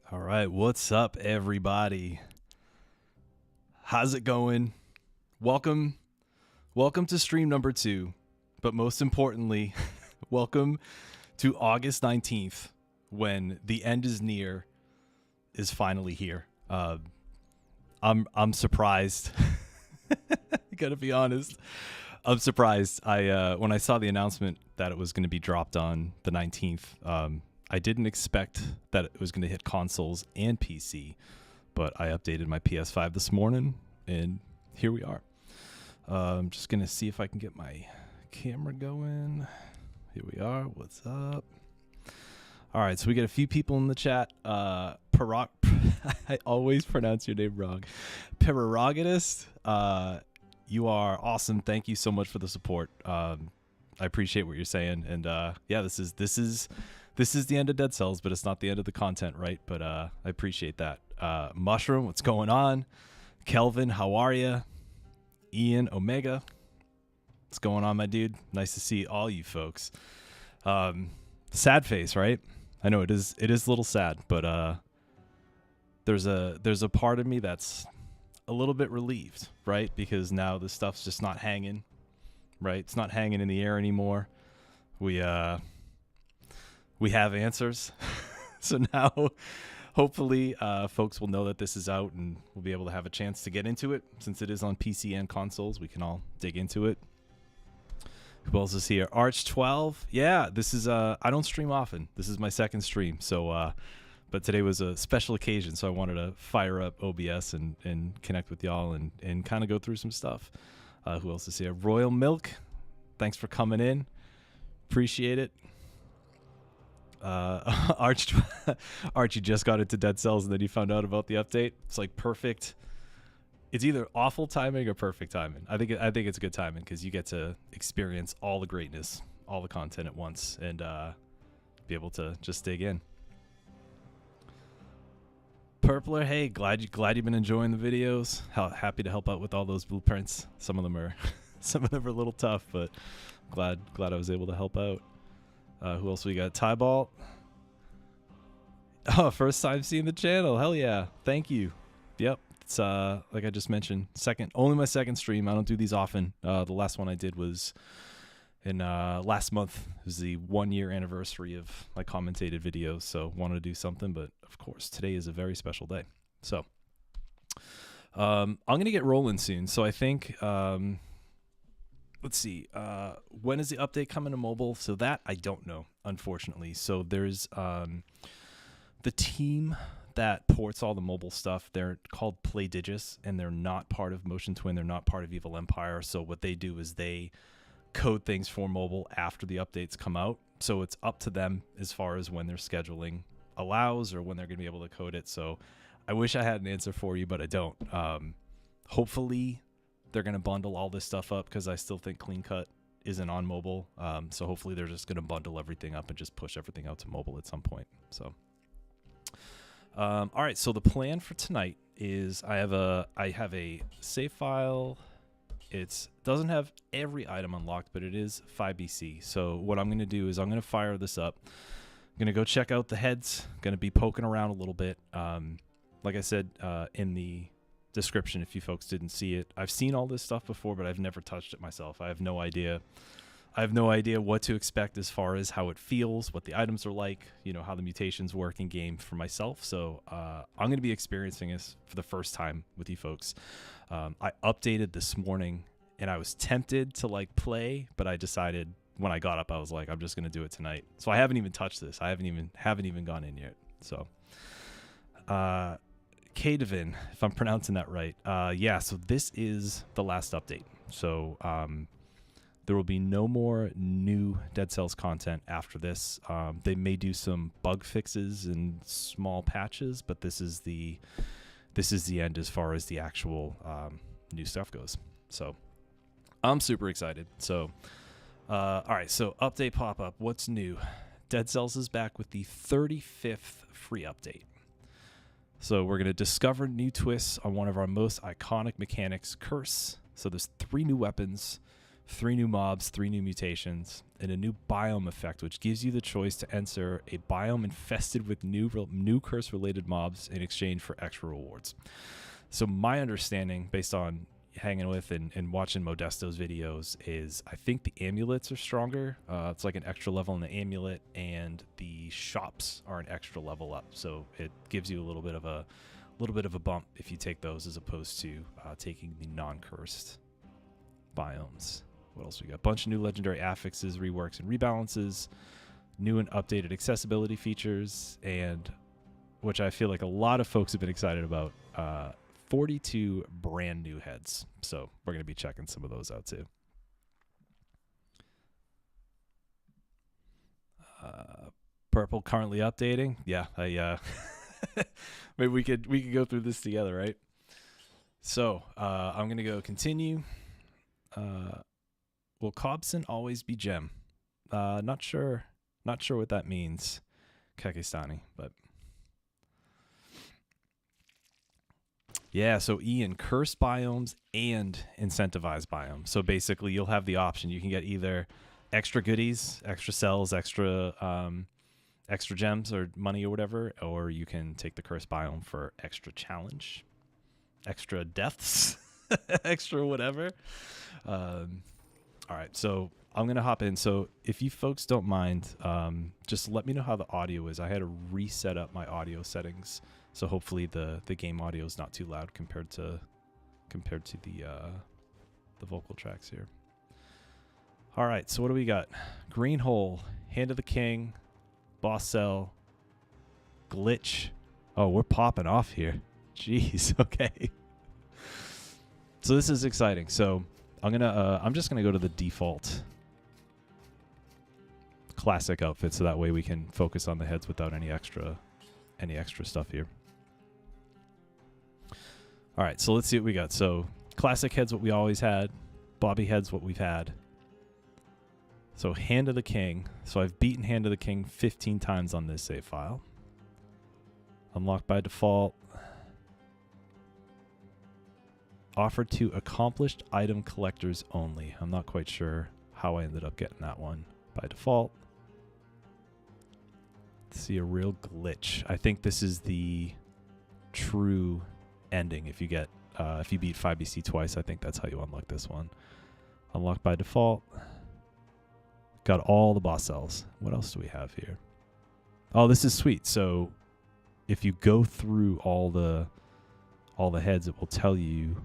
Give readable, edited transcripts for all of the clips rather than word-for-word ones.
All right, what's up, everybody? How's it going? Welcome to stream number 2, but most importantly, welcome to August 19th, when the end is near, is finally here. I'm surprised. I gotta be honest. I'm surprised. When I saw the announcement that it was going to be dropped on the 19th, I didn't expect that it was going to hit consoles and PC, but I updated my PS5 this morning, and here we are. I'm just going to see if I can get my camera going. Here we are. What's up? All right, so we got a few people in the chat. I always pronounce your name wrong. Prerogatist, you are awesome. Thank you so much for the support. I appreciate what you're saying, and yeah, this is the end of Dead Cells, but it's not the end of the content, right? But I appreciate that. Mushroom, what's going on? Kelvin, how are you? Ian, Omega, what's going on, my dude? Nice to see all you folks. Sad face, right? I know it is a little sad, but there's a part of me that's a little bit relieved, right? Because now this stuff's just not hanging, right? It's not hanging in the air anymore. We have answers. So now hopefully folks will know that this is out, and we'll be able to have a chance to get into it. Since it is on PC and consoles, we can all dig into it. Who else is here? Arch12. Yeah, this is I don't stream often. This is my second stream. So but today was a special occasion, so I wanted to fire up OBS and connect with y'all and kind of go through some stuff. Who else is here? Royal Milk, thanks for coming in. Appreciate it. Archie just got into Dead Cells, and then he found out about the update. It's like perfect. It's either awful timing or perfect timing. I think it's good timing, because you get to experience all the greatness, all the content at once, and be able to just dig in. Purpler, hey, glad you've been enjoying the videos. Happy to help out with all those blueprints. Some of them are a little tough, but glad I was able to help out. Who else we got? Tybalt. Oh, first time seeing the channel. Hell yeah. Thank you. Yep. It's like I just mentioned, only my second stream. I don't do these often. The last one I did was in last month. It was the 1-year anniversary of my commentated videos, so wanted to do something, but of course today is a very special day. So I'm gonna get rolling soon. So I think let's see, when is the update coming to mobile? So that I don't know, unfortunately. So there's the team that ports all the mobile stuff. They're called PlayDigis, and they're not part of Motion Twin. They're not part of Evil Empire. So what they do is they code things for mobile after the updates come out. So it's up to them as far as when their scheduling allows or when they're going to be able to code it. So I wish I had an answer for you, but I don't. Hopefully they're going to bundle all this stuff up, because I still think Clean Cut isn't on mobile. So hopefully they're just going to bundle everything up and just push everything out to mobile at some point. So all right, so the plan for tonight is I have a save file. It doesn't have every item unlocked, but it is 5BC. So what I'm going to do is I'm going to fire this up. I'm going to go check out the heads. Going to be poking around a little bit. Like I said in the description, if you folks didn't see it, I've seen all this stuff before, but I've never touched it myself. I have no idea what to expect as far as how it feels, what the items are like, how the mutations work in game for myself. So I'm going to be experiencing this for the first time with you folks. I updated this morning, and I was tempted to play, but I decided when I got up, I was like, I'm just going to do it tonight. So I haven't even touched this. I haven't even gone in yet. So Kadevin, if I'm pronouncing that right. Yeah, so this is the last update. So there will be no more new Dead Cells content after this. They may do some bug fixes and small patches, but this is the end as far as the actual new stuff goes. So I'm super excited. So all right, so update pop-up. What's new? Dead Cells is back with the 35th free update. So we're going to discover new twists on one of our most iconic mechanics, Curse. So there's 3 new weapons, 3 new mobs, 3 new mutations, and a new biome effect, which gives you the choice to enter a biome infested with new curse-related mobs in exchange for extra rewards. So my understanding, based on hanging with and watching Modesto's videos, is I think the amulets are stronger. It's like an extra level in the amulet, and the shops are an extra level up. So it gives you a little bit of a bump if you take those, as opposed to taking the non-cursed biomes. What else we got? A bunch of new legendary affixes, reworks, and rebalances, new and updated accessibility features, and which I feel like a lot of folks have been excited about, 42 brand new heads. So we're going to be checking some of those out too. Purple currently updating. Yeah, maybe we could go through this together, right? So I'm going to go continue. Will Cobson always be gem? Not sure what that means, Kekistani, but yeah. So Ian, cursed biomes and incentivized biomes. So basically, you'll have the option. You can get either extra goodies, extra cells, extra gems or money or whatever, or you can take the cursed biome for extra challenge, extra deaths, extra whatever. All right, so I'm going to hop in. So if you folks don't mind, just let me know how the audio is. I had to reset up my audio settings, so hopefully the game audio is not too loud compared to the vocal tracks here. All right, so what do we got? Green Hole, Hand of the King, Boss Cell, Glitch. Oh, we're popping off here. Jeez, okay. So this is exciting. So I'm just gonna go to the default classic outfit, so that way we can focus on the heads without any extra stuff here. All right, so let's see what we got. So classic heads, what we always had. Bobby heads, what we've had. So Hand of the King. So I've beaten Hand of the King 15 times on this save file. Unlocked by default. Offered to accomplished item collectors only. I'm not quite sure how I ended up getting that one by default. Let's see, a real glitch. I think this is the true ending. If you get if you beat 5BC twice, I think that's how you unlock this one. Unlocked by default. Got all the boss cells. What else do we have here? Oh, this is sweet. So if you go through all the heads, it will tell you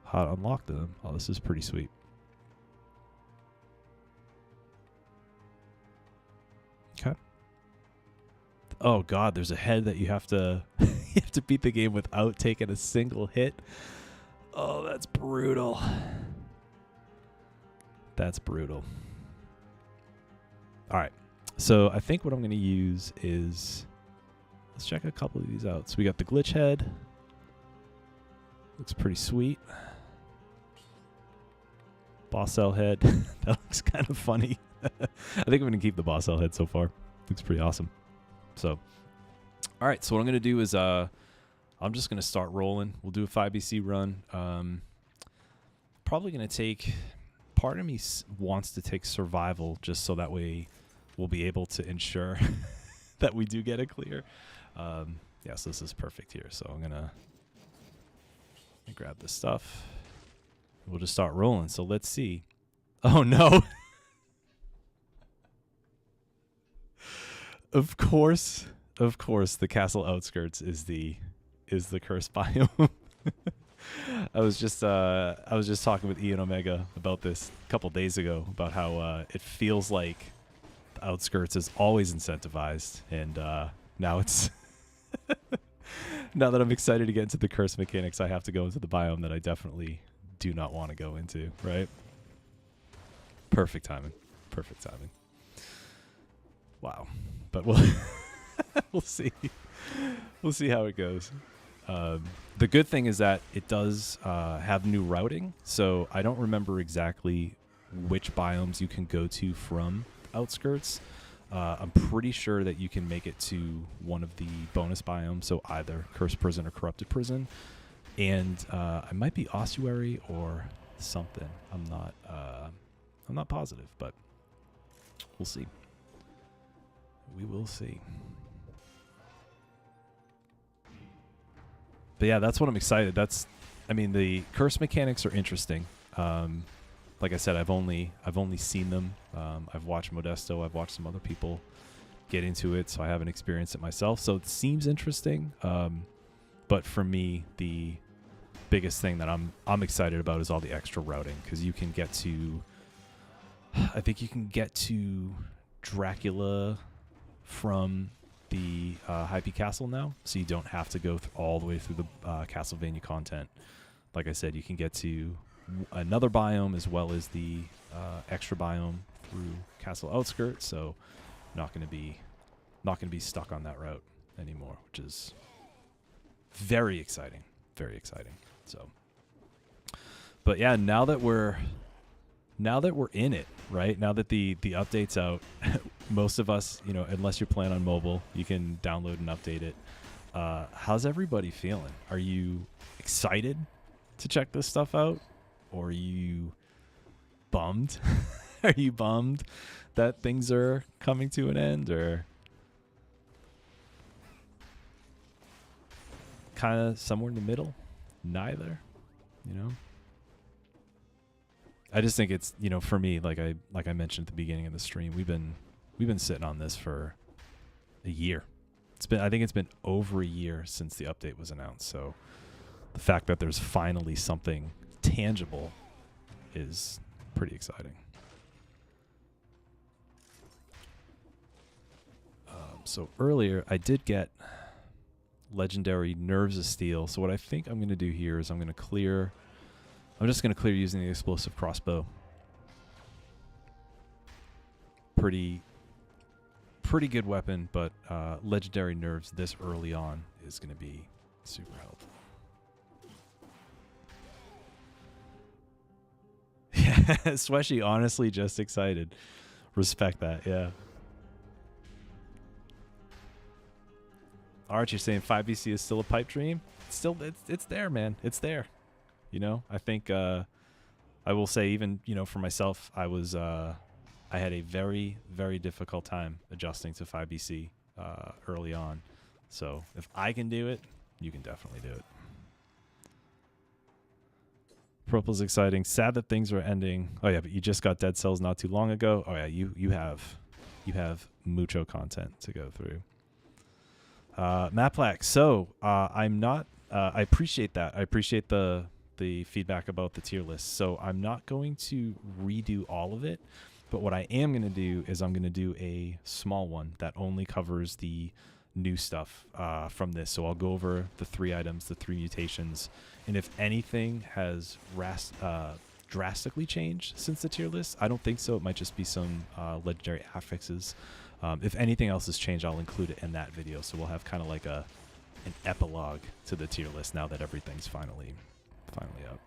how to unlock them. Oh, this is pretty sweet. Okay. Oh God, there's a head that you have to you have to beat the game without taking a single hit. Oh, that's brutal. That's brutal. All right. So I think what I'm going to use is, let's check a couple of these out. So we got the glitch head. Looks pretty sweet. Boss cell head. That looks kind of funny. I think I'm going to keep the boss cell head so far. Looks pretty awesome. So, all right. So what I'm going to do is I'm just going to start rolling. We'll do a 5BC run. Probably going to take, part of me wants to take survival just so that way we'll be able to ensure that we do get a clear. Yeah, so this is perfect here. So I'm going to grab this stuff. We'll just start rolling. So let's see. Oh, no. Of course, the castle outskirts is the cursed biome. I was just talking with Ian Omega about this a couple days ago, about how it feels like the outskirts is always incentivized, and now it's now that I'm excited to get into the curse mechanics, I have to go into the biome that I definitely do not want to go into. Right? Perfect timing. Perfect timing. Wow. But we'll see. We'll see how it goes. The good thing is that it does have new routing, so I don't remember exactly which biomes you can go to from outskirts. I'm pretty sure that you can make it to one of the bonus biomes, so either Cursed Prison or Corrupted Prison. And I might be Ossuary or something. I'm not positive, but we'll see. We will see. But yeah, that's what I'm excited. The curse mechanics are interesting. Like I said, I've only seen them. I've watched Modesto. I've watched some other people get into it, so I haven't experienced it myself. So it seems interesting. But for me, the biggest thing that I'm excited about is all the extra routing, because you can get to, I think you can get to Dracula from the Hype Castle now, so you don't have to go all the way through the Castlevania content. Like I said, you can get to another biome as well as the extra biome through Castle Outskirts, so not going to be stuck on that route anymore, which is very exciting. So, but yeah, now that we're in it, right? Now that the update's out, most of us, unless you're playing on mobile, you can download and update it. How's everybody feeling? Are you excited to check this stuff out, or are you bummed? Are you bummed that things are coming to an end, or kind of somewhere in the middle? Neither, I just think it's, for me, like I mentioned at the beginning of the stream, we've been sitting on this for a year. I think it's been over a year since the update was announced. So the fact that there's finally something tangible is pretty exciting. So earlier I did get legendary Nerves of Steel. So what I think I'm going to do here is I'm just going to clear using the explosive crossbow. Pretty good weapon, but legendary nerves this early on is going to be super helpful. Yeah, Sweshy, honestly just excited. Respect that, yeah. Arch, you're saying 5BC is still a pipe dream? It's there, man. It's there. I think I will say, even, for myself, I had a very, very difficult time adjusting to 5BC early on. So if I can do it, you can definitely do it. Purple's exciting. Sad that things are ending. Oh yeah, but you just got Dead Cells not too long ago. Oh yeah, you have mucho content to go through. Maplax. So I'm not. I appreciate that. I appreciate the feedback about the tier list. So I'm not going to redo all of it, but what I am going to do is I'm going to do a small one that only covers the new stuff from this. So I'll go over the 3 items, the 3 mutations, and if anything has drastically changed since the tier list, I don't think so. It might just be some legendary affixes. If anything else has changed, I'll include it in that video. So we'll have kind of like an epilogue to the tier list now that everything's finally up.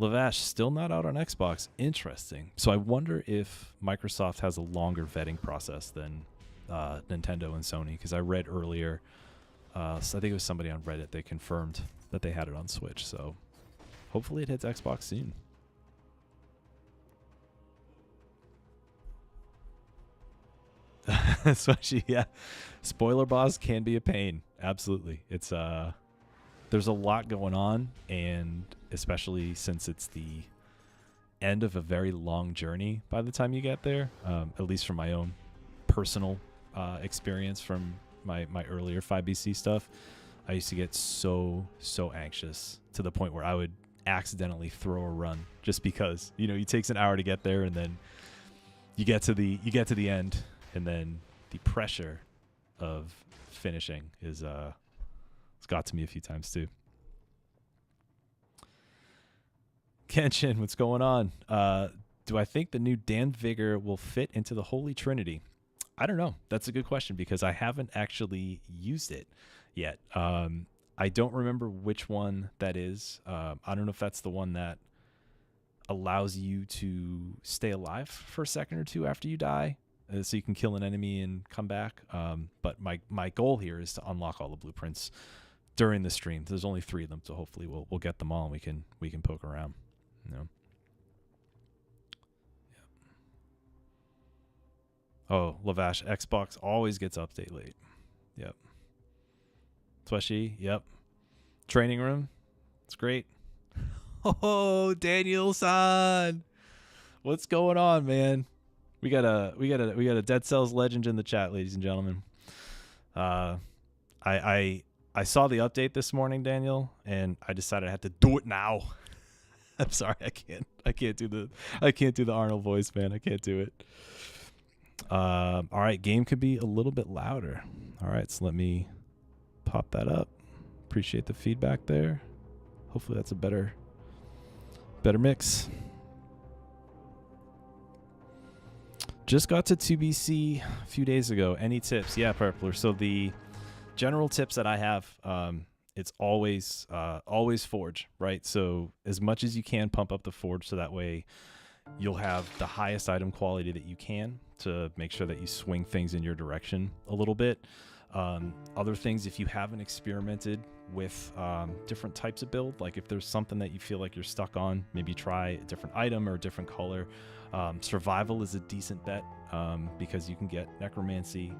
Lavash still not out on Xbox. Interesting. So I wonder if Microsoft has a longer vetting process than Nintendo and Sony, because I read earlier, so I think it was somebody on Reddit, they confirmed that they had it on Switch. So hopefully it hits Xbox soon. Especially, yeah. Spoiler boss can be a pain. Absolutely. It's there's a lot going on, and especially since it's the end of a very long journey by the time you get there, at least from my own personal experience from my earlier 5BC stuff, I used to get so anxious to the point where I would accidentally throw a run just because, it takes an hour to get there, and then you get to the end, and then the pressure of finishing is it's got to me a few times too. Kenshin, what's going on? Do I think the new Dan Vigor will fit into the Holy Trinity? I don't know. That's a good question, because I haven't actually used it yet. I don't remember which one that is. I don't know if that's the one that allows you to stay alive for a second or two after you die, so you can kill an enemy and come back. But my goal here is to unlock all the blueprints during the stream. There's only 3 of them, so hopefully we'll get them all and we can poke around. You know. Yeah. Oh, Lavash, Xbox always gets update late. Yep. Twashi, yep. Training room, it's great. Oh, Daniel-san, what's going on, man? We got a Dead Cells legend in the chat, ladies and gentlemen. I saw the update this morning, Daniel, and I decided I had to do it now. I'm sorry, I can't do the Arnold voice, man. I can't do it. All right, game could be a little bit louder. All right, so let me pop that up. Appreciate the feedback there. Hopefully that's a better mix. Just got to 2BC a few days ago. Any tips? Yeah, Purpler. So the general tips that I have, it's always forge, right? So as much as you can, pump up the forge so that way you'll have the highest item quality that you can to make sure that you swing things in your direction a little bit. Other things, if you haven't experimented with different types of build, like if there's something that you feel like you're stuck on, maybe try a different item or a different color. Survival is a decent bet because you can get necromancy.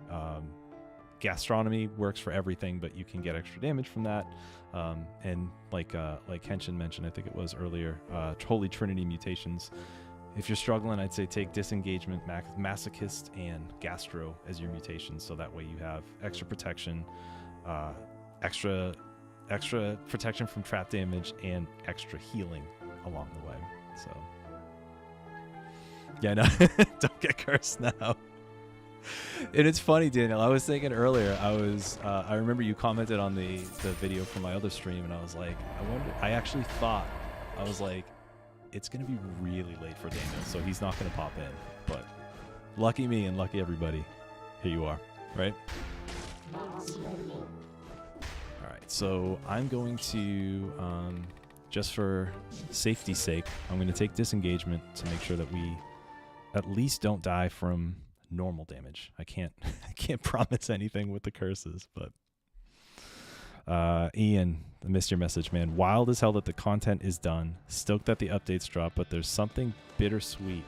Gastronomy works for everything, but you can get extra damage from that. And like Henshin mentioned, I think it was earlier, Holy Trinity mutations. If you're struggling, I'd say take Disengagement, Masochist, and Gastro as your mutations, so that way you have extra protection, extra protection from trap damage, and extra healing along the way. So, yeah, no, don't get cursed now. And it's funny, Daniel. I was thinking earlier. I remember you commented on the video from my other stream, and I was like, I actually thought, I was like, it's going to be really late for Daniel, so he's not going to pop in. But lucky me and lucky everybody, here you are, right? All right, so I'm going to, just for safety's sake, I'm going to take Disengagement to make sure that we at least don't die from normal damage. I can't promise anything with the curses, but Ian, I missed your message, man. Wild as hell that the content is done. Stoked that the updates drop, but there's something bittersweet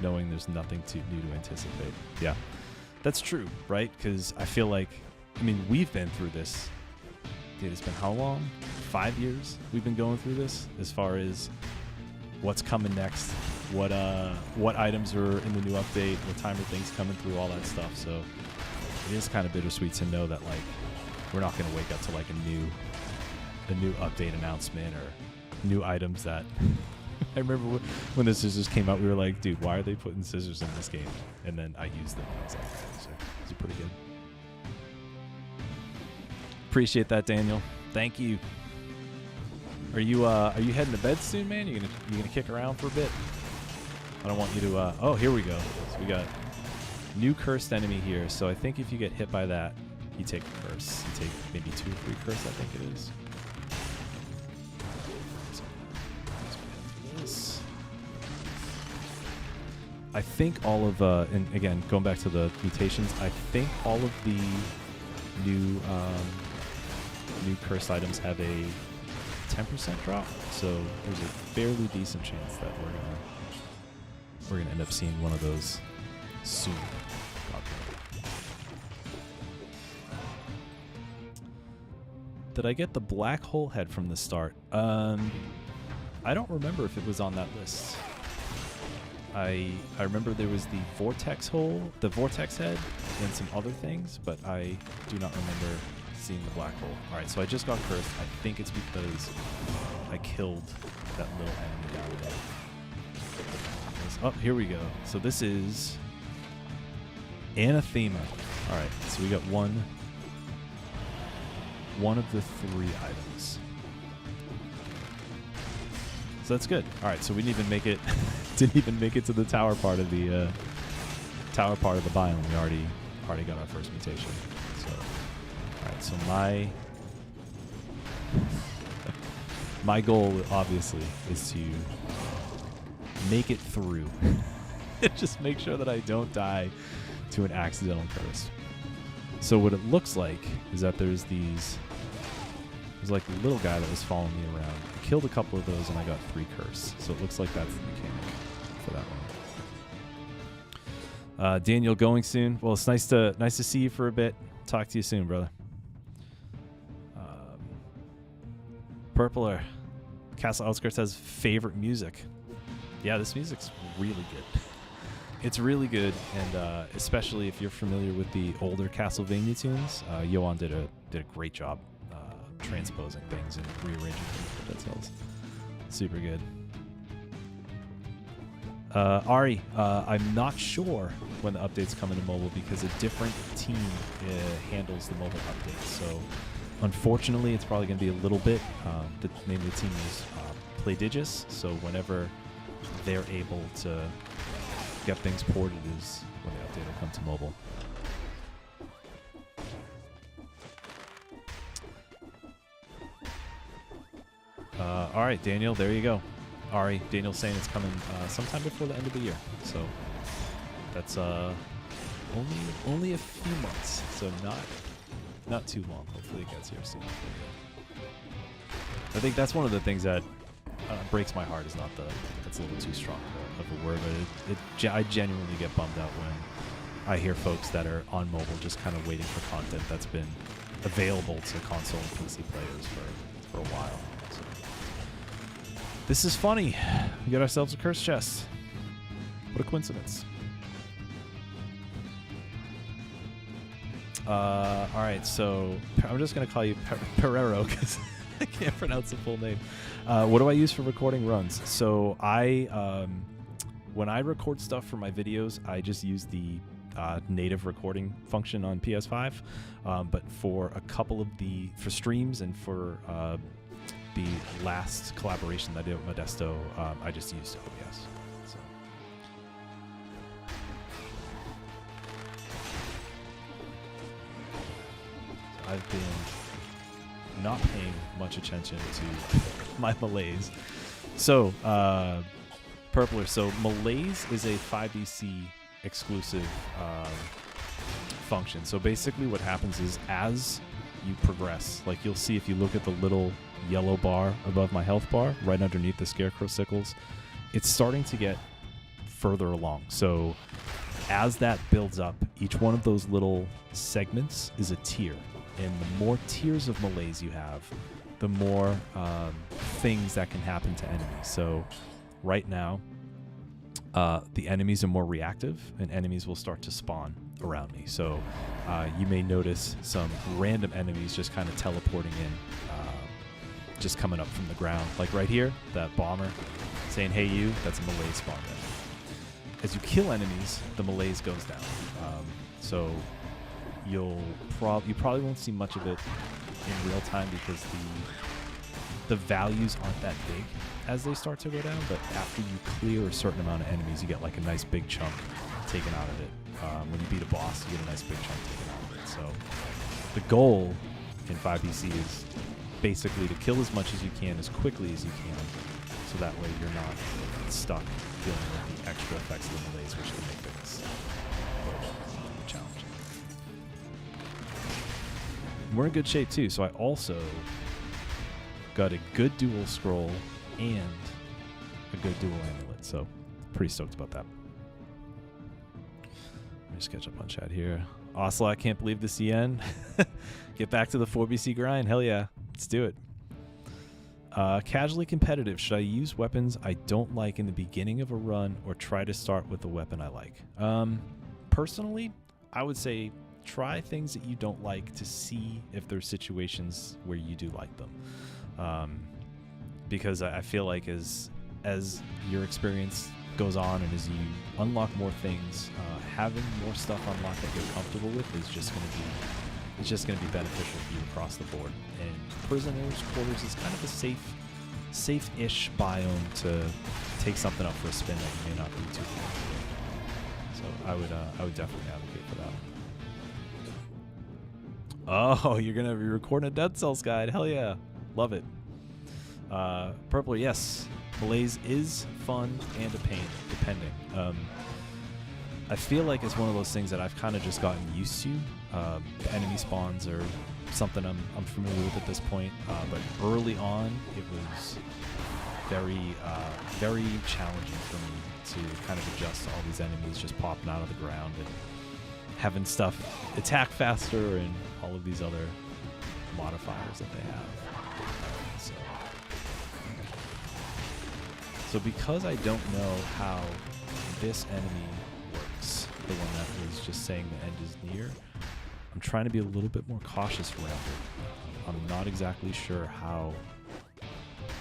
knowing there's nothing too new to anticipate. Yeah, that's true, right? Because I feel like, I mean, we've been through this. Dude, it's been how long? 5 years we've been going through this as far as what's coming next, what items are in the new update, what time are things coming through, all that stuff. So it is kind of bittersweet to know that, like, we're not going to wake up to like a new update announcement or new items that I remember when the scissors came out, we were like, dude, why are they putting scissors in this game? And then I used them. I was like, these are pretty good. Appreciate that, Daniel. Thank you. Are you heading to bed soon, man? You gonna kick around for a bit? I don't want you to. Oh, here we go. So we got new cursed enemy here. So I think if you get hit by that, you take a curse. You take maybe 2 or 3 curse, I think it is. So I think all of, and again, going back to the mutations, I think all of the new cursed items have a 10% drop. So there's a fairly decent chance that we're gonna end up seeing one of those soon. Did I get the black hole head from the start? I don't remember if it was on that list. I remember there was the vortex head, and some other things, but I do not remember seeing the black hole. All right, so I just got cursed. I think it's because I killed that little enemy down there. Oh, here we go. So this is Anathema. All right, so we got one of the 3 items. So that's good. All right, so we didn't even make it. Didn't even make it to the tower part of the biome. We already got our first mutation. So, all right. So my goal obviously is to make it through. Just make sure that I don't die to an accidental curse. So what it looks like is that there's these There's like a little guy that was following me around. I killed a couple of those and I got 3 curse. So it looks like that's the mechanic for that one. Daniel going soon. Well, it's nice to see you for a bit. Talk to you soon, brother. Purpler. Castle Outskirts has favorite music. Yeah, this music's really good. It's really good, and especially if you're familiar with the older Castlevania tunes, Johan did a great job transposing things and rearranging things for Dead Cells. Super good. Ari, I'm not sure when the updates come into mobile because a different team handles the mobile updates. So, unfortunately, it's probably going to be a little bit. The name of the team is Playdigis, so whenever they're able to get things ported is when the update will come to mobile. All right, Daniel, there you go. Ari, Daniel's saying it's coming sometime before the end of the year, so that's only a few months, so not too long. Hopefully it gets here soon. I think that's one of the things that breaks my heart. Is not that's a little too strong of a word, but I genuinely get bummed out when I hear folks that are on mobile just kind of waiting for content that's been available to console and PC players for a while. So. This is funny. We got ourselves a curse chest. What a coincidence. All right, so I'm just going to call you Pereiro because I can't pronounce the full name. What do I use for recording runs? So when I record stuff for my videos, I just use the native recording function on PS5. But for a couple of for streams and for the last collaboration that I did with Modesto, I just used OBS. So. I've been not paying much attention to my malaise. So, Purpler, so malaise is a 5BC exclusive function. So basically what happens is as you progress, like you'll see if you look at the little yellow bar above my health bar, right underneath the scarecrow sickles, it's starting to get further along. So as that builds up, each one of those little segments is a tier. And the more tiers of malaise you have, the more things that can happen to enemies. So right now, the enemies are more reactive, and enemies will start to spawn around me. So you may notice some random enemies just kind of teleporting in, just coming up from the ground. Like right here, that bomber saying, "Hey you," that's a malaise spawn then. As you kill enemies, the malaise goes down. So you probably won't see much of it in real time because the values aren't that big as they start to go down, but after you clear a certain amount of enemies, you get like a nice big chunk taken out of it. When you beat a boss, you get a nice big chunk taken out of it. So the goal in 5BC is basically to kill as much as you can as quickly as you can, so that way you're not stuck dealing with the extra effects of the malaise, which can make things challenging. We're in good shape too, so I also got a good dual scroll and a good dual amulet, so pretty stoked about that. Let me just catch up on chat here. Ocelot, can't believe the CN. Get back to the 4BC grind. Hell yeah, let's do it. Casually competitive. Should I use weapons I don't like in the beginning of a run or try to start with the weapon I like? Personally, I would say try things that you don't like to see if there's situations where you do like them. Because I feel like as your experience goes on and as you unlock more things, having more stuff unlocked that you're comfortable with is just going to be beneficial for you across the board. And Prisoners Quarters is kind of a safe-ish biome to take something up for a spin that you may not be too familiar with. So I would definitely advocate for that. Oh, you're gonna be recording a Dead Cells guide. Hell yeah, love it. Purple, yes, malaise is fun and a pain, depending. I feel like it's one of those things that I've kind of just gotten used to. The enemy spawns are something I'm familiar with at this point. But early on, it was very challenging for me to kind of adjust to all these enemies just popping out of the ground and having stuff attack faster and all of these other modifiers that they have. So because I don't know how this enemy works, the one that was just saying the end is near, I'm trying to be a little bit more cautious around it. I'm not exactly sure how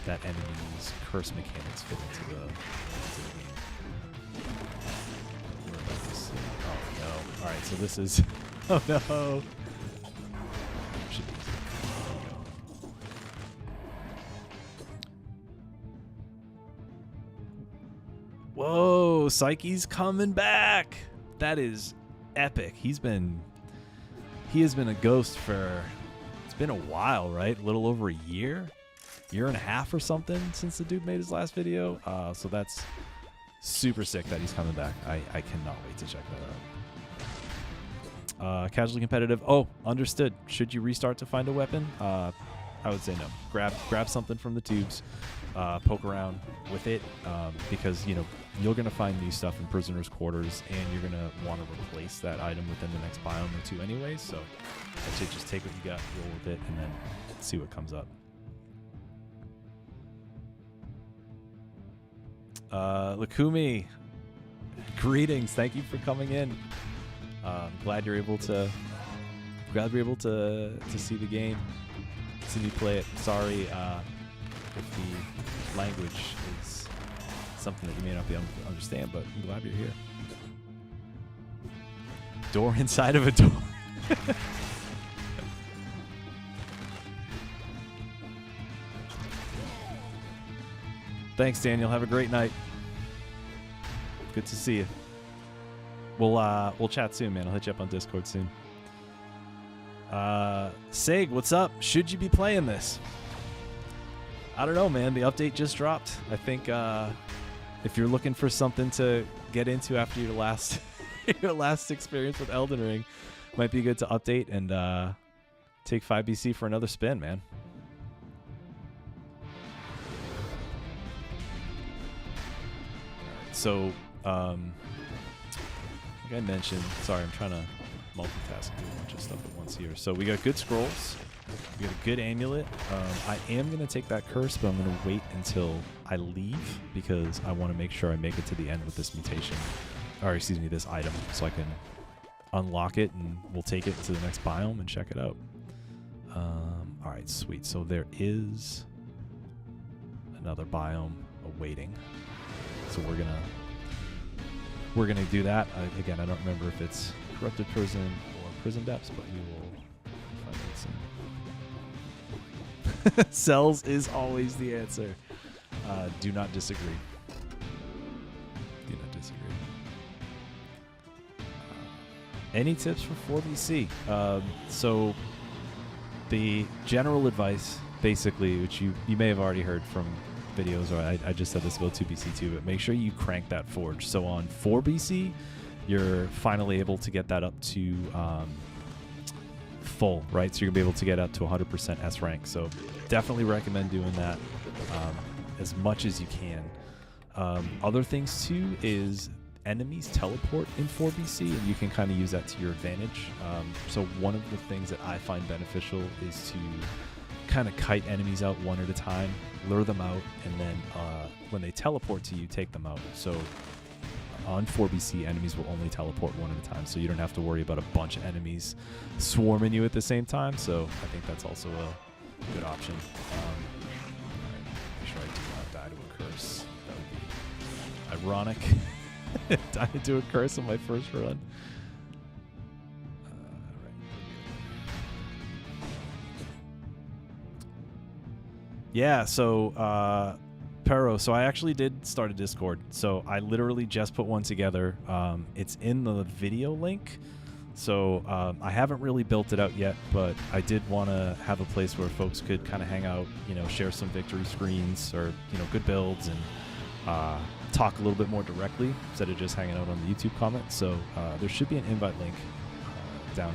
that enemy's curse mechanics fit into the game. Oh no. Alright, so this is... Oh no! Should be easy. There we go. Whoa! Psyche's coming back! That is epic. He has been a ghost for... It's been a while, right? A little over a year and a half or something since the dude made his last video. So that's super sick that he's coming back. I cannot wait to check that out. Casually competitive. Oh, understood. Should you restart to find a weapon? I would say no. Grab something from the tubes. Poke around with it because, you know, you're going to find new stuff in prisoners' quarters and you're going to want to replace that item within the next biome or two anyways. So I should just take what you got, roll with it, and then see what comes up. Lakumi, greetings. Thank you for coming in. Glad you're able to see the game, see me play it. Sorry if the language is something that you may not be able to understand, but I'm glad you're here. Door inside of a door. Thanks, Daniel. Have a great night. Good to see you. We'll chat soon, man. I'll hit you up on Discord soon. Seg, what's up? Should you be playing this? I don't know, man. The update just dropped. I think if you're looking for something to get into after your last your last experience with Elden Ring, might be good to update and take 5BC for another spin, man. So, like I mentioned, sorry, I'm trying to multitask and do a bunch of stuff at once here. So we got good scrolls, we got a good amulet. I am going to take that curse, but I'm going to wait until I leave because I want to make sure I make it to the end with this mutation, or excuse me, this item, so I can unlock it and we'll take it to the next biome and check it out. All right, sweet. So there is another biome awaiting. So we're gonna do that. Again, I don't remember if it's corrupted prison or prison depths, but we will find out soon. Cells is always the answer. Do not disagree. Do not disagree. Any tips for 4BC? So the general advice, basically, which you may have already heard from videos, or I just said this about 2BC too, but make sure you crank that forge. So on 4BC, you're finally able to get that up to full, right? So you're gonna be able to get up to 100% S rank. So definitely recommend doing that as much as you can. Other things too is enemies teleport in 4BC, and you can kind of use that to your advantage. So one of the things that I find beneficial is to kind of kite enemies out one at a time, lure them out, and then when they teleport to you, take them out. So on 4BC, enemies will only teleport one at a time, so you don't have to worry about a bunch of enemies swarming you at the same time. So I think that's also a good option. Make sure I do not die to a curse. That would be ironic. Die to a curse on my first run. Yeah, so Pero, so I actually did start a Discord. So I literally just put one together. It's in the video link. So I haven't really built it out yet, but I did want to have a place where folks could kind of hang out, you know, share some victory screens or, you know, good builds and talk a little bit more directly instead of just hanging out on the YouTube comments. So there should be an invite link down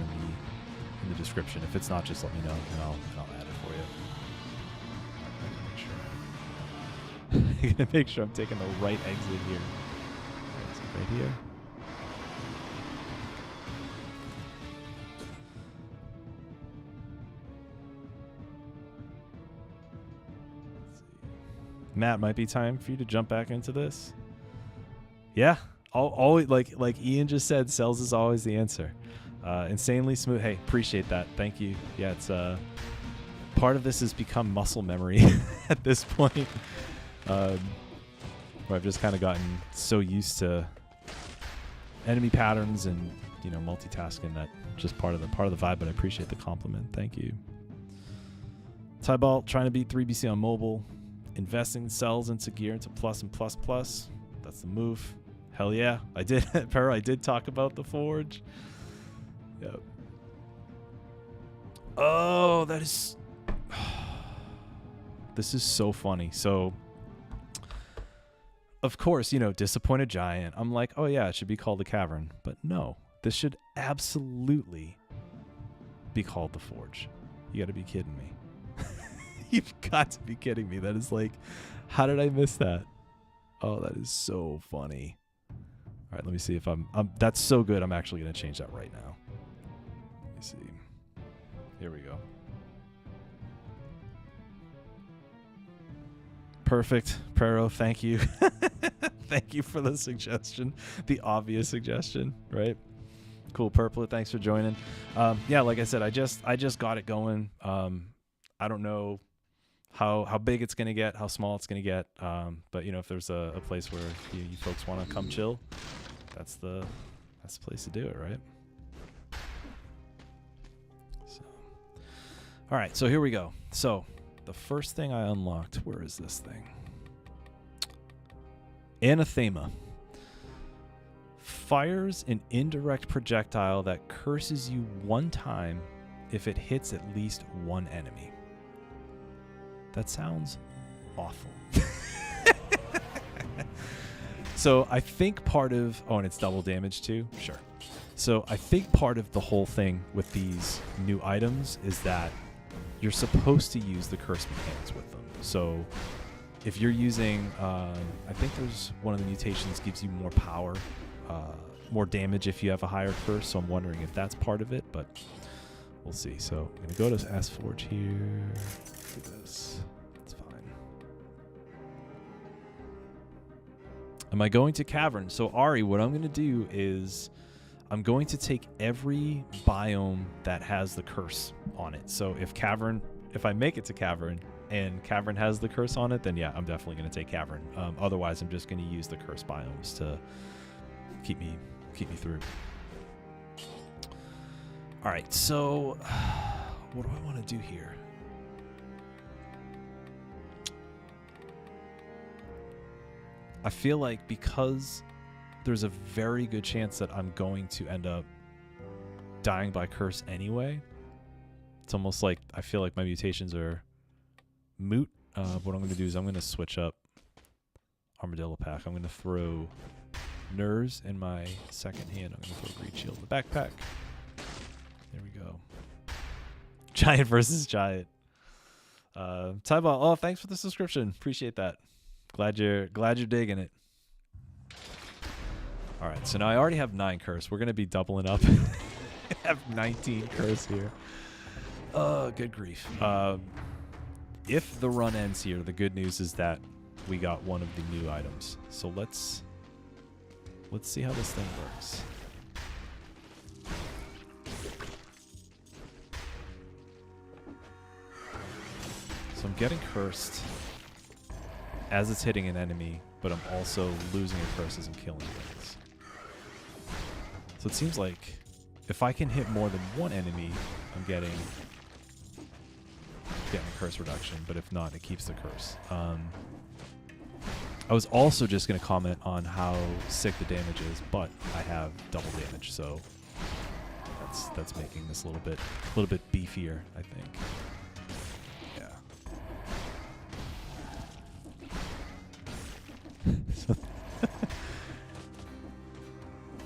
in the description. If it's not, just let me know, and I'll add it for you. I'm gonna make sure I'm taking the right exit here. Right here. Matt, might be time for you to jump back into this. Yeah, always like Ian just said, cells is always the answer. Insanely smooth. Hey, appreciate that. Thank you. Yeah, it's part of this has become muscle memory at this point, where I've just kind of gotten so used to enemy patterns and multitasking that just part of the vibe. But I appreciate the compliment. Thank you. Tybalt trying to beat 3BC on mobile. Investing cells into gear into plus and plus plus. That's the move. Hell yeah. I did. Pero, I did talk about the forge. Yep. Oh, that is... This is so funny. So, of course, Disappointed Giant. I'm like, oh yeah, it should be called the Cavern. But no, this should absolutely be called the Forge. You gotta be kidding me. You've got to be kidding me. That is like, how did I miss that? Oh, that is so funny. All right, let me see if that's so good. I'm actually going to change that right now. Let me see. Here we go. Perfect. Pero, thank you. Thank you for the suggestion. The obvious suggestion, right? Cool. Purplet, thanks for joining. Yeah, like I said, I just got it going. I don't know how big it's going to get, how small it's going to get. But, if there's a place where you folks want to come chill, that's the place to do it, right? So, all right, so here we go. So the first thing I unlocked, where is this thing? Anathema. Fires an indirect projectile that curses you one time if it hits at least one enemy. That sounds awful. So I think part of... Oh, and it's double damage too? Sure. So I think part of the whole thing with these new items is that you're supposed to use the curse mechanics with them. So if you're using... I think there's one of the mutations gives you more power, more damage if you have a higher curse. So I'm wondering if that's part of it, but... We'll see. So I'm going to go to S-Forge here. Look at this. It's fine. Am I going to Cavern? So Ari, what I'm going to do is I'm going to take every biome that has the curse on it. So if I make it to Cavern and Cavern has the curse on it, then yeah, I'm definitely going to take Cavern. Otherwise, I'm just going to use the curse biomes to keep me through. All right, so what do I want to do here? I feel like because there's a very good chance that I'm going to end up dying by curse anyway, it's almost like I feel like my mutations are moot. What I'm going to do is I'm going to switch up Armadillo Pack. I'm going to throw Nurs in my second hand. I'm going to throw Greed Shield in the backpack. There we go. Giant versus Giant. Tybalt, oh, thanks for the subscription. Appreciate that. Glad you're digging it. All right, so now I already have 9 curse. We're gonna be doubling up. I have 19 curse here. Good grief. If the run ends here, the good news is that we got one of the new items. So let's see how this thing works. So I'm getting cursed as it's hitting an enemy, but I'm also losing a curse as I'm killing things. So it seems like if I can hit more than one enemy, I'm getting a curse reduction, but if not, it keeps the curse. I was also just going to comment on how sick the damage is, but I have double damage, so that's making this a little bit beefier, I think.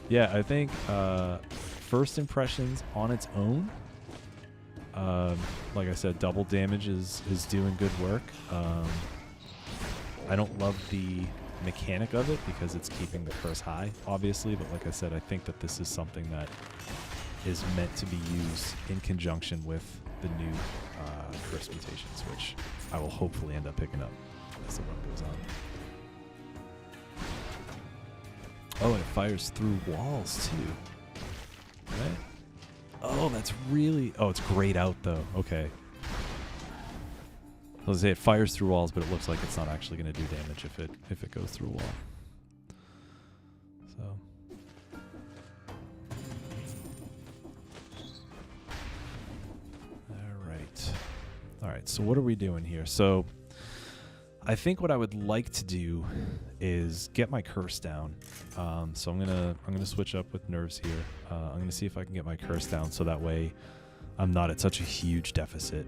Yeah, I think first impressions on its own Like I said, double damage is doing good work. I don't love the mechanic of it because it's keeping the curse high, obviously, but like I said, I think that this is something that is meant to be used in conjunction with the new curse mutations, which I will hopefully end up picking up as the run goes on. Oh, and it fires through walls too. Right? Oh, that's really... Oh, it's grayed out though. Okay. I was gonna say it fires through walls, but it looks like it's not actually going to do damage if it goes through a wall. So. All right. So what are we doing here? So I think what I would like to do is get my curse down. So I'm gonna switch up with nerves here. I'm gonna see if I can get my curse down so that way I'm not at such a huge deficit.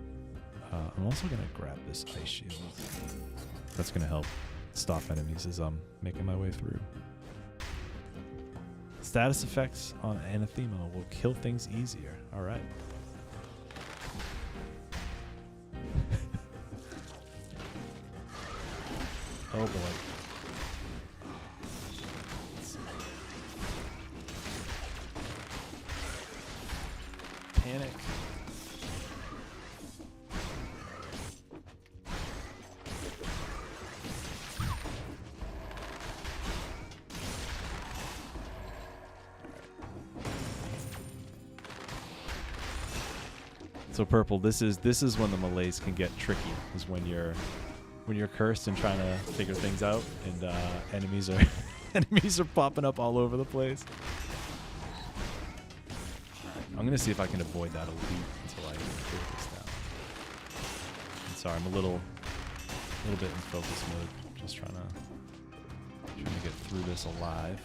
I'm also gonna grab this ice shield. That's gonna help stop enemies as I'm making my way through. Status effects on Anathema will kill things easier. All right. Oh boy. Panic. So purple, this is when the melees can get tricky, is when you're cursed and trying to figure things out, and enemies are enemies are popping up all over the place. I'm gonna see if I can avoid that elite until I clear this down. I'm sorry, I'm a little bit in focus mode, just trying to get through this alive.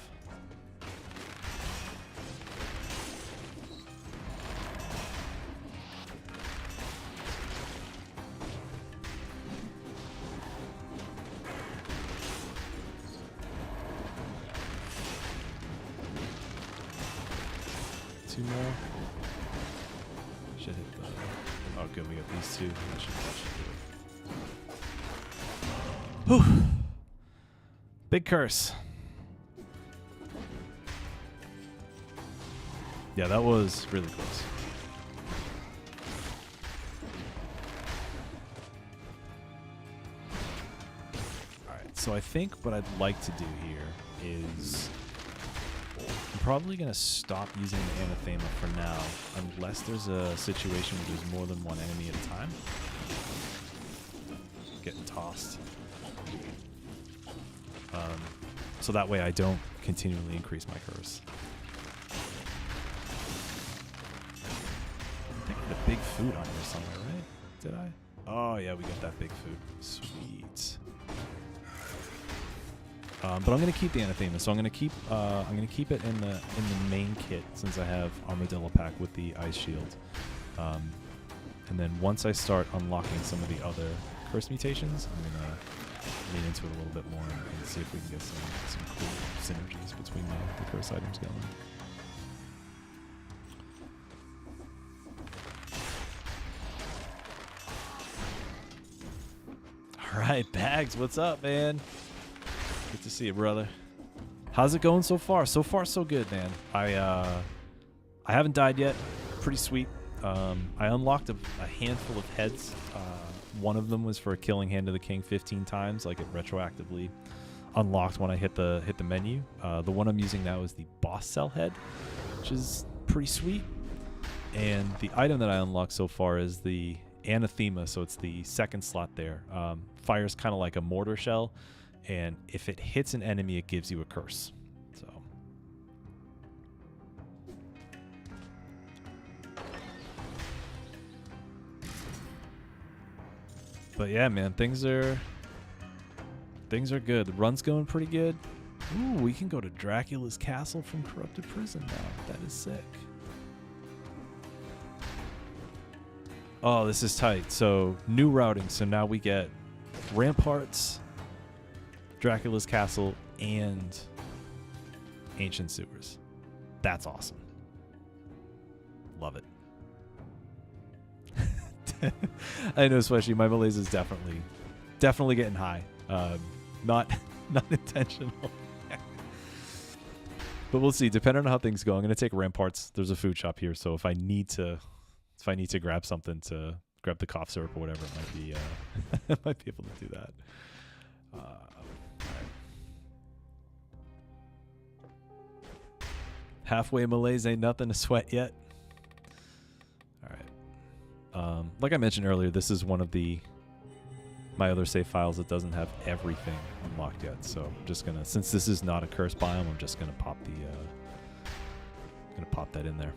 Two more. Should hit the... Oh, good. We got these two. That should do it. Whew. Big curse. Yeah, that was really close. Alright, so I think what I'd like to do here is... I'm probably going to stop using the Anathema for now, unless there's a situation where there's more than one enemy at a time. Getting tossed. So that way I don't continually increase my curse. I think I had a big food on here somewhere, right? Did I? Oh yeah, we got that big food. Sweet. But I'm gonna keep the Anathema, so I'm gonna keep it in the main kit since I have Armadillo pack with the ice shield. And then once I start unlocking some of the other curse mutations, I'm gonna lean into it a little bit more and see if we can get some cool synergies between the curse items going. All right, Bags, what's up, man? Good to see you, brother. How's it going so far? So far, so good, man. I haven't died yet. Pretty sweet. I unlocked a handful of heads. One of them was for killing Hand of the King 15 times, like it retroactively unlocked when I hit the menu. The one I'm using now is the boss cell head, which is pretty sweet. And the item that I unlocked so far is the Anathema, so it's the second slot there. Fires kind of like a mortar shell. And if it hits an enemy, it gives you a curse. So, but yeah, man, things are good. The run's going pretty good. Ooh, we can go to Dracula's castle from Corrupted Prison now. That is sick. Oh, this is tight. So new routing. So now we get ramparts, Dracula's castle, and ancient sewers. That's awesome. Love it. I know, especially my malaise is definitely getting high. Not intentional. But we'll see. Depending on how things go, I'm gonna take ramparts. There's a food shop here, so if I need to grab something to grab the cough syrup or whatever, it might be I might be able to do that. All right. Halfway malaise ain't nothing to sweat yet. All right. Like I mentioned earlier, this is one of my other save files that doesn't have everything unlocked yet. So I'm just gonna, since this is not a cursed biome, I'm just gonna pop that in there.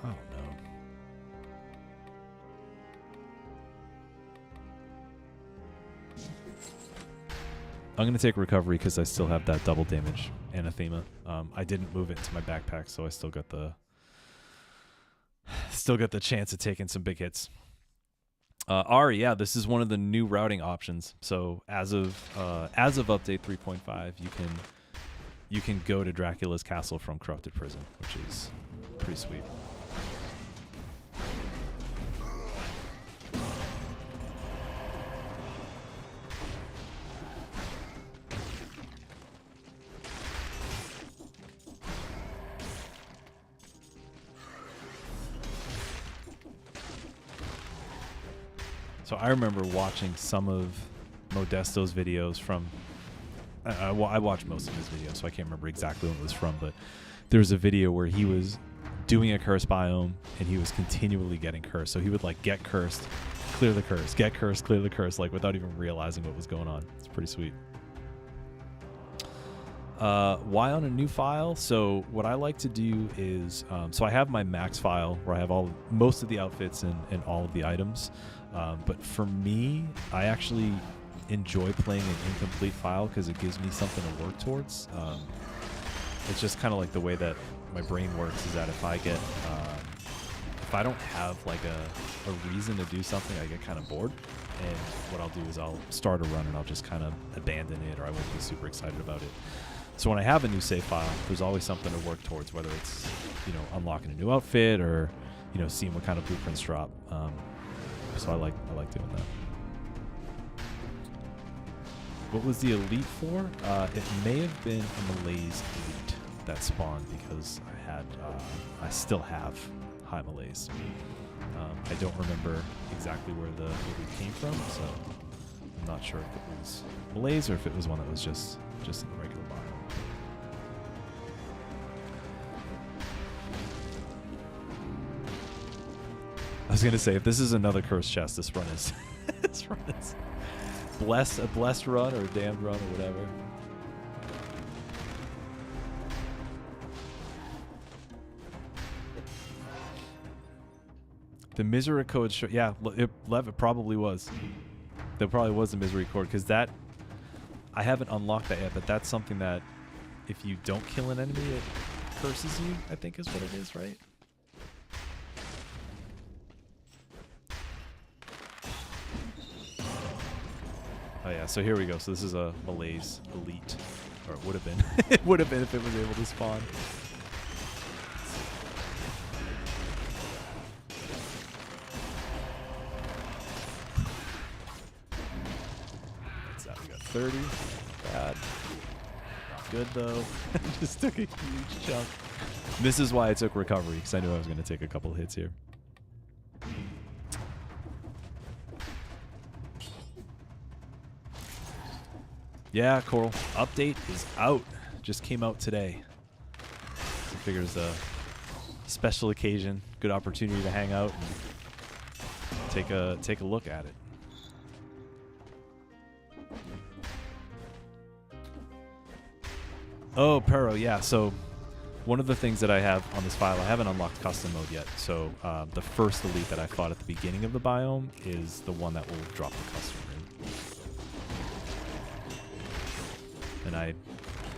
I don't know. I'm going to take recovery because I still have that double damage anathema. I didn't move it into my backpack, so I still got the chance of taking some big hits. Ari, yeah, this is one of the new routing options. So as of update 3.5, you can go to Dracula's castle from Corrupted Prison, which is pretty sweet. So I remember watching some of Modesto's videos from, I watched most of his videos, so I can't remember exactly when it was from, but there was a video where he was doing a curse biome and he was continually getting cursed. So he would like get cursed, clear the curse, get cursed, clear the curse, like without even realizing what was going on. It's pretty sweet. Why on a new file? So what I like to do is, so I have my max file where I have most of the outfits and all of the items. But for me, I actually enjoy playing an incomplete file because it gives me something to work towards. It's just kind of like the way that my brain works is that if I don't have like a reason to do something, I get kind of bored. And what I'll do is I'll start a run and I'll just kind of abandon it, or I won't be super excited about it. So when I have a new save file, there's always something to work towards, whether it's, unlocking a new outfit or, seeing what kind of blueprints drop. So I like doing that. What was the elite for? It may have been a malaise elite that spawned because I still have high malaise. I don't remember exactly where the elite came from, so I'm not sure if it was malaise or if it was one that was just in the regular biome. I was gonna say, if this is another cursed chest, this run is a blessed run or a damned run or whatever. The misery code, yeah, it probably was. There probably was a misery code because that I haven't unlocked that yet, but that's something that if you don't kill an enemy, it curses you. I think is what it is, right? Oh yeah, so here we go. So this is a malaise elite, or it would have been. It would have been if it was able to spawn. What's that? We got 30. Bad. Good though. Just took a huge chunk. This is why I took recovery, because I knew I was going to take a couple hits here. Yeah, Coral. Update is out. Just came out today. So I figure it's a special occasion, good opportunity to hang out and take a look at it. Oh, Pero, yeah. So one of the things that I have on this file, I haven't unlocked custom mode yet. So the first elite that I fought at the beginning of the biome is the one that will drop the custom room. And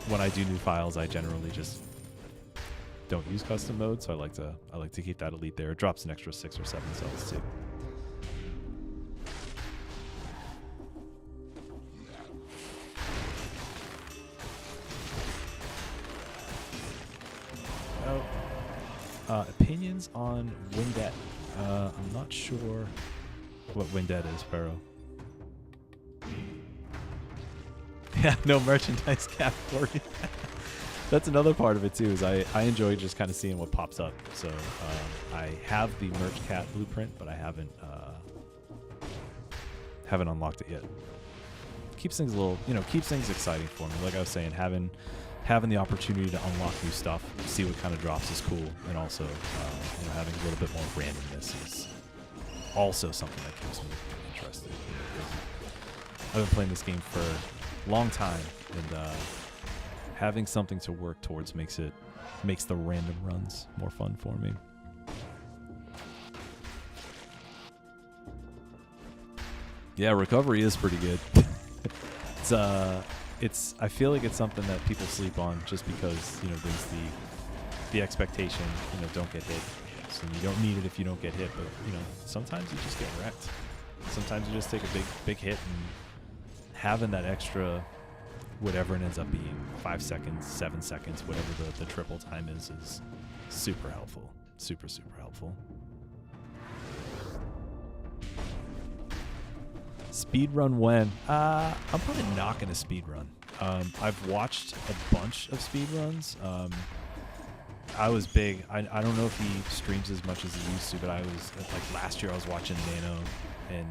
when I do new files, I generally just don't use custom mode, so I like to keep that elite there. It drops an extra 6 or 7 cells too. Opinions on Windet. I'm not sure what Windet is, Pharaoh. Yeah, no merchandise category. That's another part of it too. Is I enjoy just kind of seeing what pops up. So I have the merch cat blueprint, but I haven't unlocked it yet. Keeps things a little, keeps things exciting for me. Like I was saying, having the opportunity to unlock new stuff, see what kind of drops is cool, and also having a little bit more randomness is also something that keeps me interested. I've been playing this game for a long time, and having something to work towards makes the random runs more fun for me. Yeah, recovery is pretty good. I feel like it's something that people sleep on just because, there's the expectation, don't get hit. So you don't need it if you don't get hit, but sometimes you just get wrecked. Sometimes you just take a big hit, and having that extra whatever it ends up being, 5 seconds, 7 seconds, whatever the triple time is super helpful. Super, super helpful. Speed run when? I'm probably not going to speed run. I've watched a bunch of speed runs. I was big. I don't know if he streams as much as he used to, but I was like last year I was watching Nano and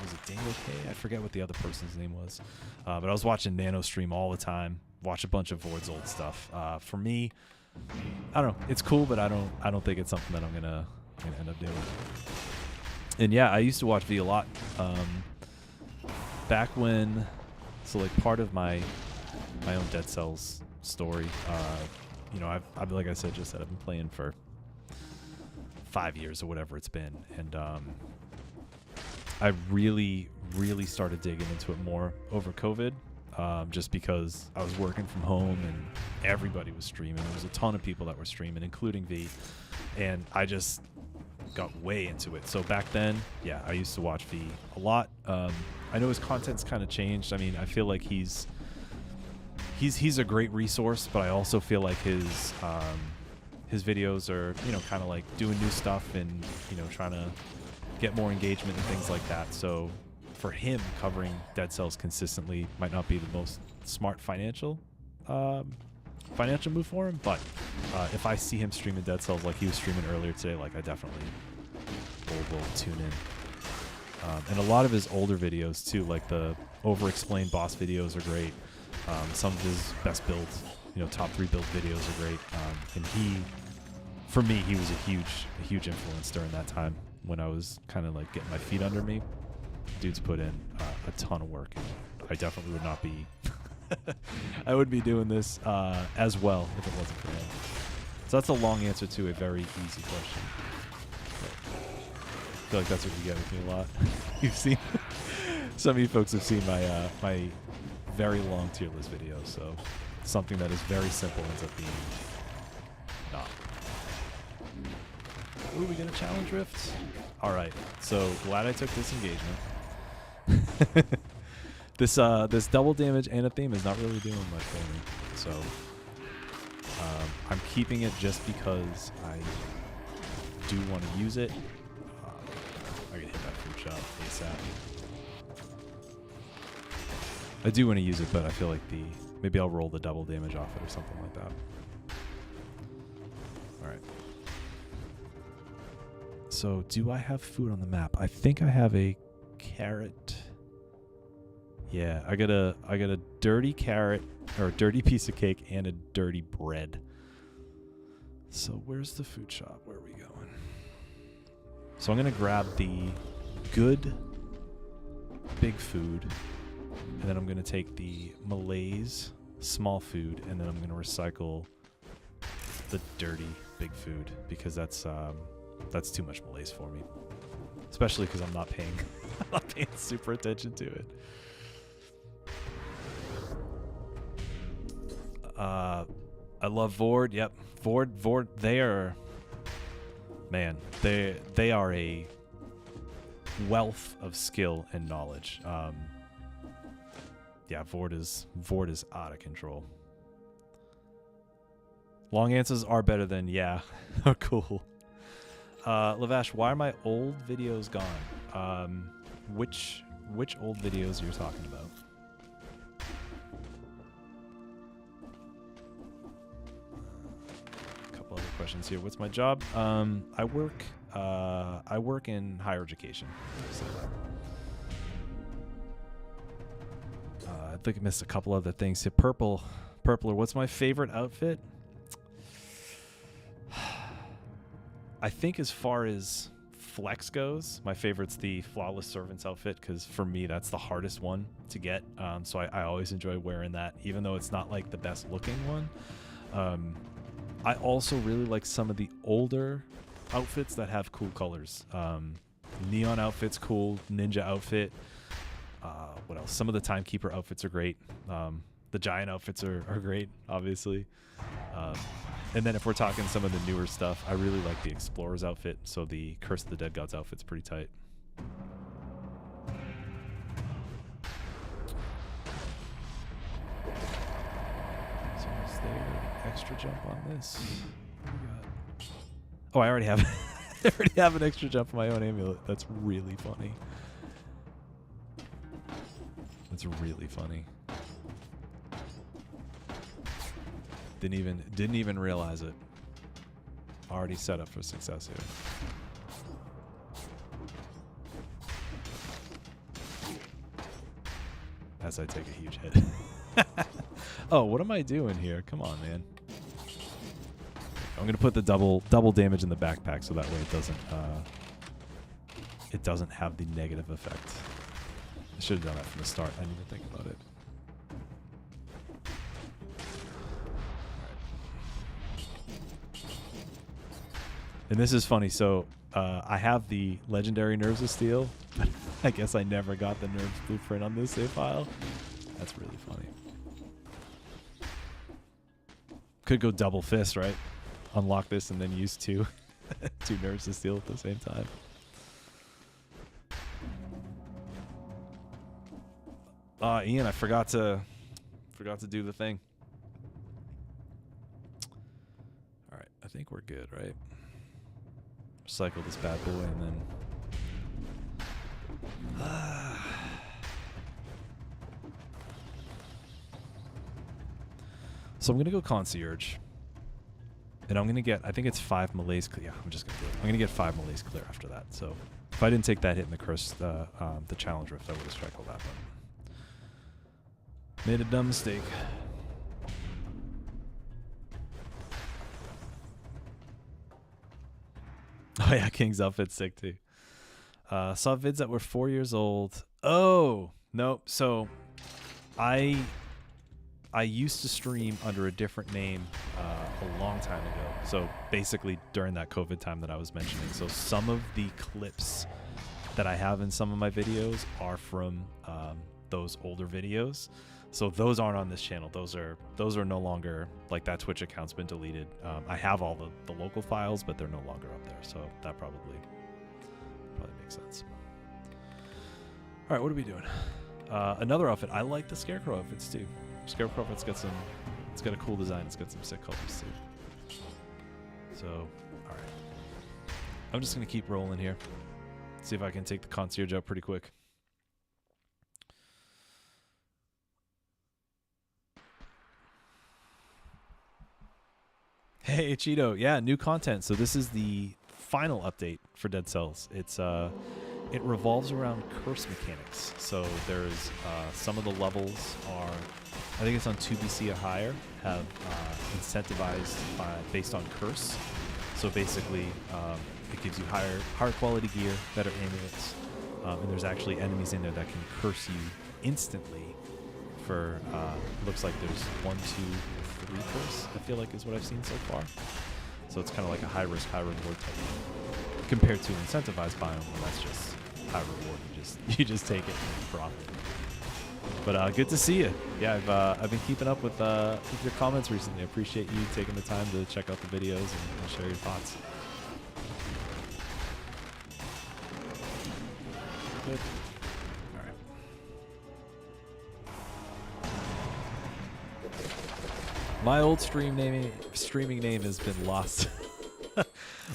was it Dango K? I forget what the other person's name was. But I was watching Nano stream all the time. Watch a bunch of Vord's old stuff. For me, I don't know. It's cool, but I don't think it's something that I'm gonna end up doing. And yeah, I used to watch V a lot. Back when, so like part of my own Dead Cells story, I've like I said, I've been playing for 5 years or whatever it's been, and I really, really started digging into it more over COVID, just because I was working from home and everybody was streaming. There was a ton of people that were streaming, including V, and I just got way into it. So back then, yeah, I used to watch V a lot. I know his content's kind of changed. I mean, I feel like he's a great resource, but I also feel like his videos are, kind of like doing new stuff and, trying to get more engagement and things like that. So for him, covering Dead Cells consistently might not be the most smart financial move for him, but if I see him streaming Dead Cells like he was streaming earlier today, like I definitely will tune in. And a lot of his older videos too, like the over-explained boss videos are great. Some of his best builds, top 3 build videos are great. And for me, he was a huge influence during that time when I was kind of like getting my feet under me. Dude's put in a ton of work, and I definitely would not be I would be doing this as well if it wasn't for him. So that's a long answer to a very easy question. But I feel like that's what you get with me a lot. You've seen some of you folks have seen my very long tier list videos, so something that is very simple ends up being not. Ooh, we got a challenge rift. All right, so glad I took this engagement. This double damage and a theme is not really doing much for me, so I'm keeping it just because I do want to use it. I can hit that fruit shot ASAP. I do want to use it, but I feel like maybe I'll roll the double damage off it or something like that. All right. So do I have food on the map? I think I have a carrot. Yeah, I got a dirty carrot or a dirty piece of cake and a dirty bread. So where's the food shop? Where are we going? So I'm gonna grab the good big food, and then I'm gonna take the Malaise small food, and then I'm gonna recycle the dirty big food because that's too much Malaise for me, especially because I'm not paying super attention to it. I love Vord. Yep, Vord. They are, man. They are a wealth of skill and knowledge. Yeah, Vord is out of control. Long answers are better than yeah. Oh, cool. Lavash, why are my old videos gone? Which old videos you're talking about? A couple other questions here. What's my job? I work in higher education. So, I think I missed a couple other things here. Purpler, what's my favorite outfit? I think as far as flex goes, my favorite's the Flawless Servants outfit, because for me that's the hardest one to get. So I always enjoy wearing that, even though it's not like the best looking one. I also really like some of the older outfits that have cool colors. Neon outfit's cool, ninja outfit. What else? Some of the Timekeeper outfits are great. The Giant outfits are great, obviously. And then if we're talking some of the newer stuff, I really like the Explorer's outfit. So the Curse of the Dead Gods outfit's pretty tight. So is there an extra jump on this? Oh, I already have I already have an extra jump on my own amulet. That's really funny. That's really funny. Didn't even realize it. Already set up for success here. As I take a huge hit. Oh, what am I doing here? Come on, man. I'm gonna put the double damage in the backpack so that way it doesn't have the negative effect. I should have done that from the start. I didn't even think about it. And this is funny. So I have the legendary Nerves of Steel, but I guess I never got the Nerves blueprint on this save file. That's really funny. Could go double fist, right? Unlock this and then use two Nerves of Steel at the same time. Ian, I forgot to do the thing. All right, I think we're good, right? Recycle this bad boy and then so I'm gonna go Concierge, and I'm gonna get, I think it's 5 melees clear. Yeah, I'm just gonna do it. I'm gonna get 5 melees clear after that. So if I didn't take that hit in the curse, the challenge rift, I would have struck all that one. Made a dumb mistake. Oh yeah, King's outfit's sick too. Saw vids that were 4 years old. Oh, no. So I used to stream under a different name a long time ago. So basically during that COVID time that I was mentioning. So some of the clips that I have in some of my videos are from those older videos. So those aren't on this channel. Those are no longer, like, that Twitch account's been deleted. I have all the local files, but they're no longer up there. So that probably makes sense. All right, what are we doing? Another outfit. I like the Scarecrow outfits too. Scarecrow outfit's got it's got a cool design. It's got some sick colors too. So, all right. I'm just gonna keep rolling here. See if I can take the Concierge out pretty quick. Hey, Cheeto. Yeah, new content. So this is the final update for Dead Cells. It revolves around curse mechanics. So there's some of the levels are, I think it's on 2BC or higher, have incentivized based on curse. So basically, it gives you higher quality gear, better amulets, and there's actually enemies in there that can curse you instantly. For looks like there's 1, 2, 3 curse, I feel like is what I've seen so far. So it's kind of like a high risk, high reward type compared to incentivized biome, where that's just high reward. You just take it and profit. But good to see you. Yeah, I've been keeping up with your comments recently. I appreciate you taking the time to check out the videos and share your thoughts. Good. All right. My old streaming name has been lost.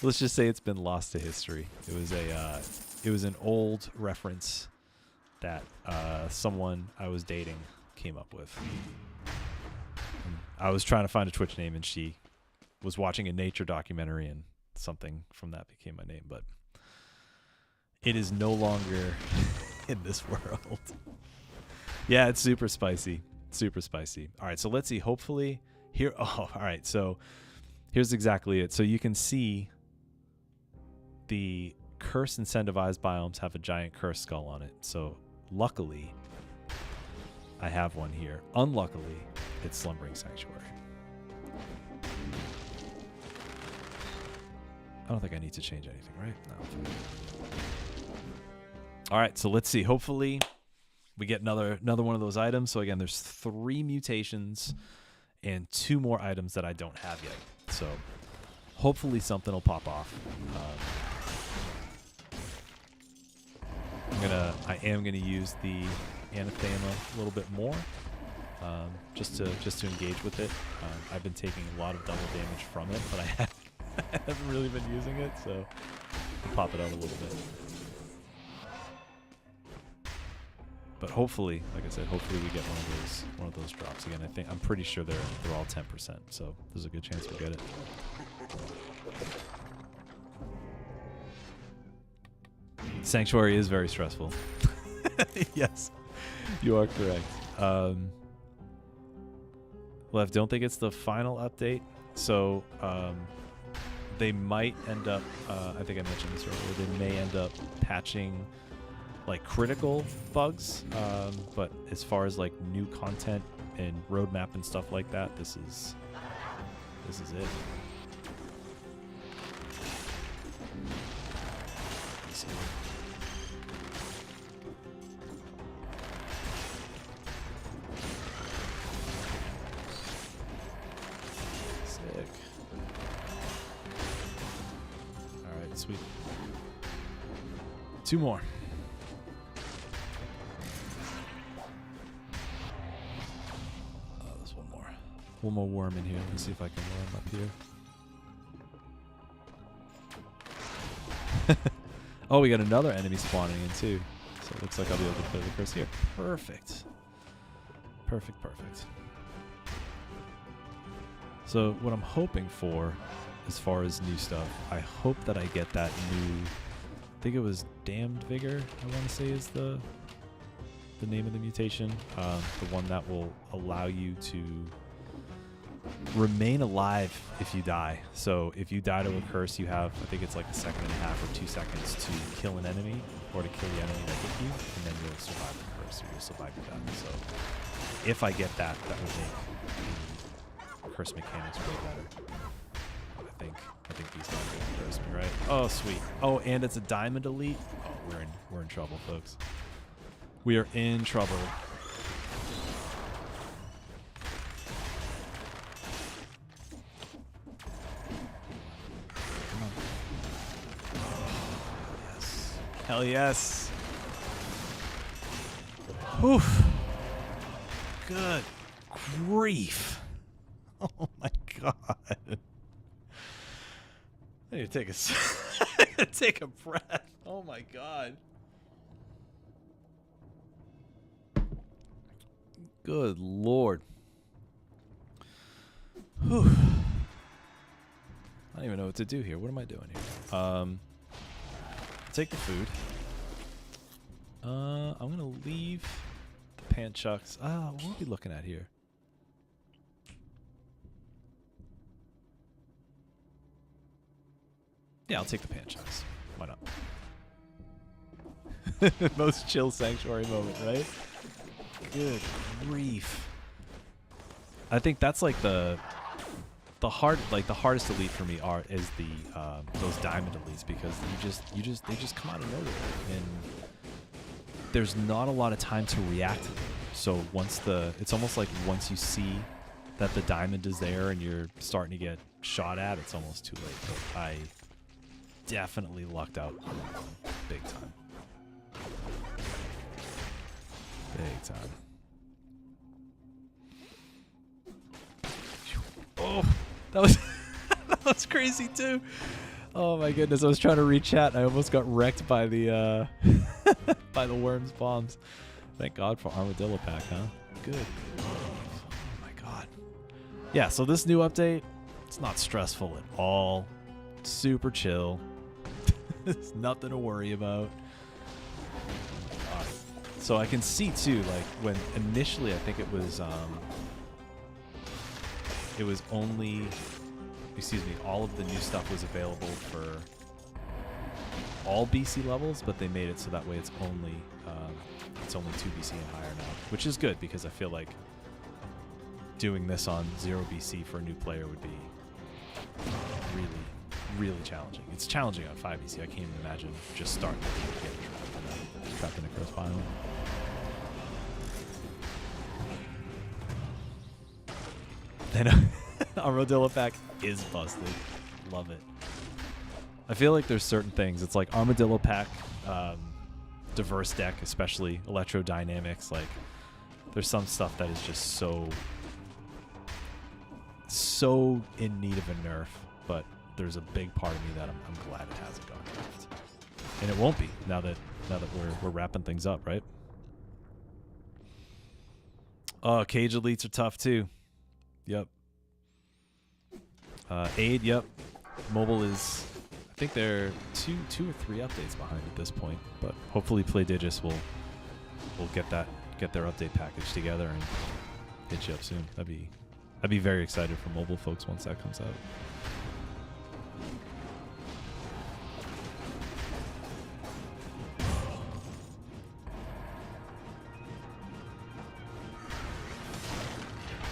Let's just say it's been lost to history. It was an old reference that someone I was dating came up with. I was trying to find a Twitch name, and she was watching a nature documentary, and something from that became my name. But it is no longer in this world. Yeah, it's super spicy. Super spicy. All right, so let's see. Hopefully here. Oh, all right. So here's exactly it. So you can see the curse incentivized biomes have a giant curse skull on it. So luckily, I have one here. Unluckily, it's Slumbering Sanctuary. I don't think I need to change anything, right? No. All right, so let's see. Hopefully, we get another one of those items. So again, there's 3 mutations and 2 more items that I don't have yet. So hopefully something will pop off. I am gonna use the anathema a little bit more, just to engage with it. I've been taking a lot of double damage from it, but I haven't really been using it, so I'll pop it out a little bit. But hopefully, like I said, hopefully we get one of those drops again. I'm pretty sure they're all 10%, so there's a good chance we'll get it. Sanctuary is very stressful. Yes, you are correct. Well, I don't think it's the final update, so they might end up. I think I mentioned this earlier. They may end up patching like critical bugs, but as far as like new content and roadmap and stuff like that, this is it. Sick. All right, sweet. 2 more. One more worm in here. Let me see if I can worm up here. Oh, we got another enemy spawning in too. So it looks like I'll be able to play the curse here. Perfect. Perfect, perfect. So what I'm hoping for, as far as new stuff, I hope that I get that new, I think it was Damned Vigor, I want to say is the name of the mutation. The one that will allow you to remain alive if you die. So if you die to a curse, you have, I think it's like 1.5 seconds or 2 seconds to kill an enemy or to kill the enemy that hit you, and then you'll survive the curse or you'll survive your death. So if I get that, that will make the curse mechanics way better. I think these guys will curse me, right? Oh, sweet. Oh, and it's a diamond elite. Oh, we're in trouble, folks. We are in trouble. Hell yes. Oof. Good grief. Oh my god. I need to take a breath. Oh my god. Good lord. Whew. I don't even know what to do here. What am I doing here? Take the food. I'm gonna leave the pan chucks. What are we looking at here? Yeah, I'll take the pan chucks. Why not? Most chill sanctuary moment, right? Good grief. I think that's like the hardest elite for me is those diamond elites, because they just come out of nowhere, and there's not a lot of time to react to them. So it's almost like once you see that the diamond is there and you're starting to get shot at, it's almost too late. But I definitely lucked out big time. Big time. Oh, that was that was crazy too. Oh my goodness, I was trying to read chat and I almost got wrecked by the by the worms bombs. Thank God for Armadillo Pack, huh? Good. Oh my God. Yeah, so this new update, it's not stressful at all. Super chill. There's nothing to worry about. So I can see too, like when initially I think it was only, excuse me, all of the new stuff was available for all BC levels, but they made it so that way it's only 2 BC and higher now, which is good because I feel like doing this on 0 BC for a new player would be really, really challenging. It's challenging on 5 BC. I can't even imagine just starting to get trapped in a curse biome. Then Armadillo Pack is busted. Love it. I feel like there's certain things. It's like Armadillo Pack, diverse deck, especially electrodynamics. Like, there's some stuff that is just so in need of a nerf, but there's a big part of me that I'm glad it hasn't gone nerfed. And it won't be now that we're wrapping things up, right? Oh, cage elites are tough too. Yep. Aid, yep. Mobile is, I think they're two or three updates behind at this point, but hopefully Playdigis will get their update package together and hit you up soon. I'd be very excited for mobile folks once that comes out.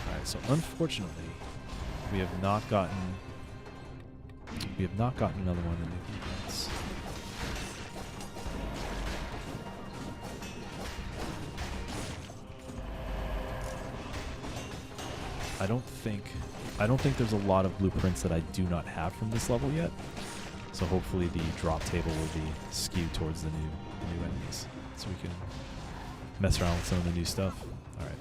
Alright, so unfortunately we have not gotten another one in the events. I don't think there's a lot of blueprints that I do not have from this level yet. So hopefully the drop table will be skewed towards the new enemies, so we can mess around with some of the new stuff. All right.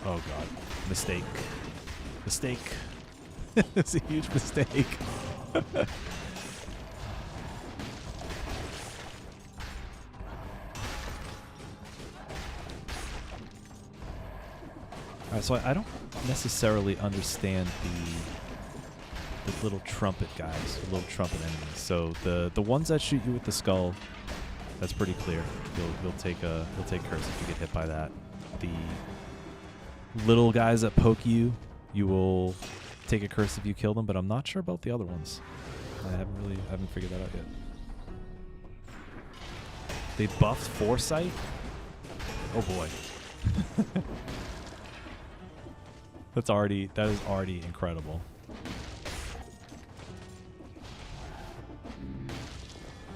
Oh God, mistake. It's a huge mistake. Alright, so I don't necessarily understand the little trumpet guys, the little trumpet enemies. So the ones that shoot you with the skull, that's pretty clear. You'll take curse if you get hit by that. The little guys that poke you, you will take a curse if you kill them, but I'm not sure about the other ones. I haven't figured that out yet. They buffed Foresight? Oh boy. That is already incredible.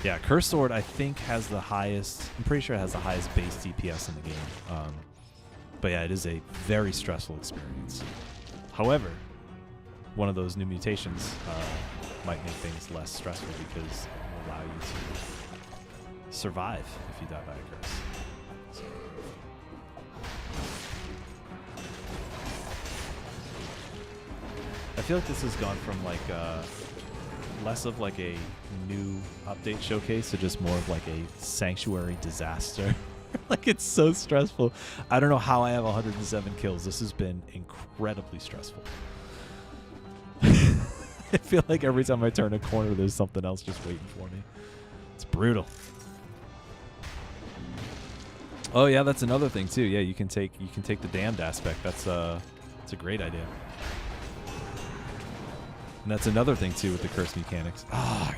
Yeah, Curse Sword I think has the highest, I'm pretty sure it has the highest base DPS in the game. But yeah, it is a very stressful experience. However, one of those new mutations might make things less stressful because it will allow you to survive if you die by a curse. So. I feel like this has gone from like less of like a new update showcase to just more of like a sanctuary disaster. Like, it's so stressful. I don't know how I have 107 kills. This has been incredibly stressful. I feel like every time I turn a corner, there's something else just waiting for me. It's brutal. Oh yeah, that's another thing too. Yeah, you can take the damned aspect. That's a great idea. And that's another thing too with the curse mechanics. Oh,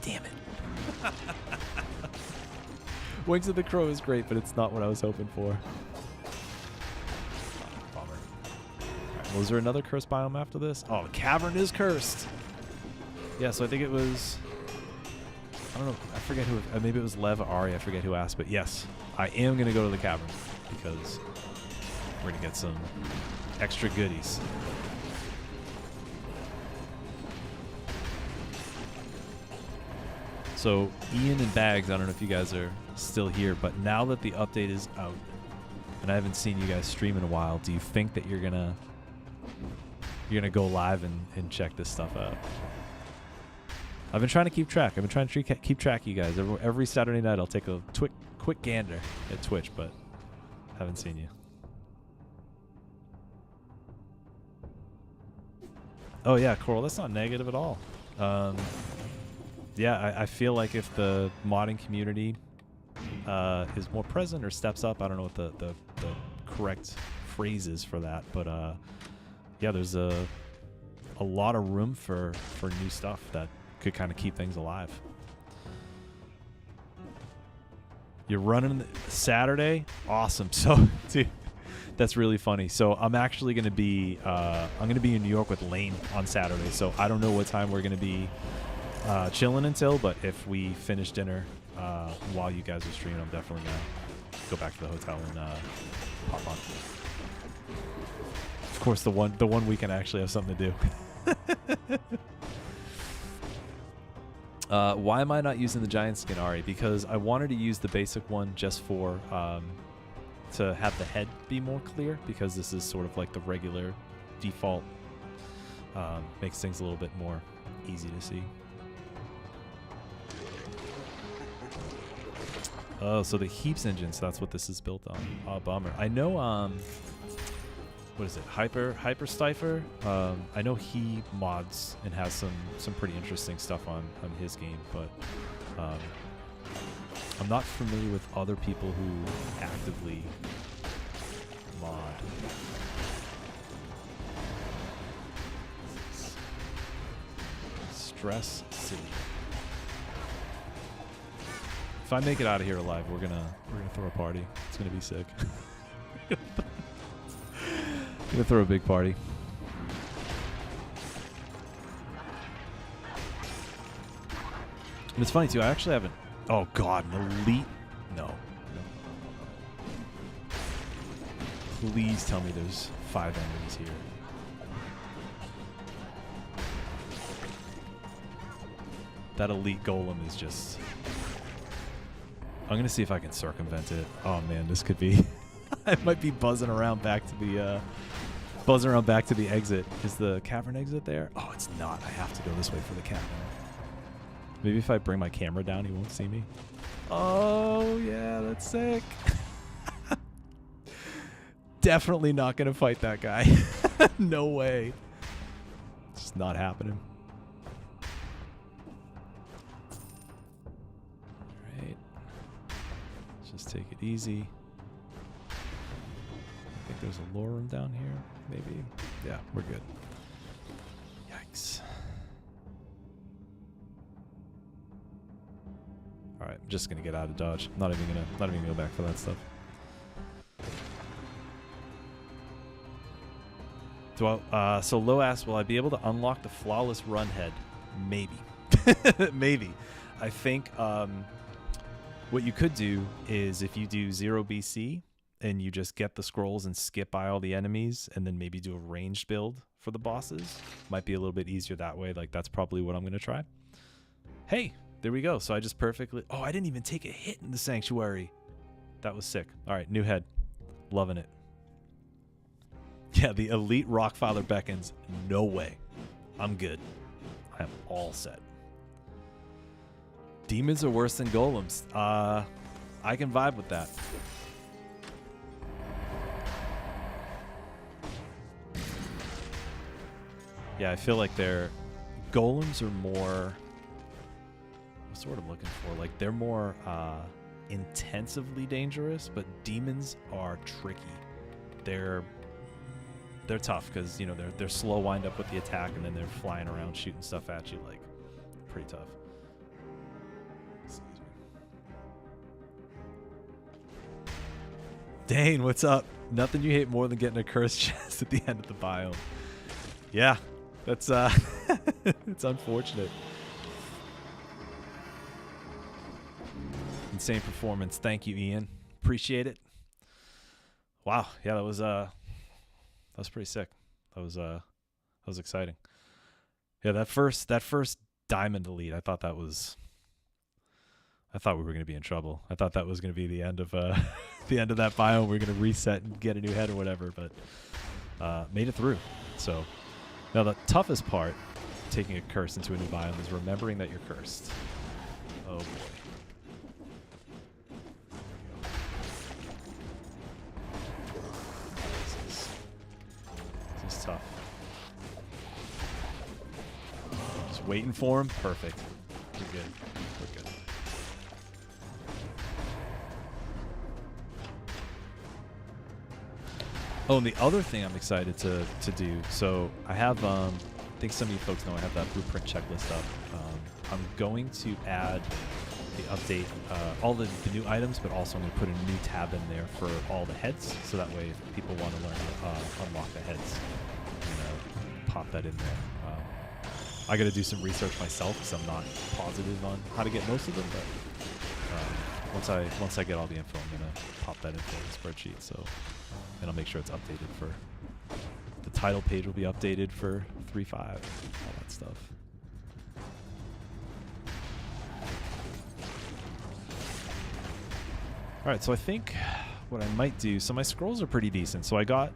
damn it. Wings of the Crow is great, but it's not what I was hoping for. Bummer. Right, well, was there another cursed biome after this? Oh, the cavern is cursed. Yeah, so I think it was, I don't know, I forget who, maybe it was Lev or Ari, I forget who asked, but yes, I am going to go to the cavern because we're going to get some extra goodies. So Ian and Bags, I don't know if you guys are still here, but now that the update is out, and I haven't seen you guys stream in a while. Do you think that you're gonna go live and check this stuff out? I've been trying to keep track. I've been trying to keep track of you guys. Every Saturday night I'll take a quick gander at Twitch, but haven't seen you. Oh yeah, Coral, that's not negative at all. Yeah, I feel like if the modding community is more present or steps up, I don't know what the correct phrase is for that, but yeah, there's a lot of room for new stuff that could kind of keep things alive. You're running Saturday? Awesome. So, dude, that's really funny. So I'm actually going to be in New York with Lane on Saturday. So I don't know what time we're going to be chilling until, but if we finish dinner while you guys are streaming, I'm definitely going to go back to the hotel and pop on. Of course, the one weekend I actually have something to do. Why am I not using the giant skin, Ari? Because I wanted to use the basic one just for to have the head be more clear, because this is sort of like the regular default. Makes things a little bit more easy to see. Oh, so the heaps engine, so that's what this is built on. Oh, bummer. I know, what is it? Hyper Stifer? I know he mods and has some pretty interesting stuff on his game, but I'm not familiar with other people who actively mod. Stress City. If I make it out of here alive, we're gonna throw a party. It's gonna be sick. Gonna throw a big party. And it's funny too, I actually haven't. Oh god, an elite. No. Please tell me there's 5 enemies here. That elite golem is just. I'm gonna see if I can circumvent it. Oh man, this could be. I might be buzzing around back to the exit. Is the cavern exit there? Oh, it's not. I have to go this way for the cavern. Maybe if I bring my camera down, he won't see me. Oh yeah, that's sick. Definitely not gonna fight that guy. No way. It's just not happening. Alright. Just take it easy. I think there's a lore room down here, maybe. Yeah, we're good. Yikes. All right, I'm just gonna get out of dodge. Not even gonna go back for that stuff. So Low asks, will I be able to unlock the flawless run head? Maybe. Maybe. I think what you could do is if you do 0 BC and you just get the scrolls and skip by all the enemies and then maybe do a ranged build for the bosses, might be a little bit easier that way. Like, that's probably what I'm going to try. Hey, there we go. So I just perfectly... Oh, I didn't even take a hit in the sanctuary. That was sick. All right, new head. Loving it. Yeah, the elite Rockfather beckons. No way. I'm good. I'm all set. Demons are worse than golems. I can vibe with that. Yeah, I feel like golems are more... What's the word I'm looking for? Like, they're more intensively dangerous, but demons are tricky. They're tough because, you know, they're slow wind up with the attack, and then they're flying around shooting stuff at you. Like, pretty tough. Excuse me. Dane, what's up? Nothing you hate more than getting a cursed chest at the end of the biome. Yeah, that's it's unfortunate. Insane performance. Thank you, Ian. Appreciate it. Wow. Yeah, that was pretty sick. That was exciting. Yeah, that first diamond elite, I thought we were going to be in trouble. I thought that was going to be the end of the end of that biome. We're going to reset and get a new head or whatever, but made it through. So now the toughest part, taking a curse into a new biome, is remembering that you're cursed. Oh boy. This is tough. Just waiting for him. Perfect. We're good. We're good. Oh, and the other thing I'm excited to do, so I have, I think some of you folks know I have that blueprint checklist up. I'm going to add the update, all the new items, but also I'm going to put a new tab in there for all the heads, so that way if people want to learn to unlock the heads, I'm going to pop that in there. I got to do some research myself because I'm not positive on how to get most of them, but once I get all the info, I'm going to pop that into the spreadsheet. So, and I'll make sure it's updated for the title page will be updated for 3.5, all that stuff. All right, so I think what I might do. So my scrolls are pretty decent. So I got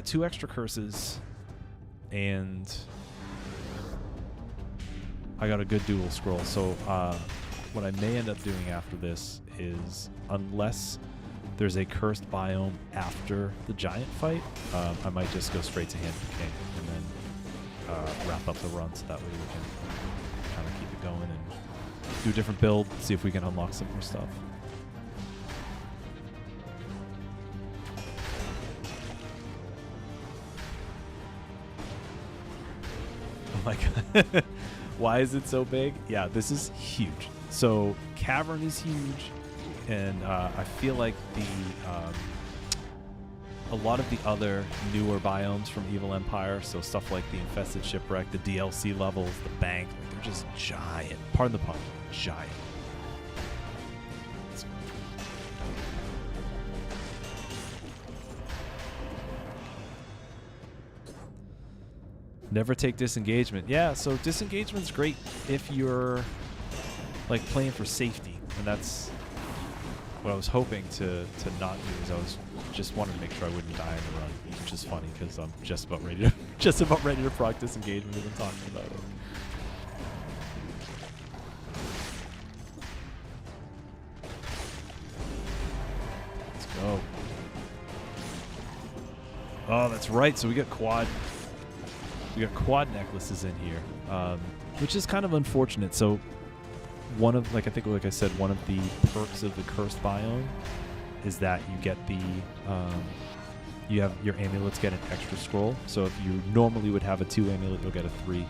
2 extra curses, and I got a good dual scroll. So what I may end up doing after this is, unless there's a cursed biome after the giant fight, I might just go straight to Hand of the King and then wrap up the run, so that way we can kind of keep it going and do a different build, see if we can unlock some more stuff. Oh my god. Why is it so big? Yeah, this is huge. So Cavern is huge, and I feel like a lot of the other newer biomes from Evil Empire, so stuff like the Infested Shipwreck, the DLC levels, the bank, like they're just giant. Pardon the pun, giant. Never take disengagement. Yeah, so disengagement's great if you're like playing for safety, and that's what I was hoping to not do. Is I was just wanted to make sure I wouldn't die in the run, which is funny because I'm just about ready to proc disengagement as I'm talking about it. Let's go. Oh, that's right. So we got quad necklaces in here, which is kind of unfortunate. So one of, like I said, one of the perks of the cursed biome is that you get the you have your amulets get an extra scroll. So if you normally would have a 2 amulet, you'll get a 3. You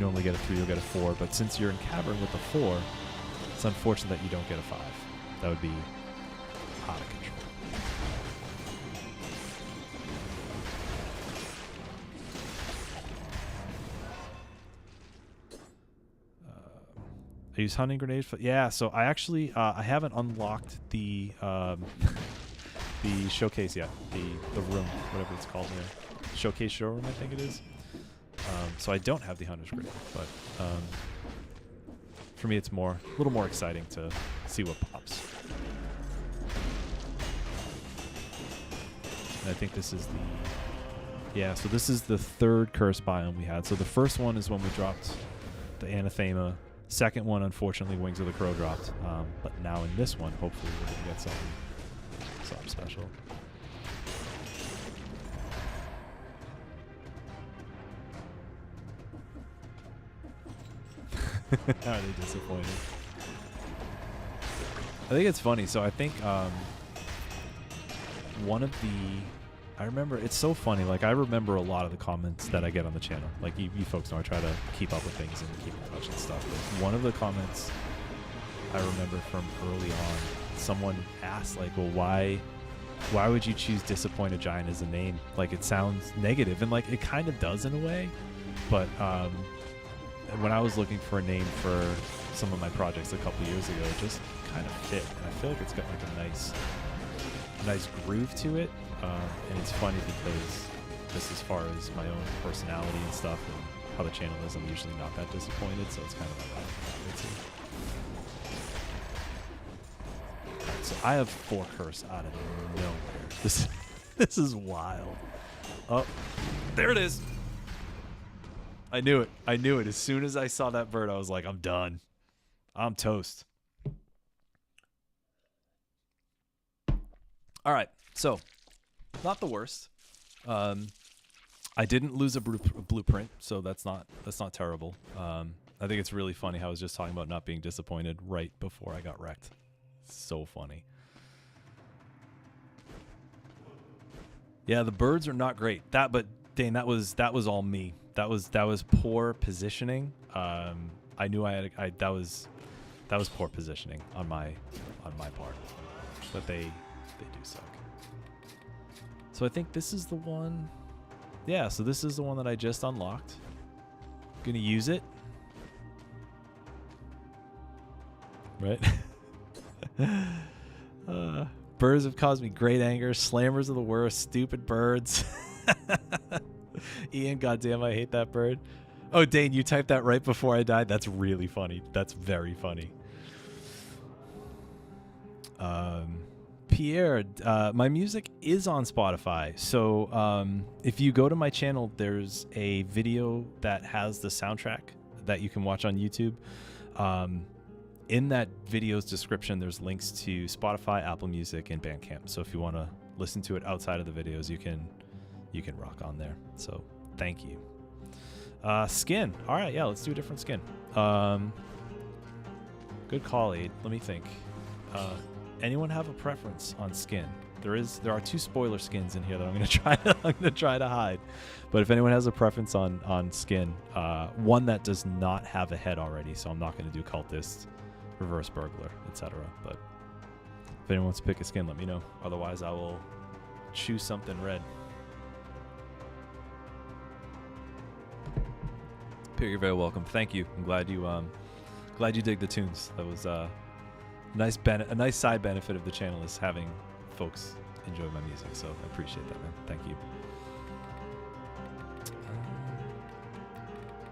normally get a 3, you'll get a 4. But since you're in Cavern with a 4, it's unfortunate that you don't get a 5. That would be out of control. I use hunting grenades. Yeah, so I actually I haven't unlocked the the showcase yet. The room, whatever it's called here, showcase showroom, I think it is. So I don't have the hunter's grenade, but for me it's a little more exciting to see what pops. And I think this is so this is the 3rd curse biome we had. So the first one is when we dropped the anathema. Second one, unfortunately, Wings of the Crow dropped. But now in this one, hopefully we're going to get something special. Are they disappointed? I think it's funny. So I think I remember, it's so funny, like I remember a lot of the comments that I get on the channel. Like you folks know I try to keep up with things and keep in touch and stuff. But one of the comments I remember from early on, someone asked like, well, why would you choose Disappointed Giant as a name? Like it sounds negative, and like it kind of does in a way. But when I was looking for a name for some of my projects a couple years ago, it just kind of fit. And I feel like it's got like a nice groove to it. And it's funny because just as far as my own personality and stuff and how the channel is, I'm usually not that disappointed, so it's kind of like that way too. So I have 4 curse out of nowhere. This is wild. Oh, there it is. I knew it. I knew it. As soon as I saw that bird, I was like, I'm done. I'm toast. All right. So, not the worst. I didn't lose a blueprint, so that's not terrible. I think it's really funny how I was just talking about not being disappointed right before I got wrecked. So funny. Yeah, the birds are not great. But Dane, that was all me. That was poor positioning. I knew that was poor positioning on my part. But they do suck. So I think this is the one. Yeah, so this is the one that I just unlocked. Gonna use it. Right? Birds have caused me great anger. Slammers are the worst. Stupid birds. Ian, goddamn, I hate that bird. Oh, Dane, you typed that right before I died? That's really funny. That's very funny. Pierre, my music is on Spotify. So if you go to my channel, there's a video that has the soundtrack that you can watch on YouTube. In that video's description, there's links to Spotify, Apple Music, and Bandcamp. So if you want to listen to it outside of the videos, you can rock on there. So thank you. Skin. All right, yeah, let's do a different skin. Good call, Aid. Let me think. Anyone have a preference on skin? There are 2 spoiler skins in here that I'm gonna try to hide. But if anyone has a preference on skin, one that does not have a head already, so I'm not gonna do cultist, reverse burglar, etc. But if anyone wants to pick a skin, let me know. Otherwise, I will choose something red. Pierre, you're very welcome. Thank you. I'm glad you dig the tunes. That was a nice side benefit of the channel is having folks enjoy my music. So I appreciate that, man. Thank you.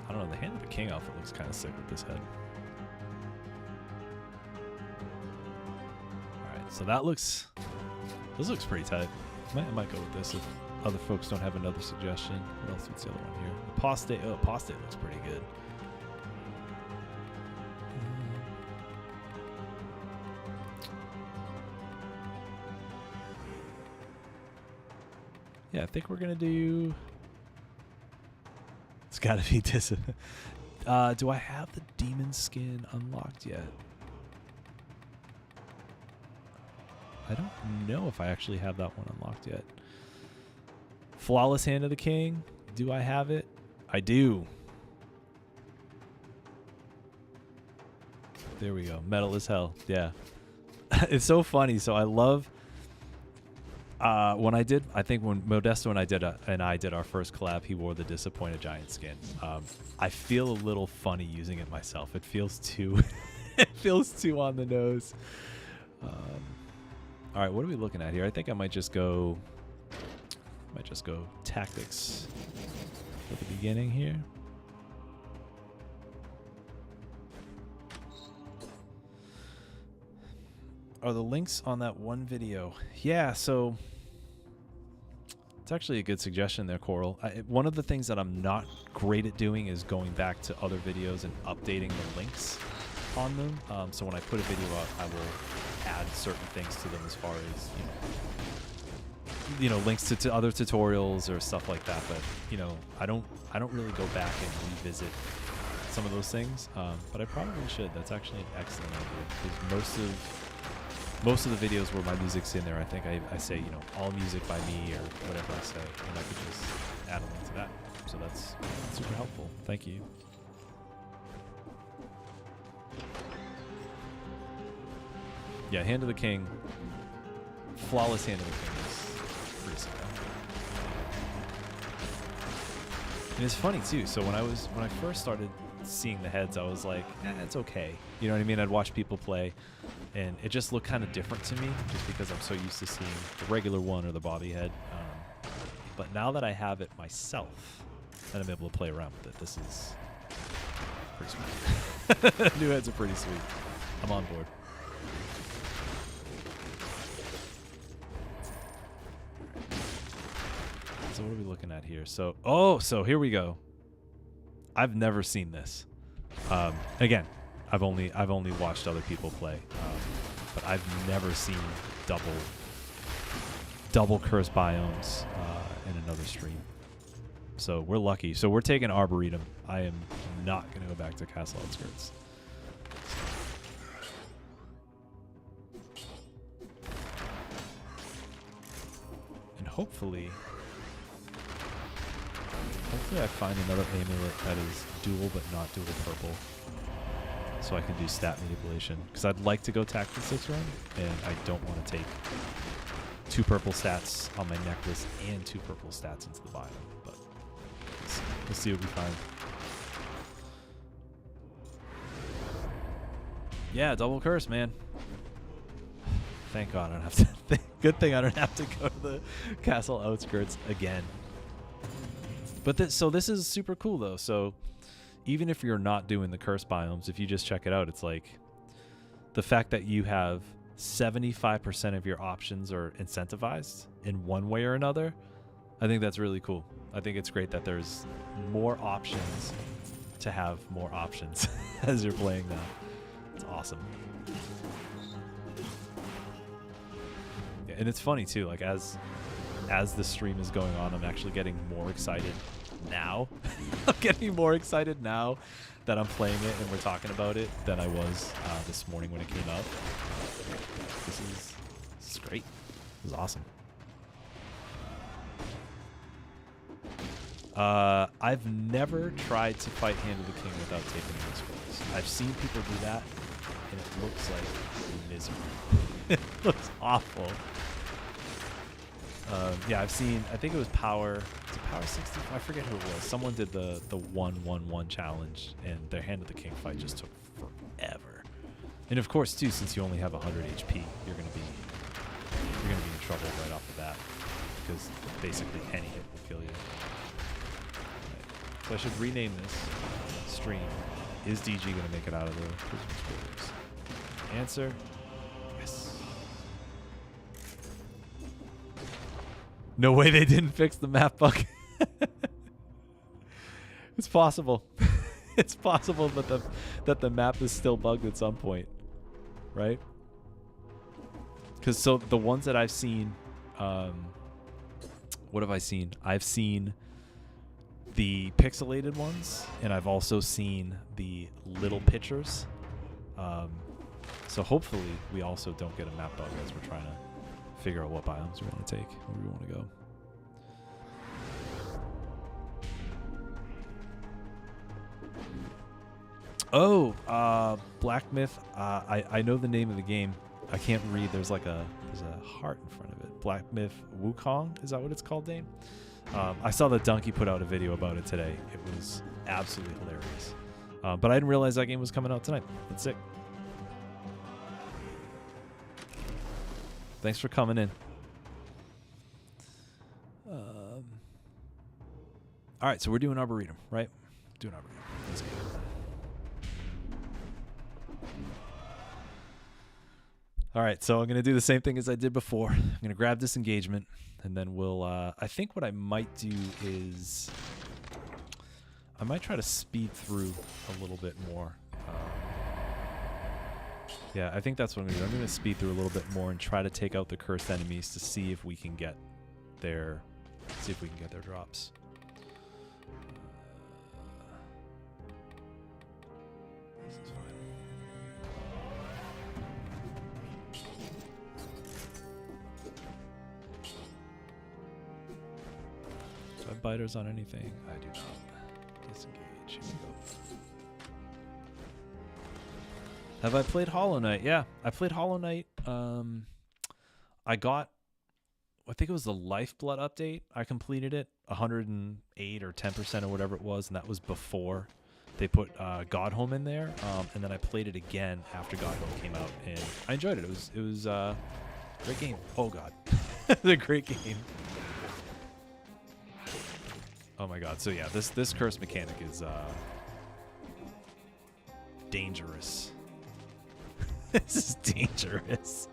I don't know. The Hand of the King outfit looks kind of sick with this head. All right, so this looks pretty tight. I might go with this if other folks don't have another suggestion. What else? What's the other one here? Apostate. Oh, Apostate looks pretty good. Yeah, I think we're gonna do. It's gotta be this. Do I have the demon skin unlocked yet? I don't know if I actually have that one unlocked yet. Flawless Hand of the King. Do I have it? I do. There we go. Metal as hell. Yeah. It's so funny. So I love when I think when Modesto and I did our first collab, he wore the Disappointed Giant skin. I feel a little funny using it myself. It feels too it feels too on the nose. All right, what are we looking at here? I think I might just go tactics at the beginning here. Are the links on that one video? Yeah, so it's actually a good suggestion there, Coral. One of the things that I'm not great at doing is going back to other videos and updating the links on them. So when I put a video up, I will add certain things to them as far as, links to other tutorials or stuff like that. But, I don't really go back and revisit some of those things. But I probably should. That's actually an excellent idea, because most of the videos where my music's in there, I think I say, all music by me or whatever I say, and I could just add a link to that. So that's super helpful. Thank you. Yeah, Hand of the King. Flawless Hand of the King is pretty sick. And it's funny too. So when I first started seeing the heads, I was like, it's okay. You know what I mean? I'd watch people play, and it just looked kind of different to me, just because I'm so used to seeing the regular one or the bobby head. But now that I have it myself, and I'm able to play around with it, this is pretty sweet. New heads are pretty sweet. I'm on board. what are we looking at here? So, so here we go. I've never seen this. Again, I've only watched other people play, but I've never seen double curse biomes in another stream. So we're lucky. So we're taking Arboretum. I am not going to go back to Castle Outskirts. And hopefully I find another amulet that is dual but not dual purple, so I can do stat manipulation. Because I'd like to go Tactical 6 run, and I don't want to take 2 purple stats on my necklace and 2 purple stats into the biome. But we'll see what we find. Yeah, double curse, man. Thank God I don't have to. Good thing I don't have to go to the Castle Outskirts again. But so this is super cool though. So even if you're not doing the curse biomes, if you just check it out, it's like the fact that you have 75% of your options are incentivized in one way or another. I think that's really cool. I think it's great that there's more options to have more options as you're playing now. It's awesome. Yeah, and it's funny too, like as the stream is going on, I'm actually getting more excited now. I'm getting more excited now that I'm playing it and we're talking about it than I was this morning when it came out. This is great. This is awesome. I've never tried to fight Hand of the King without taking those scrolls. I've seen people do that, and it looks like misery. It looks awful. Yeah, I've seen, I think it was Power 60, I forget who it was. Someone did the 1-1-1 challenge, and their Hand of the King fight just took forever. And of course, too, since you only have 100 HP, you're gonna be in trouble right off the bat, because basically any hit will kill you. Right. So I should rename this stream. Is DG gonna make it out of the Prisoner's Quarters? Answer: yes. No way they didn't fix the map bug. It's possible. It's possible that the map is still bugged at some point, right? Because so the ones that I've seen, what have I seen? I've seen the pixelated ones, and I've also seen the little pictures. So hopefully we also don't get a map bug as we're trying to figure out what biomes we want to take, where we want to go. Oh, Black Myth. I know the name of the game. I can't read. There's a heart in front of it. Black Myth Wukong. Is that what it's called, Dane? I saw that Donkey put out a video about it today. It was absolutely hilarious. But I didn't realize that game was coming out tonight. That's sick. Thanks for coming in. All right, so we're doing Arboretum, right? Doing Arboretum. Let's go. All right, so I'm going to do the same thing as I did before. I'm going to grab this engagement, and then we'll... I think what I might do is... I might try to speed through a little bit more. Yeah, I think that's what I'm going to do. I'm going to speed through a little bit more and try to take out the cursed enemies to see if we can get their... drops. This is fine. Do I have biters on anything? I do not. Disengage. Here we go. Have I played Hollow Knight? Yeah, I played Hollow Knight. I got, I think it was the Lifeblood update. I completed it 108 or 10% or whatever it was, and that was before they put Godhome in there. And then I played it again after Godhome came out, and I enjoyed it. It was a great game. Oh God, it's a great game. Oh my God. So yeah, this curse mechanic is dangerous. This is dangerous.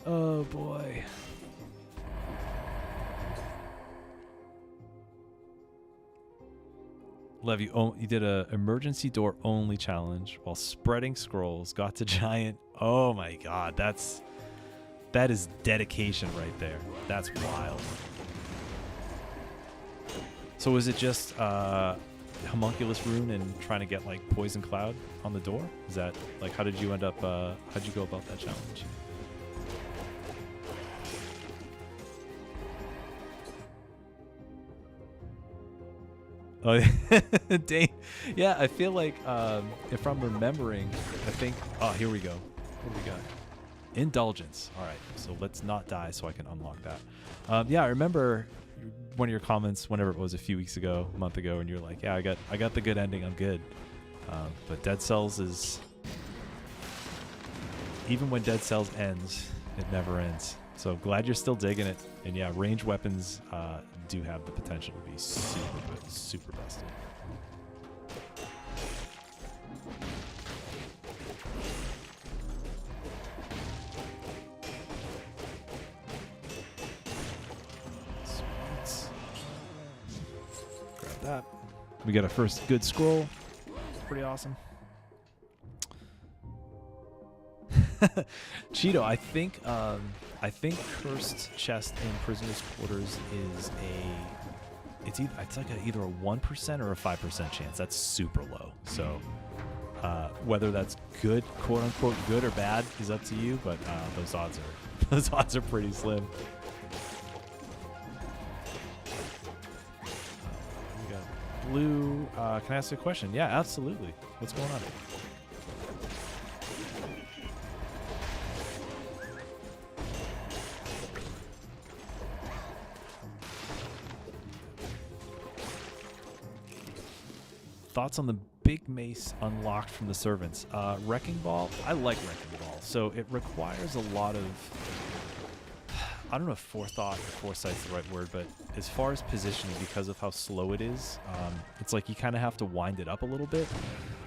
Oh boy. Lev, you did a emergency door only challenge while spreading scrolls. Got to giant. Oh my god, that is dedication right there. That's wild. So was it just homunculus rune and trying to get like poison cloud on the door? Is that like how did you end up? How'd you go about that challenge? Oh, dang. Yeah, I feel like if I'm remembering, I think. Oh, here we go. What do we got? Indulgence. All right, so let's not die so I can unlock that. Yeah, I remember one of your comments whenever it was a few weeks ago, a month ago, and you're like, yeah, I got the good ending. I'm good. But Dead Cells is, even when Dead Cells ends, it never ends. So glad you're still digging it. And yeah, ranged weapons do have the potential to be super good, super busted. Sweet. Grab that. We got a first good scroll. It's pretty awesome. Cheeto, I think cursed chest in prisoners' quarters is it's like either a 1% or a 5% chance. That's super low. So whether that's good, quote unquote, good or bad is up to you. But those odds are pretty slim. We got blue. Can I ask a question? Yeah, absolutely. What's going on? Thoughts on the big mace unlocked from the servants? Wrecking Ball? I like Wrecking Ball. So it requires a lot of, I don't know if forethought or foresight's the right word, but as far as positioning, because of how slow it is, it's like you kind of have to wind it up a little bit.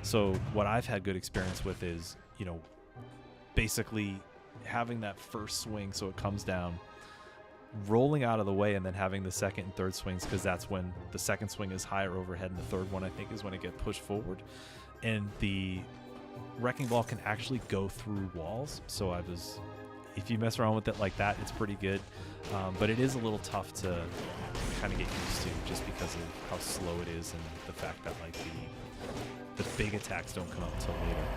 So what I've had good experience with is, you know, basically having that first swing so it comes down, rolling out of the way, and then having the second and third swings, because that's when the second swing is higher overhead and the third one I think is when it gets pushed forward. And the Wrecking Ball can actually go through walls, so if you mess around with it like that, it's pretty good. But it is a little tough to kind of get used to, just because of how slow it is and the fact that like the big attacks don't come out until later.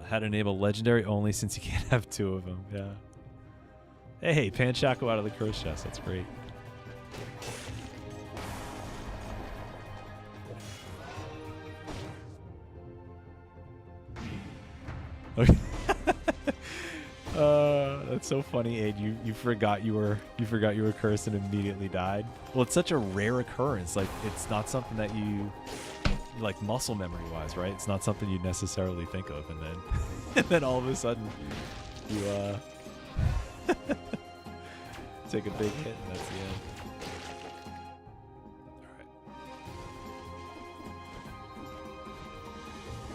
How to enable legendary only since you can't have two of them. Yeah. Hey, Panchaco out of the curse chest. That's great. Okay. That's so funny, Aid. You forgot you were cursed and immediately died. Well, it's such a rare occurrence. Like, it's not something that you, like, muscle memory wise, right? It's not something you necessarily think of, and then all of a sudden you take a big hit, and that's the end.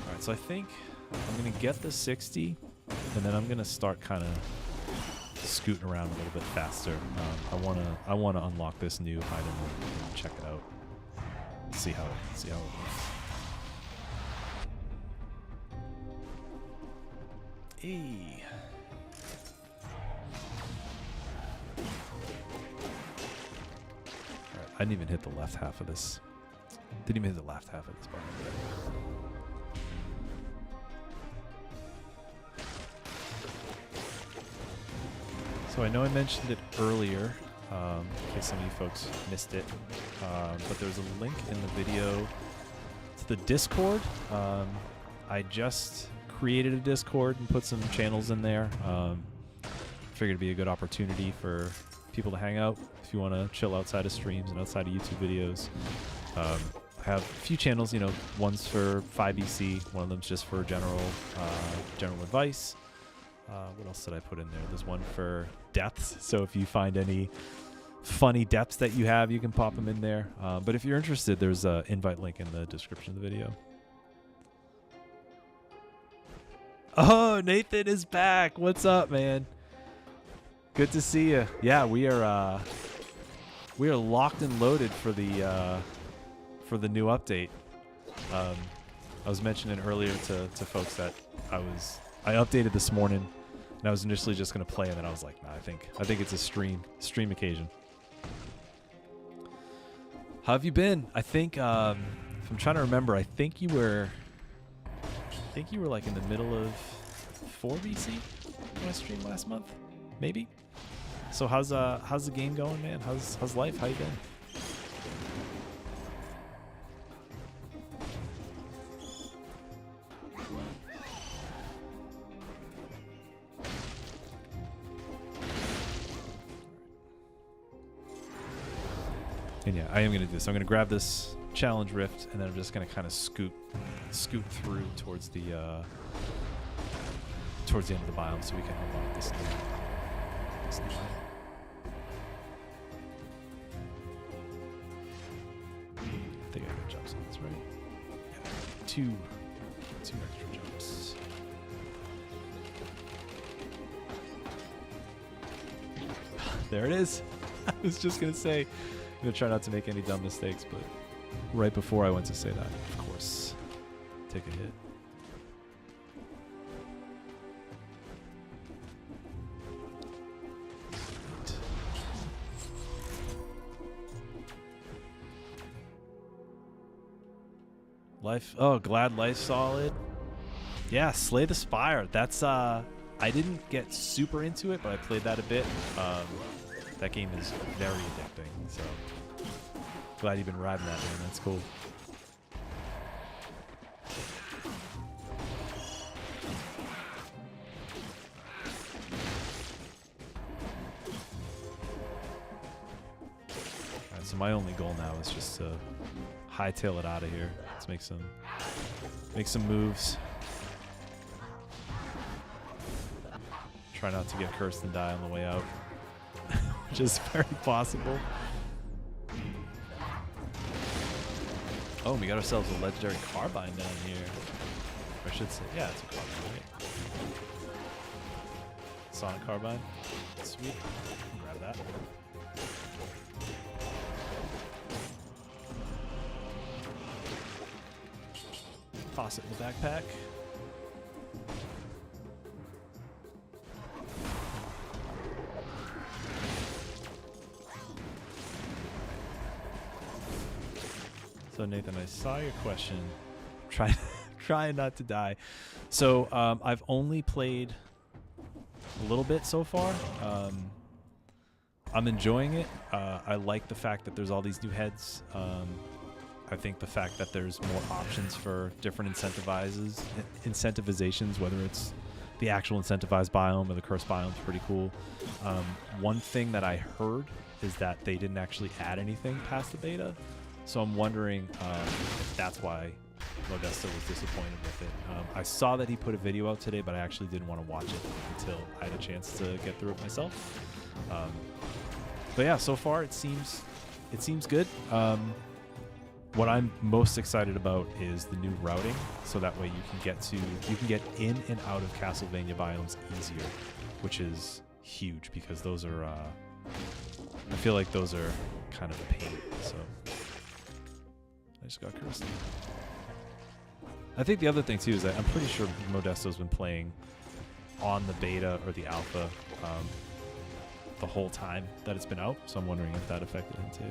All right, so I think I'm gonna get the 60, and then I'm gonna start kind of scooting around a little bit faster. I wanna unlock this new item and check it out, see how it works. Hey. Alright, I didn't even hit the left half of this. Didn't even hit the left half of this button. So I know I mentioned it earlier, in case some of you folks missed it, but there's a link in the video to the Discord. I just created a Discord and put some channels in there. Figured it'd be a good opportunity for people to hang out if you want to chill outside of streams and outside of YouTube videos. I have a few channels, you know, one's for 5EC, one of them's just for general advice. What else did I put in there? There's one for depths, so if you find any funny depths that you have, you can pop them in there. But if you're interested, there's an invite link in the description of the video. Oh, Nathan is back. What's up, man? Good to see you. Yeah, we are We are locked and loaded for the new update. I was mentioning earlier to folks that I updated this morning, and I was initially just gonna play, and then I was like, nah, I think it's a stream occasion. How have you been? I think if I'm trying to remember, I think you were like in the middle of 4 BC when I streamed last month, maybe. So how's the game going, man? How's life? How you been? And yeah, I am gonna do this. I'm gonna grab this challenge rift, and then I'm just gonna kind of scoot through towards the end of the biome, so we can unlock this new biome. I think I got jumps on this, right? Yeah, two extra jumps. There it is. I was just gonna say, I'm gonna try not to make any dumb mistakes, but right before I went to say that, of course, take a hit. Life, oh, glad life solid. Yeah, Slay the Spire. That's I didn't get super into it, but I played that a bit. That game is very addicting, so glad you've been riding that, man. That's cool. Alright, so my only goal now is just to hightail it out of here. Let's make some moves. Try not to get cursed and die on the way out, which is very possible. Oh, we got ourselves a legendary carbine down here. Or I should say, yeah, it's a carbine, right? Sonic carbine. Sweet. Grab that. Toss it in the backpack. So Nathan, I saw your question. Trying not to die. So I've only played a little bit so far. I'm enjoying it. I like the fact that there's all these new heads. I think the fact that there's more options for different incentivizations, whether it's the actual incentivized biome or the cursed biome, is pretty cool. One thing that I heard is that they didn't actually add anything past the beta. So I'm wondering if that's why Modesto was disappointed with it. I saw that he put a video out today, but I actually didn't want to watch it until I had a chance to get through it myself. But yeah, so far it seems good. What I'm most excited about is the new routing, so that way you can get in and out of Castlevania biomes easier, which is huge because those are I feel like those are kind of a pain. So I just got cursed. I think the other thing too is that I'm pretty sure Modesto's been playing on the beta or the alpha the whole time that it's been out, so I'm wondering if that affected him too.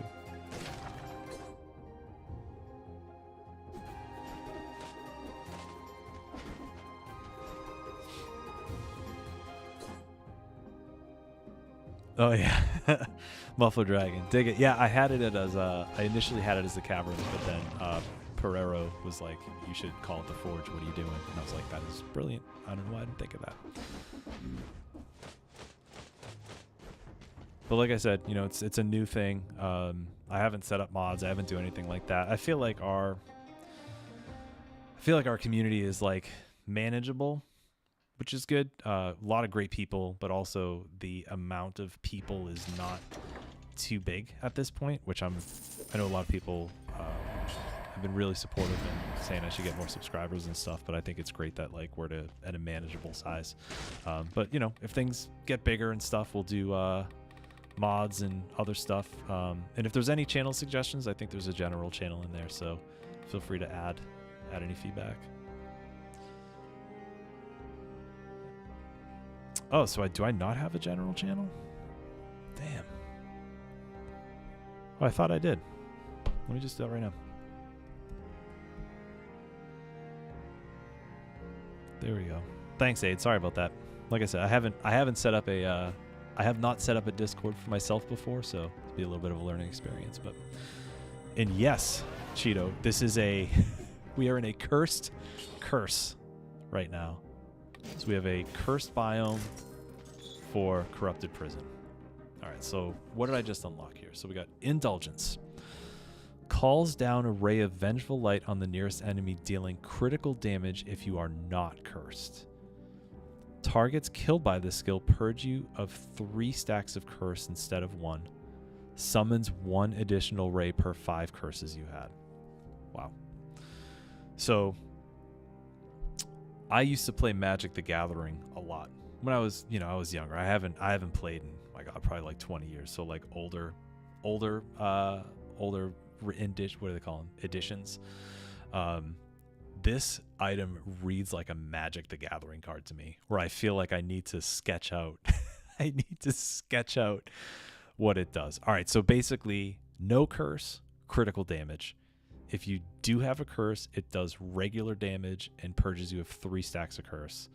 Oh yeah, Muffler Dragon, dig it. Yeah, I had it as I initially had it as the Cavern, but then Pereiro was like, "You should call it the Forge. What are you doing?" And I was like, "That is brilliant. I don't know why I didn't think of that." But like I said, you know, it's a new thing. I haven't set up mods. I haven't do anything like that. I feel like our community is like manageable, which is good. A lot of great people, but also the amount of people is not too big at this point, which I know a lot of people have been really supportive and saying I should get more subscribers and stuff, but I think it's great that like we're at a manageable size. But you know, if things get bigger and stuff, we'll mods and other stuff. And if there's any channel suggestions, I think there's a general channel in there, so feel free to add any feedback. Oh, so do I not have a general channel? Damn. Oh, I thought I did. Let me just do that right now. There we go. Thanks, Aid. Sorry about that. Like I said, I haven't set up a I have not set up a Discord for myself before, so it'll be a little bit of a learning experience. But and yes, Cheeto, this is a we are in a cursed curse right now. So we have a cursed biome for corrupted prison. All right, so what did I just unlock here? So we got Indulgence. Calls down a ray of vengeful light on the nearest enemy, dealing critical damage if you are not cursed. Targets killed by this skill purge you of 3 stacks of curse instead of 1. Summons 1 additional ray per 5 curses you had. Wow. So I used to play Magic the Gathering a lot when I was younger. I haven't played in, my God, probably like 20 years. So like older what do they call them? Editions. This item reads like a Magic the Gathering card to me, where I feel like I need to sketch out what it does. All right, so basically no curse, critical damage. If you do have a curse, it does regular damage and purges you of 3 stacks of curse.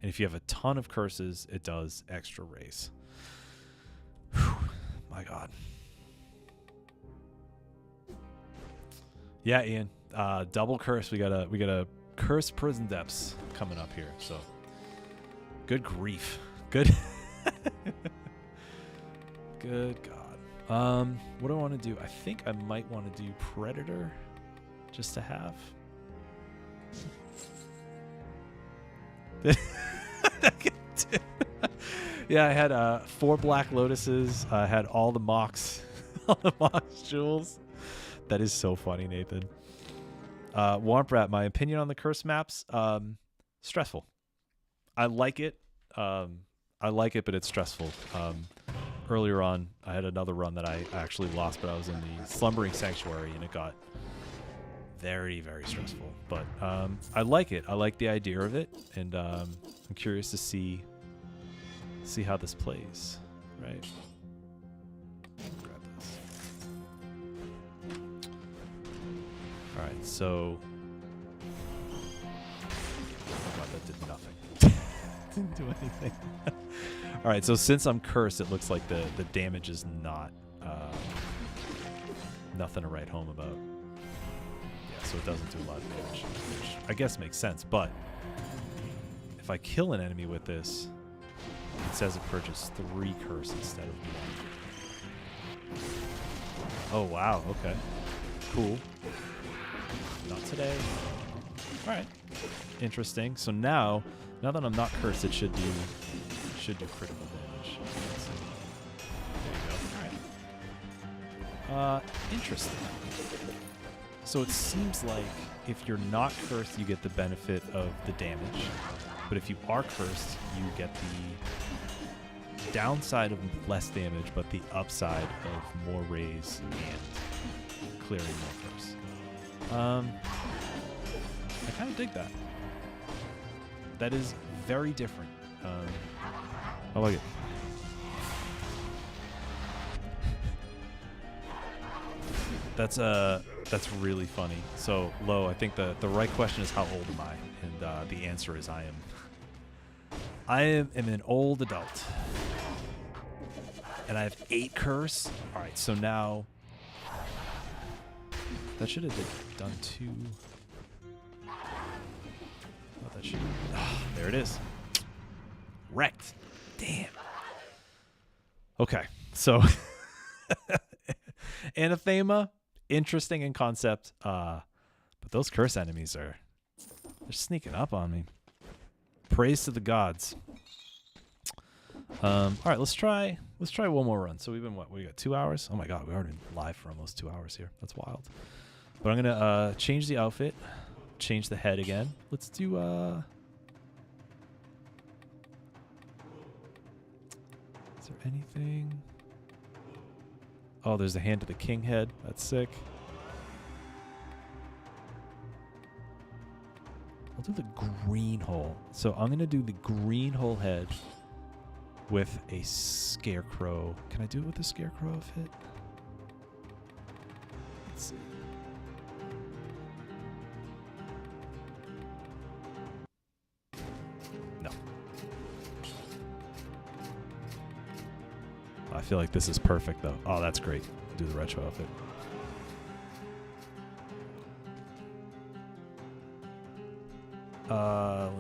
And if you have a ton of curses, it does extra raise. Whew, my God. Yeah, Ian. Double curse. We got a curse prison depths coming up here. So good grief. Good. Good God. What do I want to do? I think I might want to do Predator, just to have. Yeah, I had 4 Black Lotuses. I had all the Mox, jewels. That is so funny, Nathan. Womp Rat, my opinion on the curse maps, stressful. I like it, but it's stressful. Earlier on, I had another run that I actually lost, but I was in the Slumbering Sanctuary, and it got very, very stressful. But I like it. I like the idea of it, and I'm curious to see how this plays, right? Grab this. All right, so oh God, that did nothing. Didn't do anything. All right, so since I'm cursed, it looks like the damage is not nothing to write home about. Yeah, so it doesn't do a lot of damage, which I guess makes sense. But if I kill an enemy with this, it says it purchased 3 curse instead of 1. Oh wow, okay, cool. Not today. All right, interesting. So now that I'm not cursed, it should do critical damage. There you go. All right. Interesting. So it seems like if you're not cursed, you get the benefit of the damage, but if you are cursed, you get the downside of less damage, but the upside of more raise and clearing more curse. I kind of dig that. That is very different. I like it. That's really funny. So, Lo, I think the right question is how old am I? And the answer is I am an old adult. And I have 8 curse. All right, so now that should have done 2. Oh, that should. There it is. Wrecked. Damn. Okay, so Anathema, interesting in concept, but those curse enemies they're sneaking up on me. Praise to the gods. All right, let's try one more run. So we've been we got 2 hours. Oh my God, we've already been live for almost 2 hours here. That's wild. But I'm gonna change the outfit, change the head again. Let's do is there anything? Oh, there's a hand to the king head. That's sick. I'll do the green hole. So I'm going to do the green hole head with a scarecrow. Can I do it with a scarecrow if hit? Let's see. No. I feel like this is perfect though. Oh, that's great. Do the retro outfit.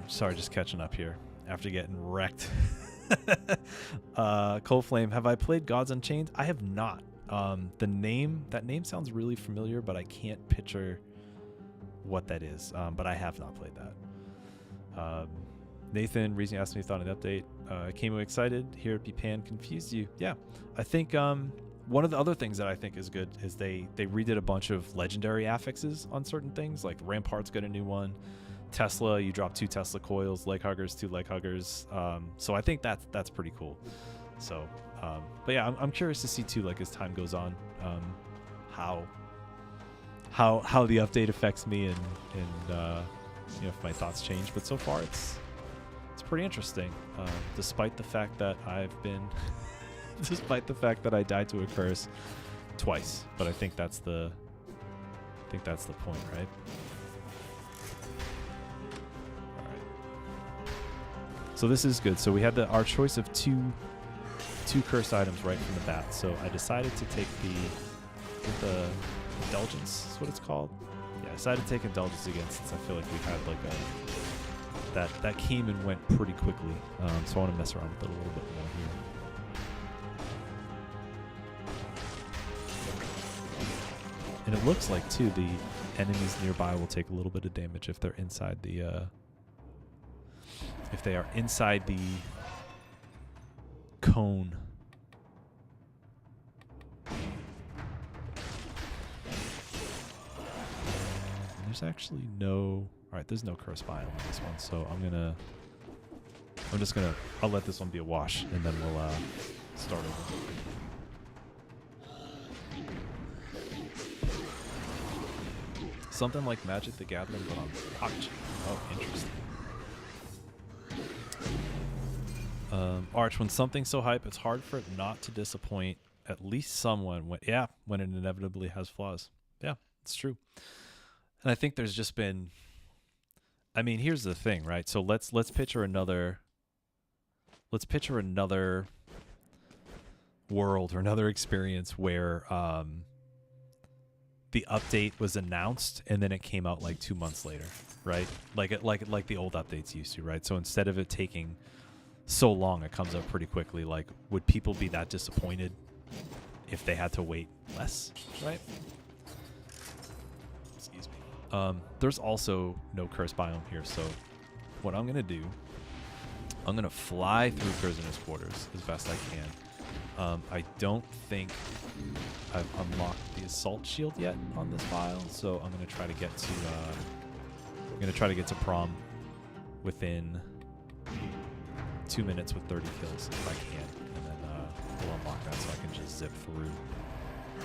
Sorry, just catching up here after getting wrecked. Cold Flame, have I played Gods Unchained? I have not. That name sounds really familiar, but I can't picture what that is. But I have not played that. Nathan recently asked me if I thought of the update. I came away excited. Here at Pan confused you. Yeah, I think one of the other things that I think is good is they redid a bunch of legendary affixes on certain things. Like Rampart's got a new one. Tesla, you drop 2 Tesla coils. Leg huggers, 2 leg huggers. So I think that's pretty cool. So, but yeah, I'm curious to see too, like as time goes on, how the update affects me and if my thoughts change. But so far, it's pretty interesting, despite the fact that despite the fact that I died to a curse twice. But I think that's the point, right? So this is good. So we had our choice of two curse items right from the bat. So I decided to take the Indulgence is what it's called. Yeah, I decided to take Indulgence again since I feel like we had like that came and went pretty quickly. So I want to mess around with it a little bit more here. And it looks like too the enemies nearby will take a little bit of damage if they're inside the if they are inside the cone. There's actually no... Alright, there's no curse biome on this one, so I'll let this one be a wash, and then we'll start over. Something like Magic the Gathering, but on blockchain. Oh, interesting. Arch, when something's so hype, it's hard for it not to disappoint at least someone when it inevitably has flaws. Yeah, it's true. And I think there's just been, I mean, here's the thing, right? So let's picture another world or another experience where the update was announced and then it came out like 2 months later, right? Like the old updates used to, right? So instead of it taking so long, it comes out pretty quickly. Like, would people be that disappointed if they had to wait less, right? Excuse me. There's also no curse biome here, so what I'm gonna do, I'm gonna fly through Prisoner's Quarters as best I can. I don't think I've unlocked the assault shield yet on this file, so I'm gonna try to get to prom within 2 minutes with 30 kills if I can, and then we'll unlock that so I can just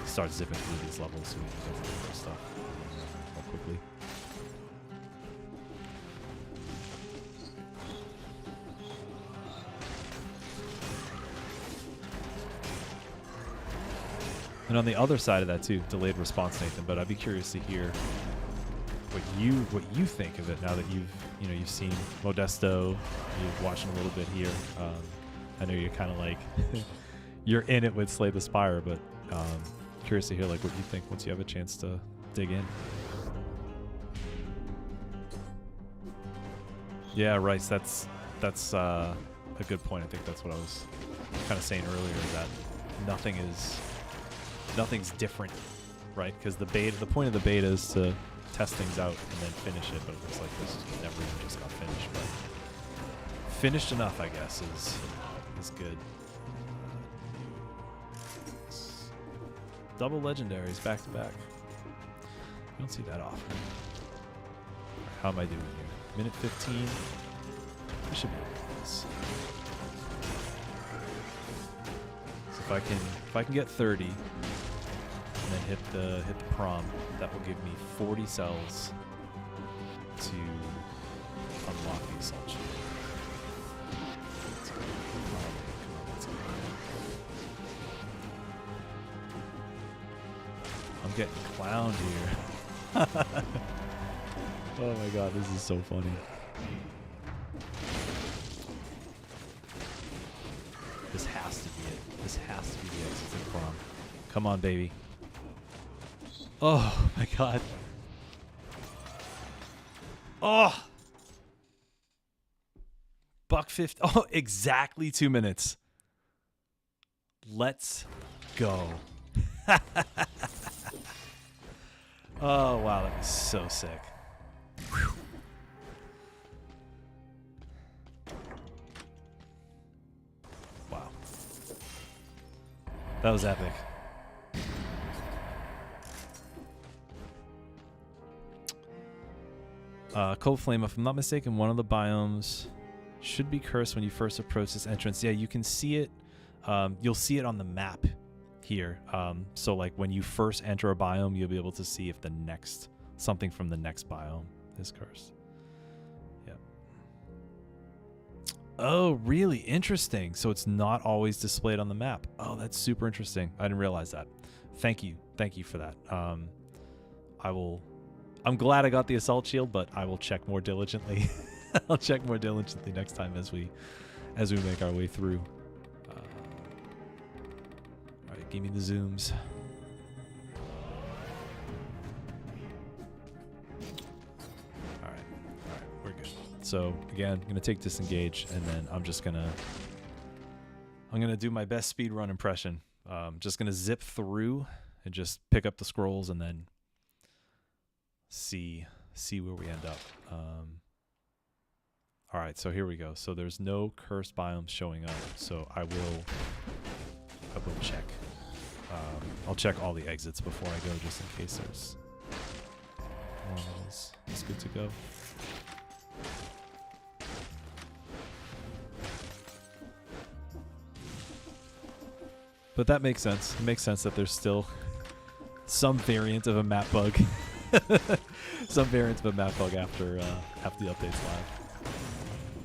start zipping through these levels so we can go through the stuff more quickly. And on the other side of that too, delayed response, Nathan, but I'd be curious to hear what you think of it now that you've seen Modesto, you've watched a little bit here. I know you're kind of like you're in it with Slay the Spire, but curious to hear like what you think once you have a chance to dig in. Yeah, Rice, that's a good point. I think that's what I was kind of saying earlier, that nothing's different, right? Because the point of the beta is to test things out and then finish it, but it looks like this never even just got finished. But finished enough, I guess, is good. Double legendaries back to back. You don't see that often. How am I doing here? Minute 15. I should be able to do this. So if I can get 30, and then hit the prom. That will give me 40 cells to unlock the assault shield. Let's go. Come on, let's go. I'm getting clowned here. Oh my god, this is so funny. This has to be it. This has to be the exit to the prom. Come on, baby. Oh my god. Oh! $1.50. Oh, exactly 2 minutes. Let's go. Oh, wow, that was so sick. Whew. Wow. That was epic. Cold Flame, if I'm not mistaken, one of the biomes should be cursed when you first approach this entrance. Yeah, you can see it. You'll see it on the map here. So like when you first enter a biome, you'll be able to see if something from the next biome is cursed. Yep. Oh, really interesting. So it's not always displayed on the map. Oh, that's super interesting. I didn't realize that. Thank you for that. I'm glad I got the assault shield, but I will check more diligently. I'll check more diligently next time as we make our way through. All right, give me the zooms. All right, we're good. So again, I'm gonna take disengage, and then I'm gonna do my best speedrun impression. Just gonna zip through and just pick up the scrolls, and then see where we end up. All right, so here we go. So there's no cursed biomes showing up. So I will check. I'll check all the exits before I go, just in case there's one that's good to go. But that makes sense. It makes sense that there's still some variant of a map bug. Some variant of a map bug after the update's live.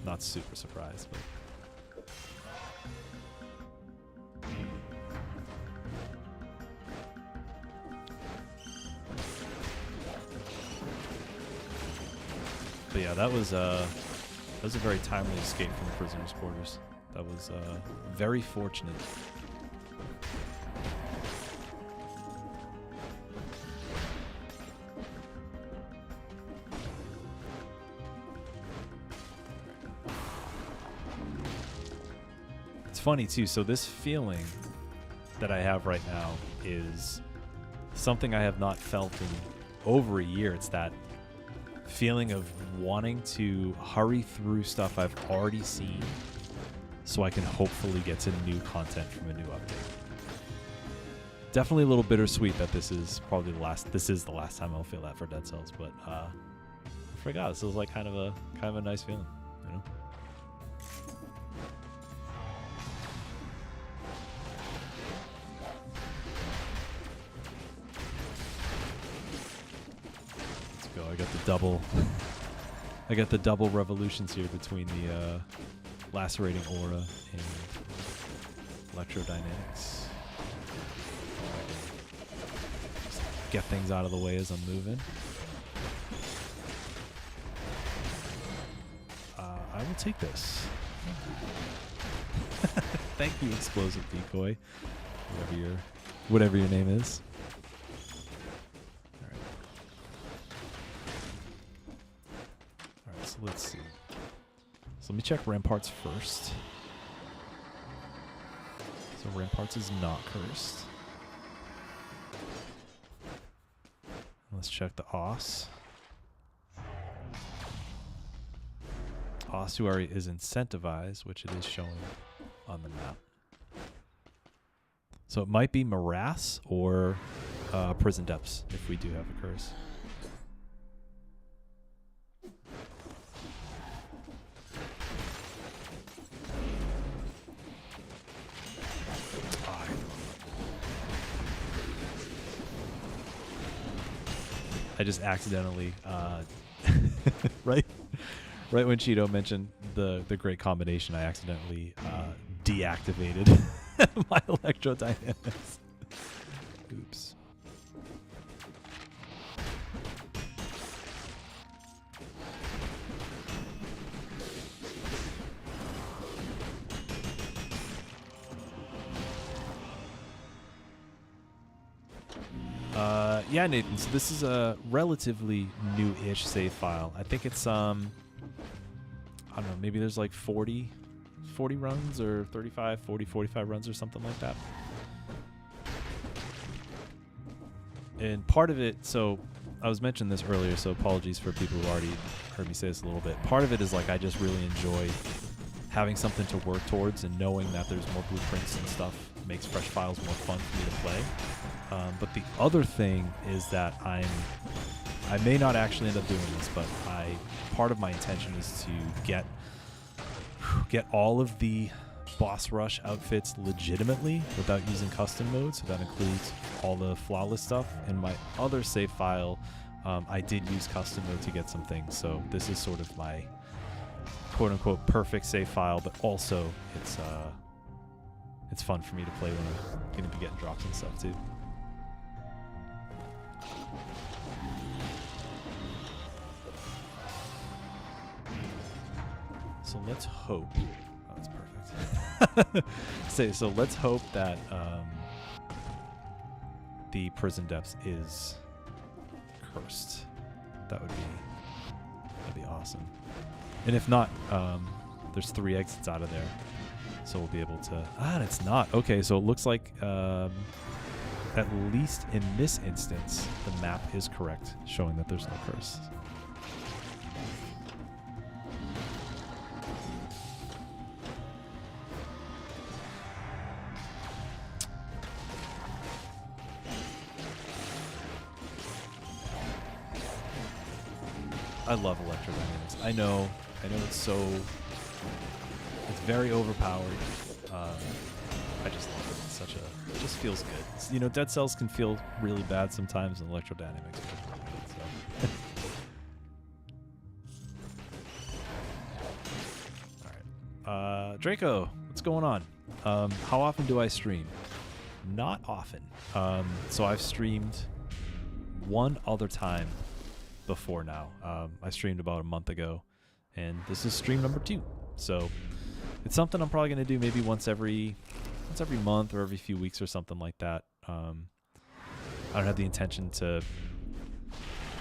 Not super surprised, but yeah, that was a very timely escape from the prisoners' quarters. That was very fortunate. Funny too, so this feeling that I have right now is something I have not felt in over a year. It's that feeling of wanting to hurry through stuff I've already seen so I can hopefully get to new content from a new update. Definitely a little bittersweet that this is probably the last time I'll feel that for Dead Cells, but I forgot. This was like kind of a nice feeling, you know? I got the double revolutions here between the lacerating aura and electrodynamics. Just get things out of the way as I'm moving. I will take this. Thank you, explosive decoy, whatever your name is. So let's see. So let me check Ramparts first. So Ramparts is not cursed. Let's check the Os. Ossuary is incentivized, which it is showing on the map. So it might be Morass or Prison Depths if we do have a curse. I just accidentally, right when Cheeto mentioned the great combination, I accidentally deactivated my electrodynamics. Oops. Yeah, Nathan, so this is a relatively new-ish save file. I think it's, I don't know, maybe there's like 40 runs or 35, 40, 45 runs or something like that. And part of it, so I was mentioning this earlier, so apologies for people who already heard me say this a little bit. Part of it is like I just really enjoy having something to work towards, and knowing that there's more blueprints and stuff makes fresh files more fun for me to play. But the other thing is that I may not actually end up doing this, but part of my intention is to get all of the boss rush outfits legitimately without using custom mode. So that includes all the flawless stuff. In my other save file, I did use custom mode to get some things. So this is sort of my quote unquote perfect save file, but also it's fun for me to play when I'm going to be getting drops and stuff too. So let's hope. Oh, that's perfect. So let's hope that the prison depths is cursed. That'd be awesome. And if not, there's 3 exits out of there, so we'll be able to. Ah, it's not. Okay, so it looks like at least in this instance, the map is correct, showing that there's no curse. I love electrodynamics. I know it's very overpowered. I just love it. It just feels good. You know, Dead Cells can feel really bad sometimes, and electrodynamics feels really good. So. All right, Draco, what's going on? How often do I stream? Not often. So I've streamed one other time before now. I streamed about a month ago, and this is stream number 2. So it's something I'm probably going to do maybe once every month or every few weeks or something like that. I don't have the intention to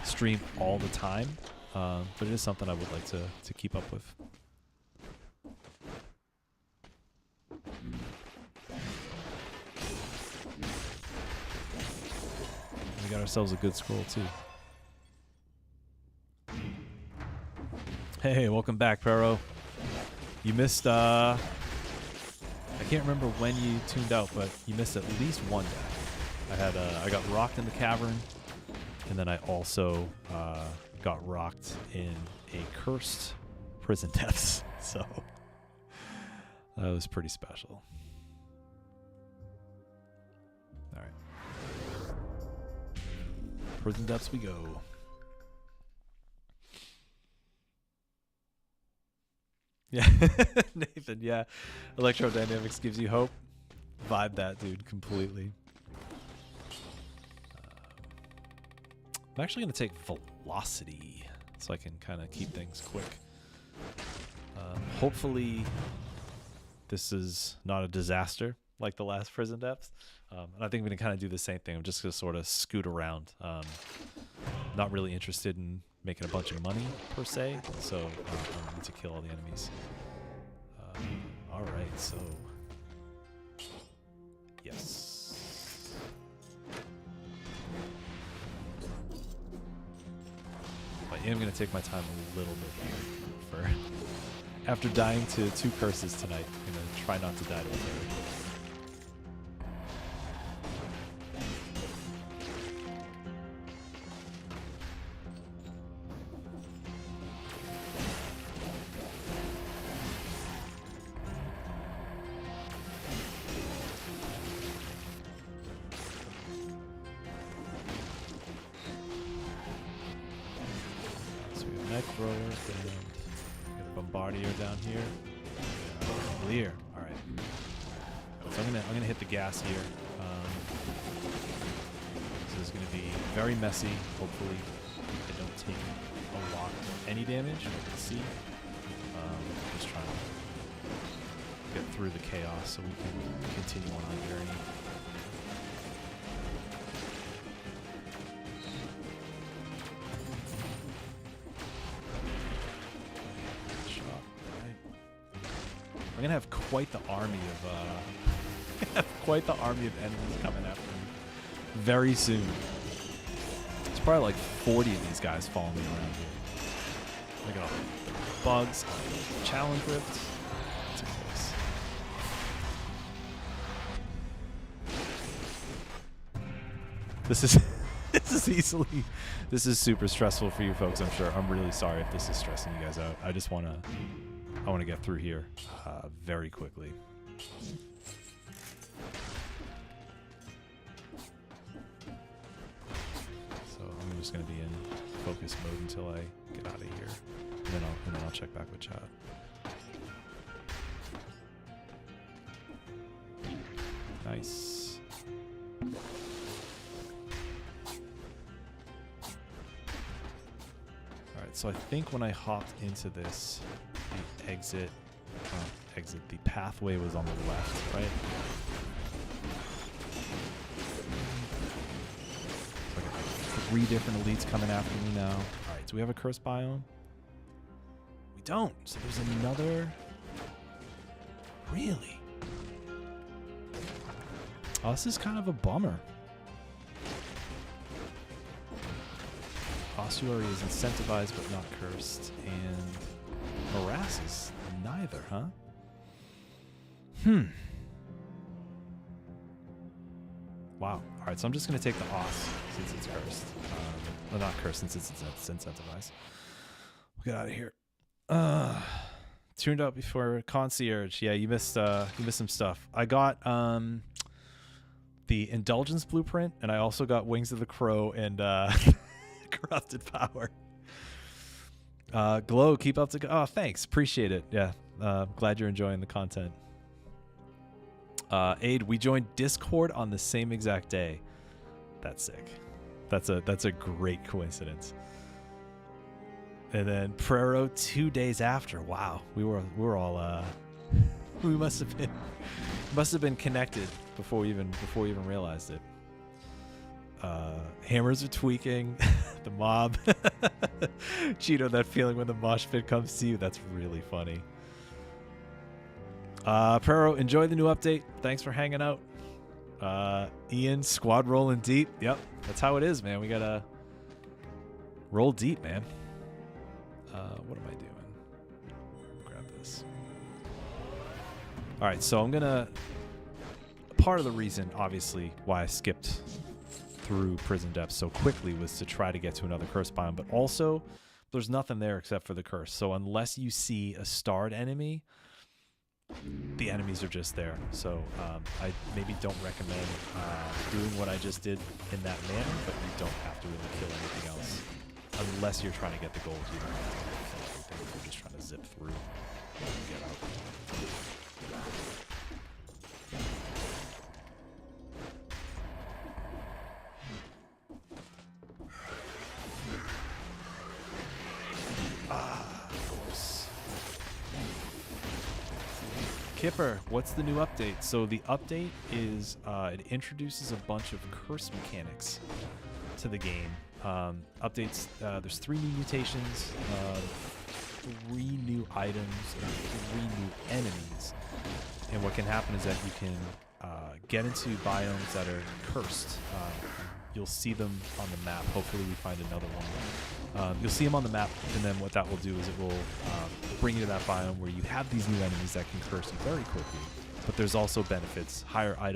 stream all the time, but it is something I would like to keep up with. We got ourselves a good scroll too. Hey, welcome back, Pero. You missed, I can't remember when you tuned out, but you missed at least one death. I got rocked in the cavern, and then I also got rocked in a cursed prison depths. So that was pretty special. All right. Prison depths we go. Yeah, Nathan, yeah. Electrodynamics gives you hope. Vibe that, dude, completely. I'm actually going to take velocity so I can kind of keep things quick. Hopefully this is not a disaster like the last prison depths. And I think we can kind of do the same thing. I'm just going to sort of scoot around. Not really interested in making a bunch of money per se, so I need to kill all the enemies. All right, so yes. I am going to take my time a little bit here. After dying to 2 curses tonight, I'm going to try not to die to a third. knife thrower and get a bombardier down here. Clear. All right. So I'm gonna hit the gas here. This is gonna be very messy. Hopefully, I don't take a lot of any damage. Let's see. Just trying to get through the chaos so we can continue on our journey. I'm gonna have quite the army of enemies coming after me very soon. There's probably like 40 of these guys following me around here. Look at all the bugs, challenge rift. That's a close. This is super stressful for you folks, I'm sure. I'm really sorry if this is stressing you guys out. I want to get through here very quickly. So I'm just going to be in focus mode until I get out of here, and then I'll check back with chat. Nice. All right, so I think when I hopped into this, the the pathway was on the left, right? So I got like 3 different elites coming after me now. All right, do we have a cursed biome? We don't. So there's another. Really? Oh, this is kind of a bummer. Ossuary is incentivized but not cursed, and harass is neither, huh? Wow. All right, so I'm just going to take the Os since it's cursed. Well, not cursed since it's incentivized. We'll get out of here. Tuned up before Concierge. Yeah, you missed some stuff. I got the Indulgence Blueprint, and I also got Wings of the Crow and Corrupted Power. Glow, keep up to... Oh, thanks. Appreciate it. Yeah. Glad you're enjoying the content. Aid, we joined Discord on the same exact day. That's sick. That's a great coincidence. And then Prero 2 days after. Wow. We were all we must have been connected before we even realized it. Hammers are tweaking. The mob. Cheeto, that feeling when the mosh pit comes to you. That's really funny. Prero, enjoy the new update. Thanks for hanging out. Ian, squad rolling deep. Yep, that's how it is, man. We gotta roll deep, man. What am I doing? Grab this. All right, so I'm gonna... Part of the reason, obviously, why I skipped through Prison Depths so quickly was to try to get to another curse biome, but also there's nothing there except for the curse. So unless you see a starred enemy, the enemies are just there. So I maybe don't recommend doing what I just did in that manner, but you don't have to really kill anything else unless you're trying to get the gold. You don't have to kill anything if you're just trying to zip through and get out. Kipper, what's the new update? So the update is it introduces a bunch of curse mechanics to the game. Updates, there's 3 new mutations, 3 new items, and 3 new enemies. And what can happen is that you can get into biomes that are cursed. You'll see them on the map. Hopefully we find another one. You'll see them on the map, and then what that will do is it will bring you to that biome where you have these new enemies that can curse you very quickly. But there's also benefits, better, what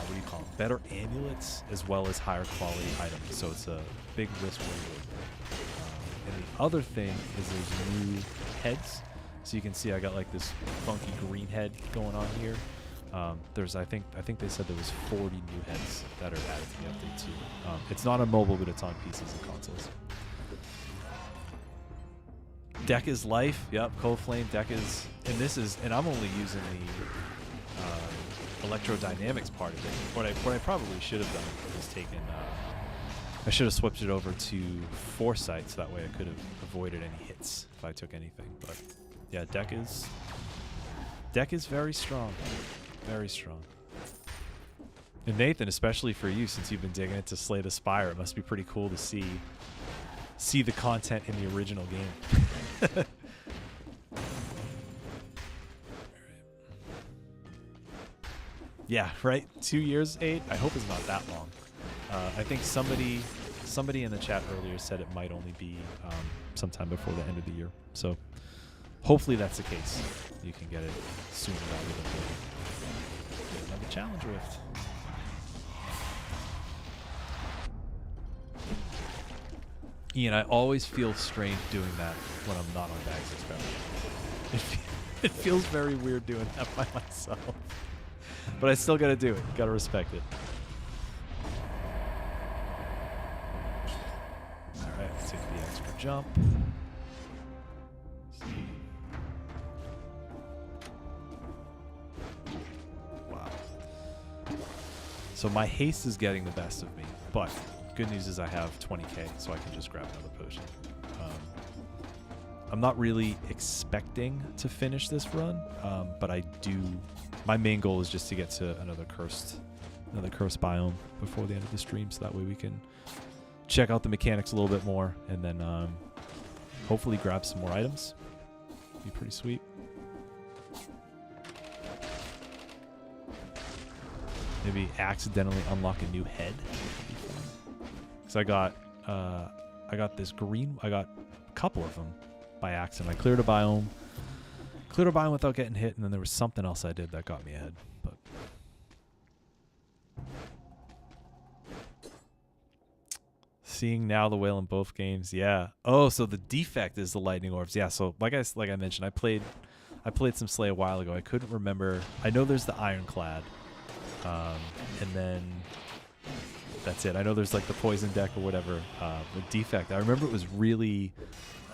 do you call them? Better amulets, as well as higher quality items. So it's a big risk reward. And the other thing is there's new heads. So you can see I got like this funky green head going on here. There's I think they said there was 40 new heads that are added to the update too. It's not on mobile, but it's on PCs and consoles. Deck is life. Yep, Cold Flame deck is, and I'm only using the electrodynamics part of it. What I probably should have done was taken. I should have switched it over to Foresight, so that way I could have avoided any hits if I took anything. But yeah, deck is very strong, very strong. And Nathan, especially for you, since you've been digging into Slay the Spire, it must be pretty cool to see the content in the original game. Yeah, right. 2 years, 8. I hope it's not that long. I think somebody in the chat earlier said it might only be sometime before the end of the year. So hopefully that's the case. You can get it sooner rather than later. Another challenge rift. Ian, I always feel strange doing that when I'm not on Bags Experiment. It feels very weird doing that by myself. But I still gotta do it. Gotta respect it. Alright, let's take the extra jump. Wow. So my haste is getting the best of me, but good news is I have 20k, so I can just grab another potion. I'm not really expecting to finish this run, but I do. My main goal is just to get to another cursed biome before the end of the stream, so that way we can check out the mechanics a little bit more, and then hopefully grab some more items. Be pretty sweet. Maybe accidentally unlock a new head. Because I got this green. I got a couple of them by accident. I cleared a biome without getting hit, and then there was something else I did that got me ahead. But seeing now the whale in both games, yeah. Oh, so the defect is the lightning orbs, yeah. So like I mentioned, I played some Slay a while ago. I couldn't remember. I know there's the ironclad, and then that's it. I know there's like the poison deck or whatever. The defect, I remember it was really.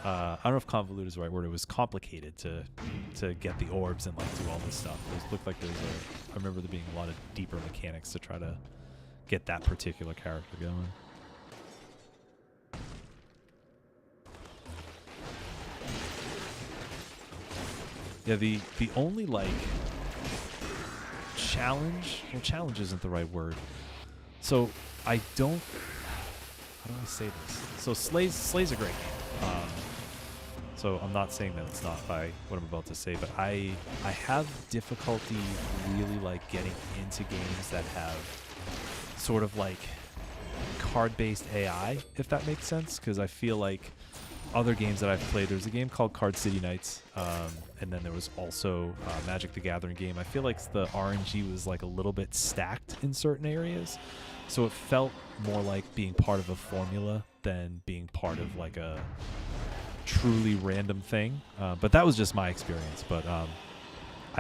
I don't know if convoluted is the right word. It was complicated to get the orbs and like do all this stuff. It looked like I remember there being a lot of deeper mechanics to try to get that particular character going. Yeah, the only like challenge. Well, challenge isn't the right word. So I don't. How do I say this? So Slay's a great game. So I'm not saying that it's not by what I'm about to say, but I have difficulty really like getting into games that have sort of like card-based AI, if that makes sense, because I feel like other games that I've played, there's a game called Card City Nights, and then there was also Magic the Gathering game. I feel like the RNG was like a little bit stacked in certain areas, so it felt more like being part of a formula than being part of like a truly random thing, but that was just my experience. But I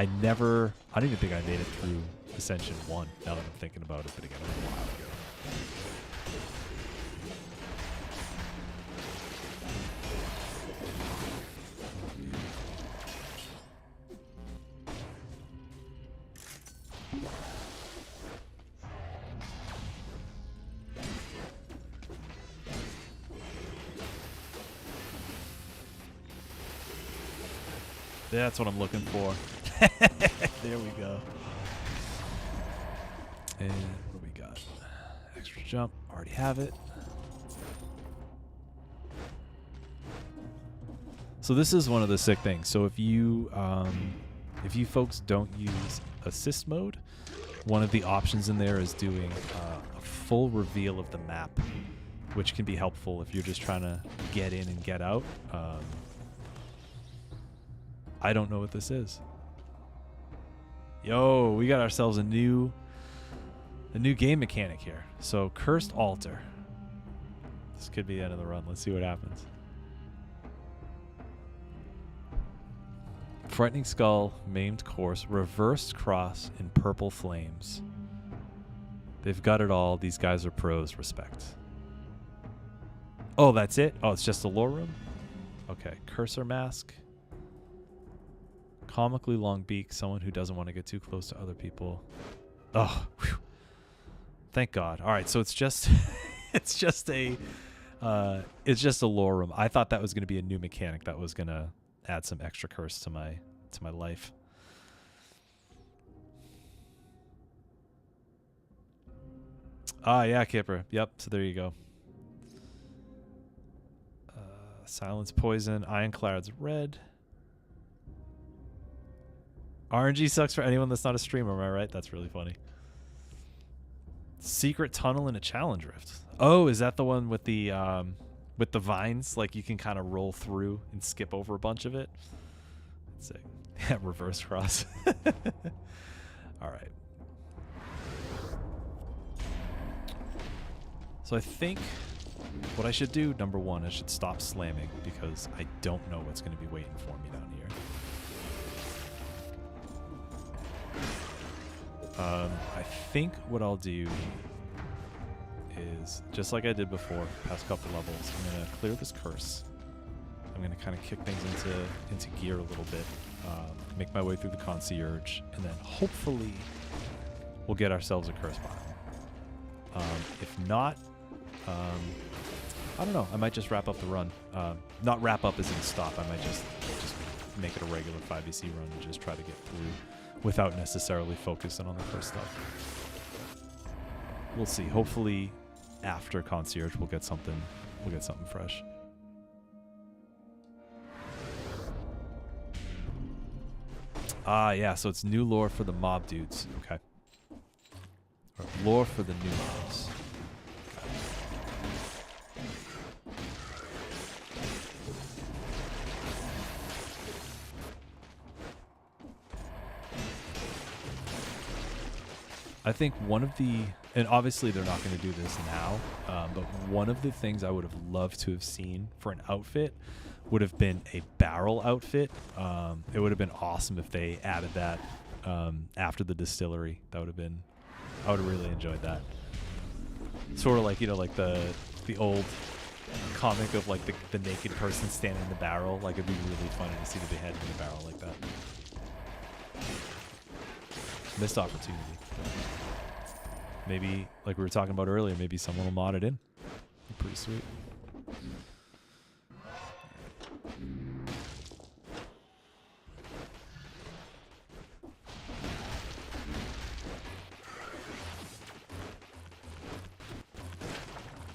don't even think I made it through Ascension 1, now that I'm thinking about it, but again, it was a while ago. That's what I'm looking for. There we go. And what do we got? Extra jump. Already have it. So this is one of the sick things. So if you folks don't use assist mode, one of the options in there is doing a full reveal of the map, which can be helpful if you're just trying to get in and get out. I don't know what this is. Yo, we got ourselves a new game mechanic here. So Cursed Altar. This could be the end of the run. Let's see what happens. Frightening Skull, Maimed Corpse, Reversed Cross, and Purple Flames. They've got it all. These guys are pros. Respect. Oh, that's it? Oh, it's just a lore room? Okay. Cursor Mask. Comically long beak. Someone who doesn't want to get too close to other people. Oh, whew. Thank God. All right, so it's just it's just a lore room. I thought that was going to be a new mechanic that was going to add some extra curse to my life. Ah, yeah, Kipper. Yep, so there you go. Silence Poison, Ironclad's red. RNG sucks for anyone that's not a streamer, am I right? That's really funny. Secret tunnel in a challenge rift. Oh, is that the one with the vines? Like you can kind of roll through and skip over a bunch of it. Let's see. Yeah, reverse cross. All right. So I think what I should do, number one, I should stop slamming because I don't know what's going to be waiting for me down here. I think what I'll do is, just like I did before, past couple levels, I'm going to clear this curse. I'm going to kind of kick things into gear a little bit, make my way through the concierge, and then hopefully we'll get ourselves a curse biome. If not, I don't know. I might just wrap up the run. Not wrap up as in stop. I might just make it a regular 5EC run and just try to get through without necessarily focusing on the first stuff. We'll see. Hopefully, after concierge, we'll get something fresh. Ah, yeah. So it's new lore for the mob dudes. Okay. Or lore for the new mobs. I think one of the, and obviously they're not going to do this now, but one of the things I would have loved to have seen for an outfit would have been a barrel outfit. It would have been awesome if they added that after the distillery. That would have been, I would have really enjoyed that. Sort of like, you know, like the old comic of like the naked person standing in the barrel. Like it'd be really funny to see the beheading in a barrel like that. Missed opportunity. Maybe, like we were talking about earlier, maybe someone will mod it in. Pretty sweet.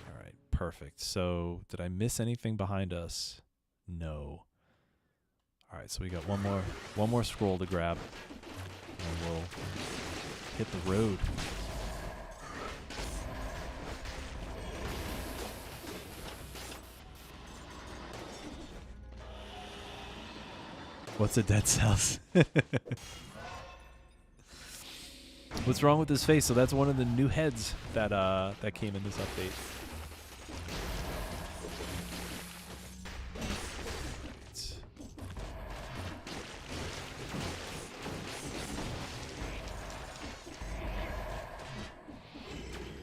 All right, perfect. So, did I miss anything behind us? No. All right, so we got one more scroll to grab, and we'll hit the road. What's a dead cells? What's wrong with his face? So that's one of the new heads that that came in this update.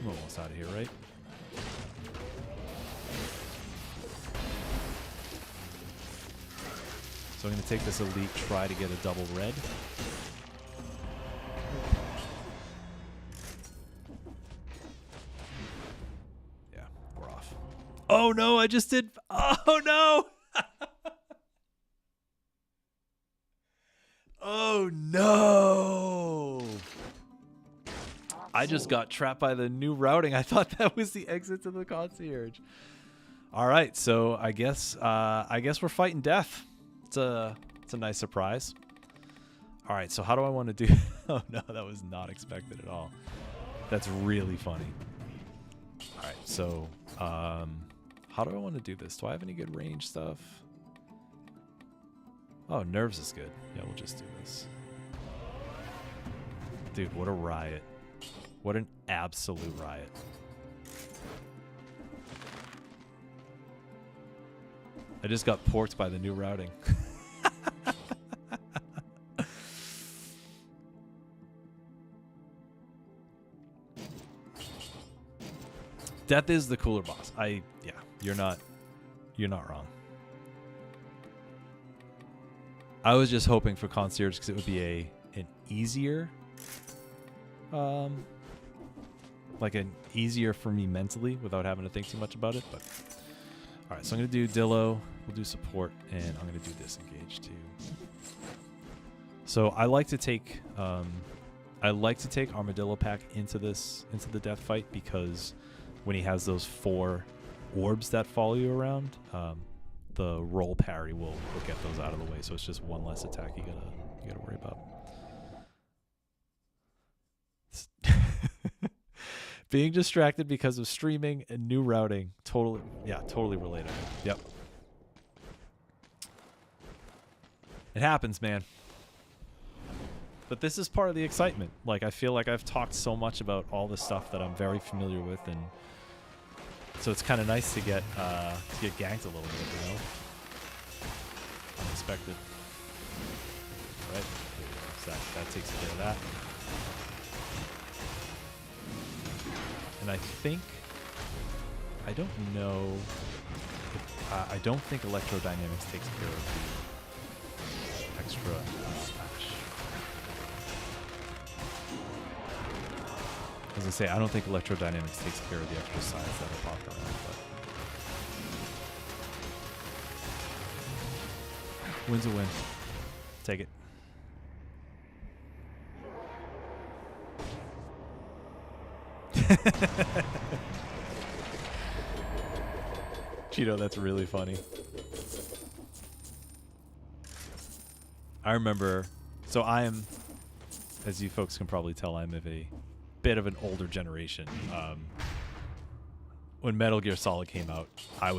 I'm almost out of here, right? So I'm going to take this elite, try to get a double red. Yeah, we're off. Oh no, I just did. Oh no. Oh no. I just got trapped by the new routing. I thought that was the exit to the concierge. All right, so I guess we're fighting death. It's a nice surprise. All right, so how do I want to do? Oh no, that was not expected at all. That's really funny. All right, so how do I want to do this? Do I have any good range stuff? Oh, nerves is good. Yeah, we'll just do this. Dude, what a riot. What an absolute riot. I just got porked by the new routing. Death is the cooler boss. Yeah, you're not wrong. I was just hoping for Concierge because it would be an easier, like an easier for me mentally without having to think too much about it. But all right, so I'm gonna do Dillo. We'll do support, and I'm gonna do disengage too. So I like to take Armadillo Pack into the death fight because when he has those 4 orbs that follow you around, the roll parry will get those out of the way. So it's just one less attack you gotta worry about. Being distracted because of streaming and new routing, totally relatable. Yep. It happens, man. But this is part of the excitement. Like, I feel like I've talked so much about all the stuff that I'm very familiar with, and so it's kind of nice to get ganked a little bit, you know? Unexpected. All right. So that takes care of that. And I don't know if, I don't think electrodynamics takes care of the extra smash. As I say, I don't think electrodynamics takes care of the extra sides that are popped around, but win's a win. Take it. Cheeto, that's really funny. I remember, so I am, as you folks can probably tell, I'm of a bit of an older generation. When Metal Gear Solid came out, I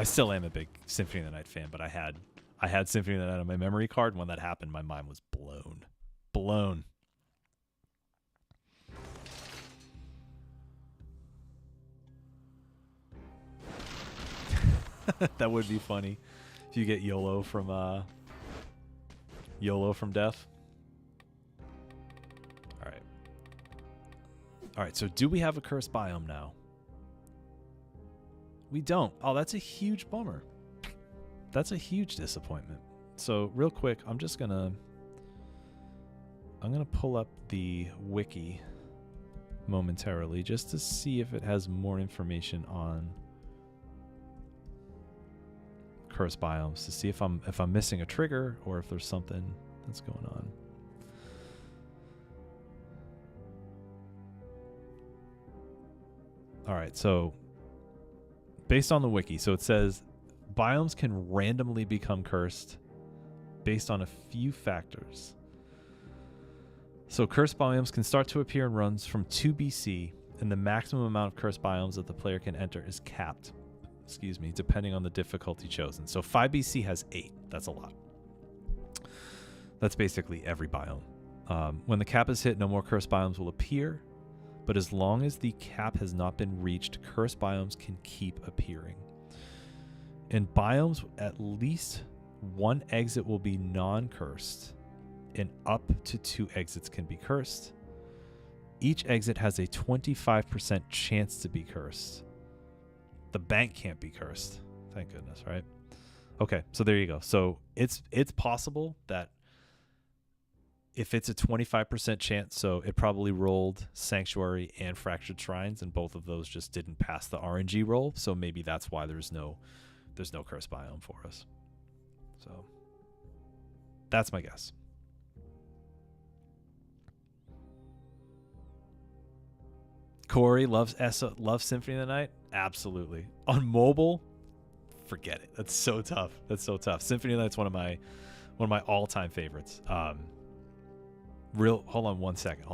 still am a big Symphony of the Night fan, but I had Symphony of the Night on my memory card, and when that happened, my mind was blown. That would be funny if you get YOLO from death. All right, so do we have a cursed biome now? We don't. Oh, that's a huge bummer. That's a huge disappointment. So real quick, I'm gonna pull up the wiki momentarily just to see if it has more information on cursed biomes, to see if I'm missing a trigger or if there's something that's going on. All right, so based on the wiki, so it says biomes can randomly become cursed based on a few factors. So cursed biomes can start to appear in runs from 2 BC, and the maximum amount of cursed biomes that the player can enter is capped, depending on the difficulty chosen. So 5 BC has 8. That's a lot. That's basically every biome. When the cap is hit, no more cursed biomes will appear, but as long as the cap has not been reached, cursed biomes can keep appearing. In biomes, at least one exit will be non-cursed, and up to 2 exits can be cursed. Each exit has a 25% chance to be cursed. The bank can't be cursed. Thank goodness, right? Okay, so there you go. So it's possible that if it's a 25% chance, so it probably rolled Sanctuary and Fractured Shrines, and both of those just didn't pass the RNG roll. So maybe that's why there's no cursed biome for us. So that's my guess. Corey loves Symphony of the Night. Absolutely. On mobile, forget it. That's so tough. Symphony of the Night's one of my all-time favorites. Hold on one second.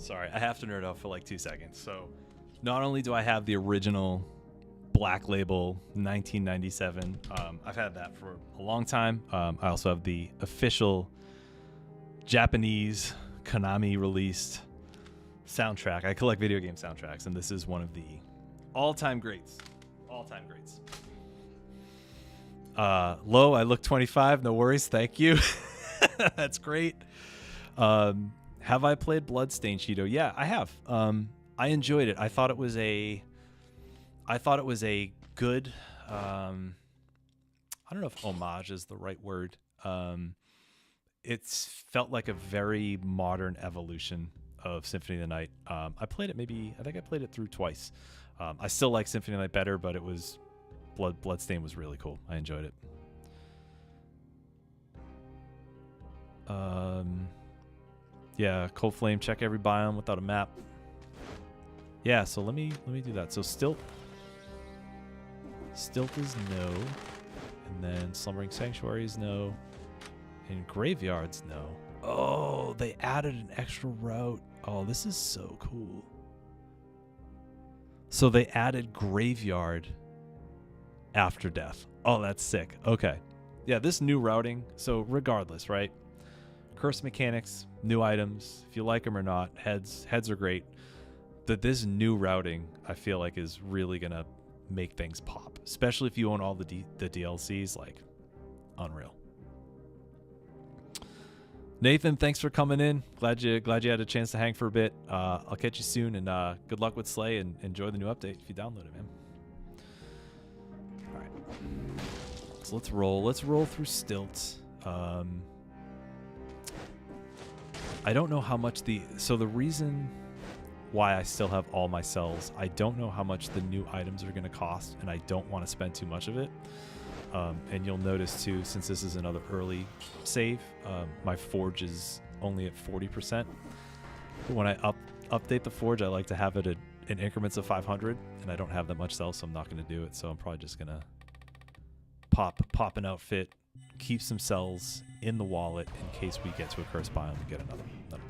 Sorry, I have to nerd out for like 2 seconds. So, not only do I have the original Black Label 1997, I've had that for a long time. I also have the official Japanese Konami released soundtrack. I collect video game soundtracks, and this is one of the all-time greats. All-time greats. Low, I look 25. No worries. Thank you. That's great. Have I played Bloodstained, Cheeto? Yeah, I have. I enjoyed it. I thought it was a good, I don't know if homage is the right word. It's felt like a very modern evolution of Symphony of the Night. I think I played it through twice. I still like Symphony of the Night better, but it was Bloodstained was really cool. I enjoyed it. Yeah, Cold Flame, check every biome without a map. Yeah, so let me do that. So Stilt is no, and then Slumbering Sanctuary is no, and Graveyard's no. Oh, they added an extra route. Oh, this is so cool. So they added Graveyard after death. Oh, that's sick. Okay. Yeah, this new routing. So regardless, right? Curse mechanics, new items, if you like them or not, heads are great. This new routing, I feel like, is really going to make things pop, especially if you own all the DLCs, like unreal. Nathan, thanks for coming in. Glad you had a chance to hang for a bit. I'll catch you soon, and good luck with Slay, and enjoy the new update if you download it, man. All right, so let's roll. Let's roll through Stilt. I don't know how much the reason why I still have all my cells, I don't know how much the new items are going to cost, and I don't want to spend too much of it. And you'll notice too, since this is another early save, my forge is only at 40%. When I update the forge, I like to have it in increments of 500, and I don't have that much cells, so I'm not going to do it. So I'm probably just going to pop an outfit, keep some cells in the wallet in case we get to a cursed biome and get another blueprint.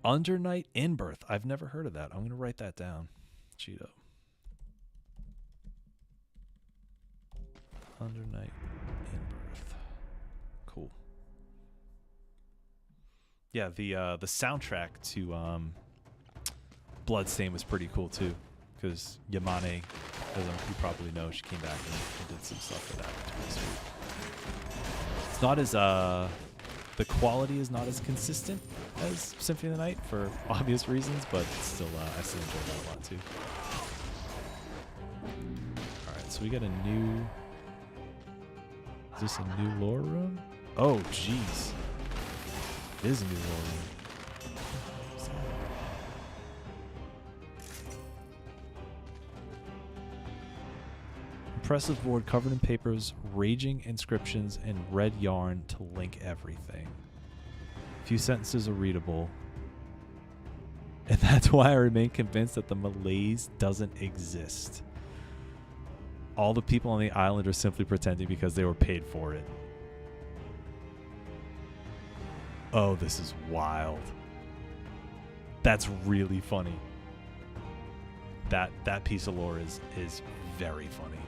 Undernight Inbirth. I've never heard of that. I'm going to write that down. Cheeto. Undernight Inbirth. Cool. Yeah, the soundtrack to Bloodstained was pretty cool too, because Yamane, as you probably know, she came back and did some stuff for that. It's not as the quality is not as consistent as Symphony of the Night for obvious reasons, but still, I still enjoy that a lot too. All right, so we got a new. Is this a new lore room? Oh, jeez, it is a new lore room. Impressive board covered in papers, raging inscriptions, and red yarn to link everything. Few sentences are readable. And that's why I remain convinced that the malaise doesn't exist. All the people on the island are simply pretending because they were paid for it. Oh, this is wild. That's really funny. That piece of lore is very funny.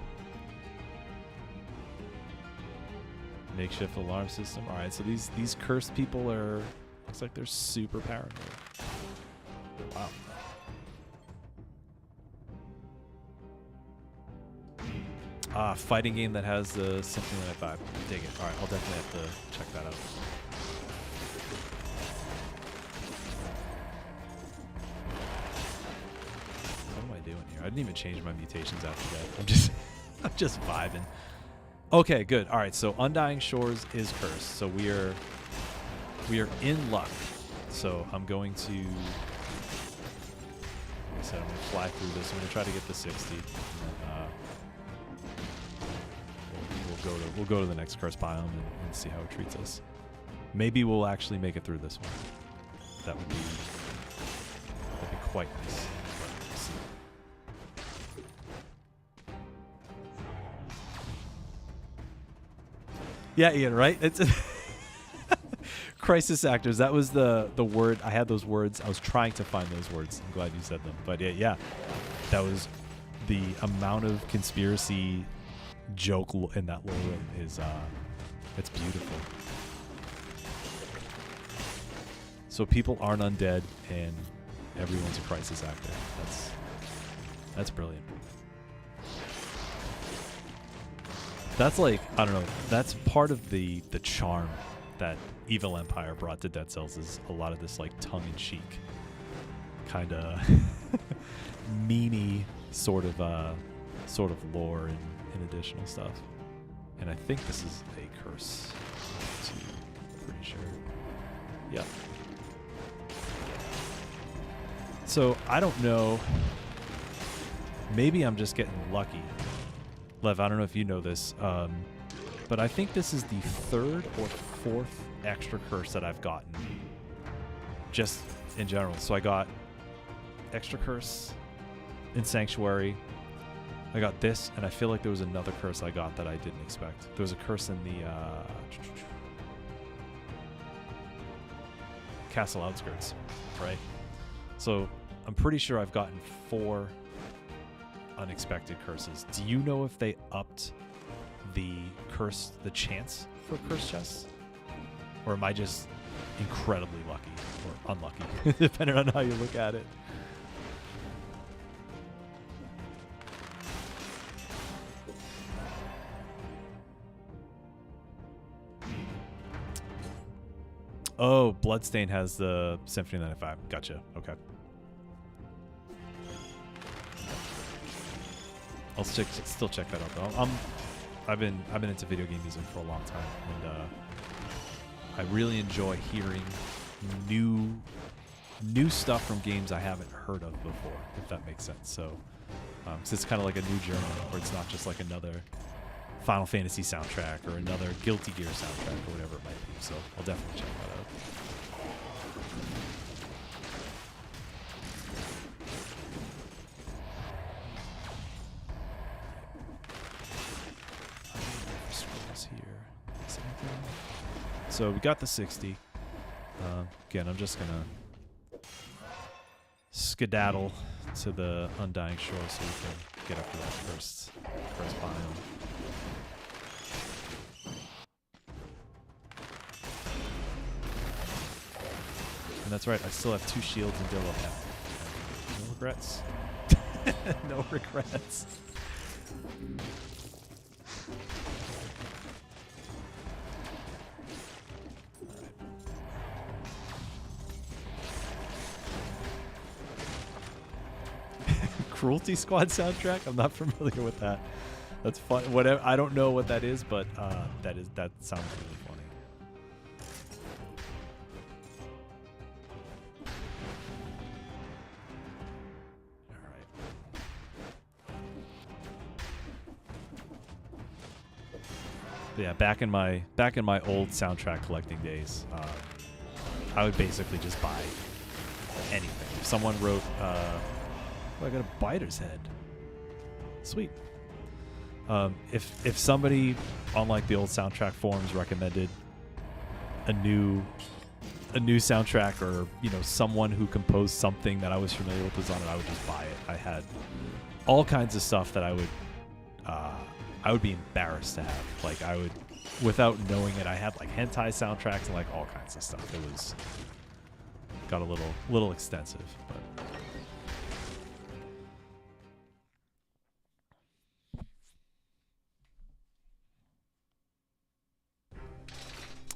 Makeshift alarm system. All right, so these cursed people are, looks like they're super paranoid. Wow. Fighting game that has the Symphony of the Night vibe. Dig it. All right, I'll definitely have to check that out. What am I doing here? I didn't even change my mutations after that. I'm just vibing. Okay, good. All right, so Undying Shores is cursed, so we are in luck. So I'm going to, like I said, I'm going to fly through this. I'm going to try to get the 60. And then, we'll go to the next cursed biome and see how it treats us. Maybe we'll actually make it through this one. That'd be quite nice. Yeah, Ian, right? It's crisis actors. That was the word. I had those words. I was trying to find those words. I'm glad you said them. But yeah, that was the amount of conspiracy joke in that logo is it's beautiful. So people aren't undead and everyone's a crisis actor. That's brilliant. That's like, I don't know, that's part of the charm that Evil Empire brought to Dead Cells, is a lot of this like tongue-in-cheek kind of meany sort of lore and additional stuff. And I think this is a curse too, pretty sure. Yep. So I don't know, maybe I'm just getting lucky. Lev, I don't know if you know this, but I think this is the 3rd or 4th extra curse that I've gotten, just in general. So I got extra curse in Sanctuary, I got this, and I feel like there was another curse I got that I didn't expect. There was a curse in the Castle Outskirts, right? So I'm pretty sure I've gotten 4 unexpected curses. Do you know if they upped the chance for curse chests? Or am I just incredibly lucky or unlucky, depending on how you look at it? Oh, Bloodstain has the Symphony 95. Gotcha. Okay. I'll still check that out though. I've been into video game music for a long time, and I really enjoy hearing new stuff from games I haven't heard of before, if that makes sense. So, 'cause it's kind of like a new journey, where it's not just like another Final Fantasy soundtrack or another Guilty Gear soundtrack or whatever it might be. So I'll definitely check that out. So we got the 60. Again, I'm just gonna skedaddle to the Undying Shore so we can get up to that first biome. And that's right, I still have 2 shields and Dillo hat. No regrets. No regrets. Cruelty Squad soundtrack? I'm not familiar with that. That's fun. Whatever. I don't know what that is, but that sounds really funny. All right. But yeah, back in my old soundtrack collecting days, I would basically just buy anything. If someone wrote. Oh, I got a biter's head. Sweet. If somebody on like the old soundtrack forums recommended a new soundtrack, or someone who composed something that I was familiar with was on it, I would just buy it. I had all kinds of stuff that I would be embarrassed to have. Like I would, without knowing it, I had like hentai soundtracks and like all kinds of stuff. It got a little extensive, but.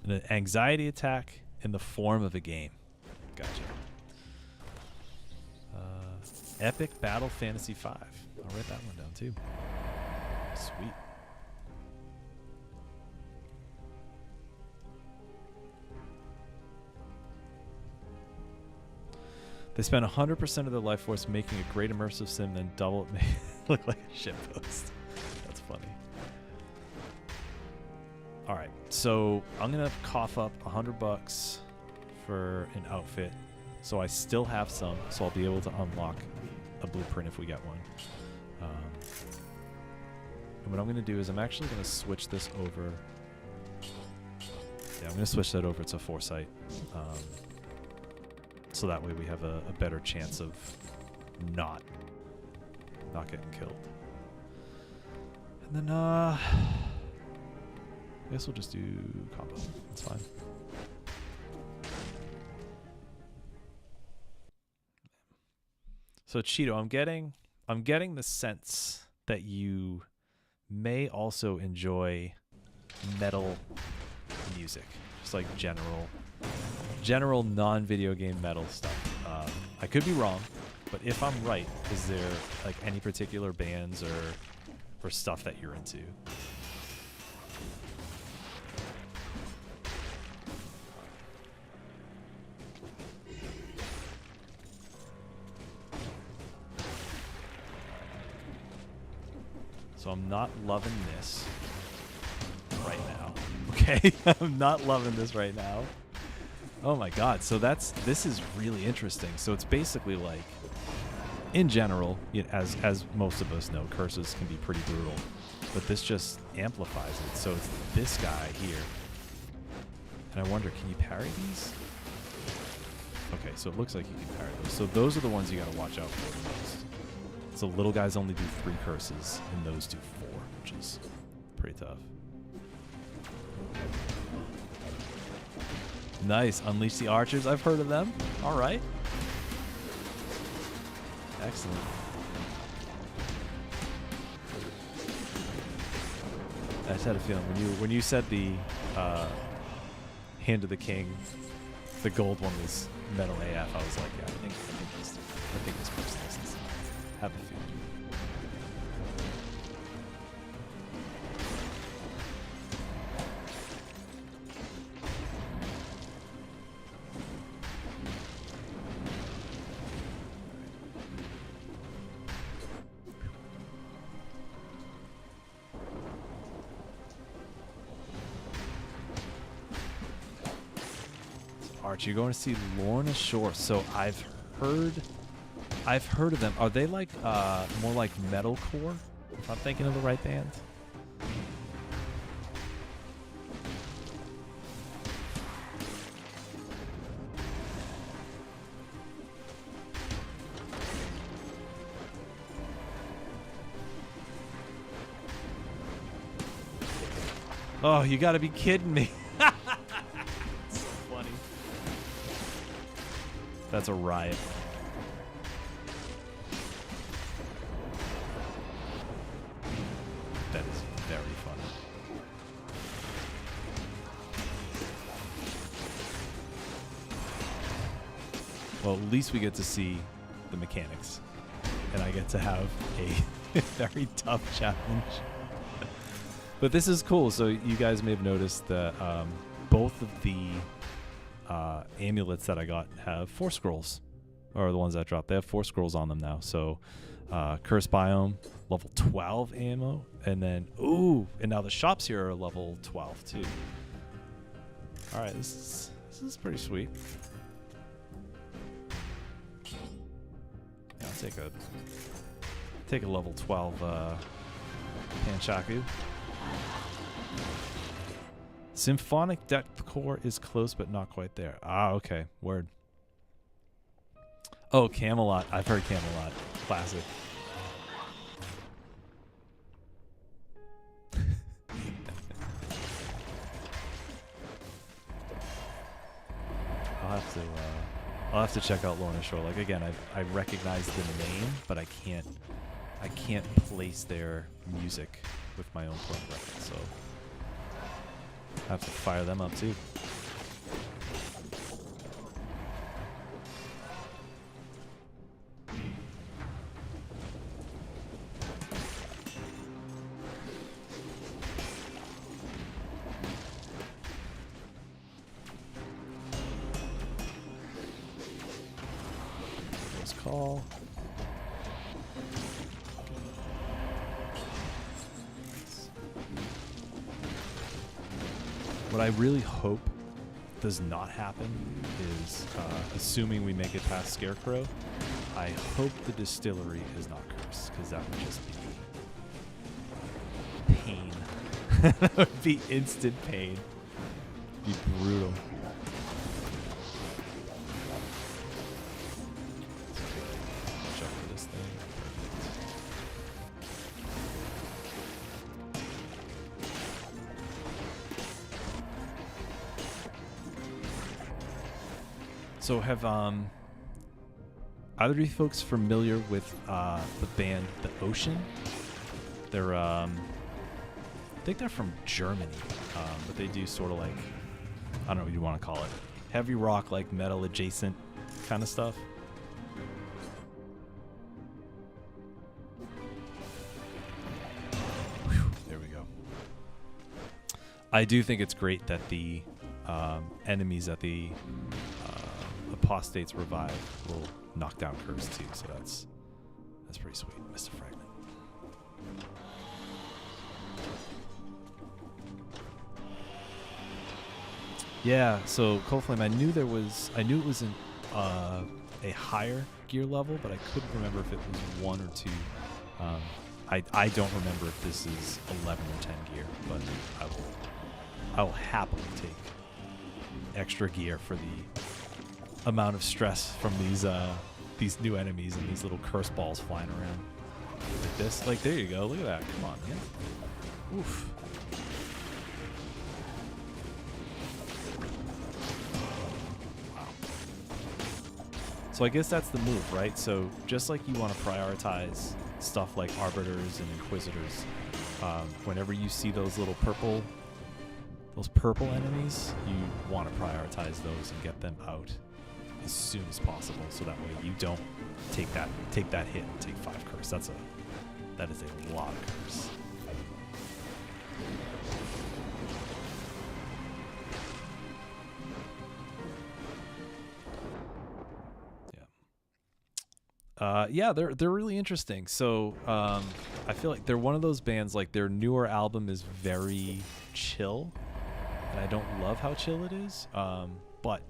An anxiety attack in the form of a game. Gotcha. Epic Battle Fantasy 5. I'll write that one down too. Sweet. They spend 100% of their life force making a great immersive sim, then double it, look like a shitpost. That's funny. All right, so I'm gonna cough up $100 for an outfit, so I still have some, so I'll be able to unlock a blueprint if we get one. And what I'm gonna do is I'm actually gonna switch this over Yeah, I'm going to switch that over to Foresight. So that way we have a better chance of not getting killed. And then, I guess we'll just do combo. That's fine. So Cheeto, I'm getting the sense that you may also enjoy metal music, just like general non-video game metal stuff. I could be wrong, but if I'm right, is there like any particular bands or stuff that you're into? So I'm not loving this right now. Okay, I'm not loving this right now. Oh my god, so this is really interesting. So it's basically like, in general, as most of us know, curses can be pretty brutal, but this just amplifies it. So it's this guy here. And I wonder, can you parry these? Okay, so it looks like you can parry those. So those are the ones you gotta watch out for the most. So little guys only do 3 curses, and those do 4, which is pretty tough. Nice. Unleash the Archers. I've heard of them. All right. Excellent. I just had a feeling when you said the Hand of the King, the gold one was metal AF. I was like, yeah, I think this person listens to me. Have a feeling. Arch, you're going to see Lorna Shore. So I've heard of them. Are they like more like metalcore? If I'm thinking of the right band. Oh, you got to be kidding me. So funny. That's a riot. That is very funny. Well, at least we get to see the mechanics. And I get to have a very tough challenge. But this is cool. So you guys may have noticed that both of the amulets that I got have 4 scrolls, or the ones that dropped. They have 4 scrolls on them now. So Curse Biome, level 12 ammo, and then and now the shops here are level 12 too. All right, this is pretty sweet. Yeah, I'll take a level 12 Panshaku. Symphonic Depth Core is close, but not quite there. Ah, okay. Word. Oh, Camelot. I've heard Camelot. Classic. I'll have to check out Lorna Shore. Like again, I recognize the name, but I can't place their music with my own point reference, so I have to fire them up too. Close call. What I really hope does not happen is, assuming we make it past Scarecrow, I hope the distillery is not cursed, because that would just be pain. That would be instant pain. Be brutal. Check for this thing. So have either of you folks familiar with the band The Ocean? They're I think they're from Germany, but they do sort of like, I don't know what you want to call it, heavy rock, like metal adjacent kind of stuff. Whew, there we go. I do think it's great that the enemies that the apostates revive will knock down curse too, so that's pretty sweet. Mr. Fragment. Yeah, so Cold Flame, I knew it was in a higher gear level, but I couldn't remember if it was 1 or 2. I don't remember if this is 11 or 10 gear, but I will happily take extra gear for the amount of stress from these new enemies and these little curse balls flying around. Like this. Like, there you go. Look at that. Come on, man. Oof. Wow. So I guess that's the move, right? So just like you want to prioritize stuff like Arbiters and Inquisitors, whenever you see those little purple enemies, you want to prioritize those and get them out as soon as possible, so that way you don't take that hit and take 5 curse. That is a lot of curse. Yeah, they're really interesting. So I feel like they're one of those bands, like their newer album is very chill, and I don't love how chill it is. But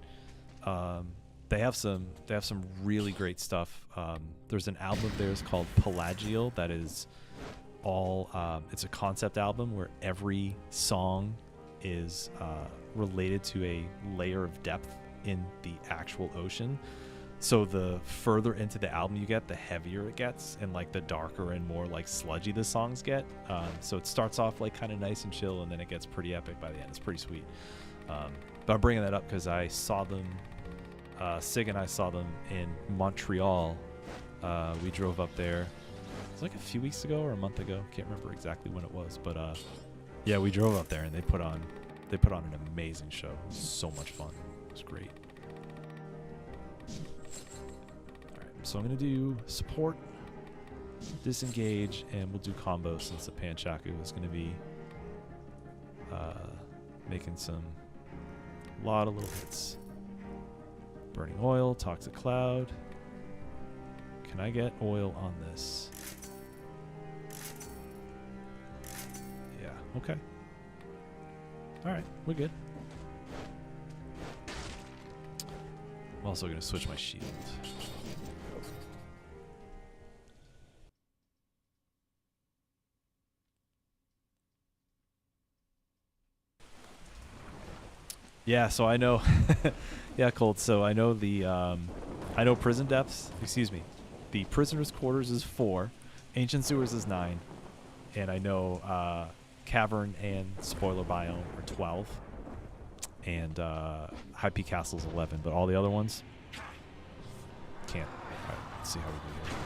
they have some really great stuff. There's an album of theirs called Pelagial that is all it's a concept album where every song is related to a layer of depth in the actual ocean. So the further into the album you get, the heavier it gets, and like the darker and more like sludgy the songs get. So it starts off like kind of nice and chill, and then it gets pretty epic by the end. It's pretty sweet. But I'm bringing that up because I saw them, Sig and I saw them in Montreal. We drove up there. It was like a few weeks ago or a month ago. Can't remember exactly when it was, but yeah, we drove up there and they put on an amazing show. It was so much fun. It was great. So I'm going to do support, disengage, and we'll do combo since the Panchaku is going to be making a lot of little hits. Burning Oil, Toxic Cloud. Can I get oil on this? Yeah, okay. Alright, we're good. I'm also going to switch my shield. Yeah, so I know, yeah, Colt. So I know I know Prison Depths. Excuse me, the Prisoner's Quarters is 4, Ancient Sewers is 9, and I know Cavern and Spoiler Biome are 12, and High Peak Castle is 11. But all the other ones can't. All right, let's see how we do here.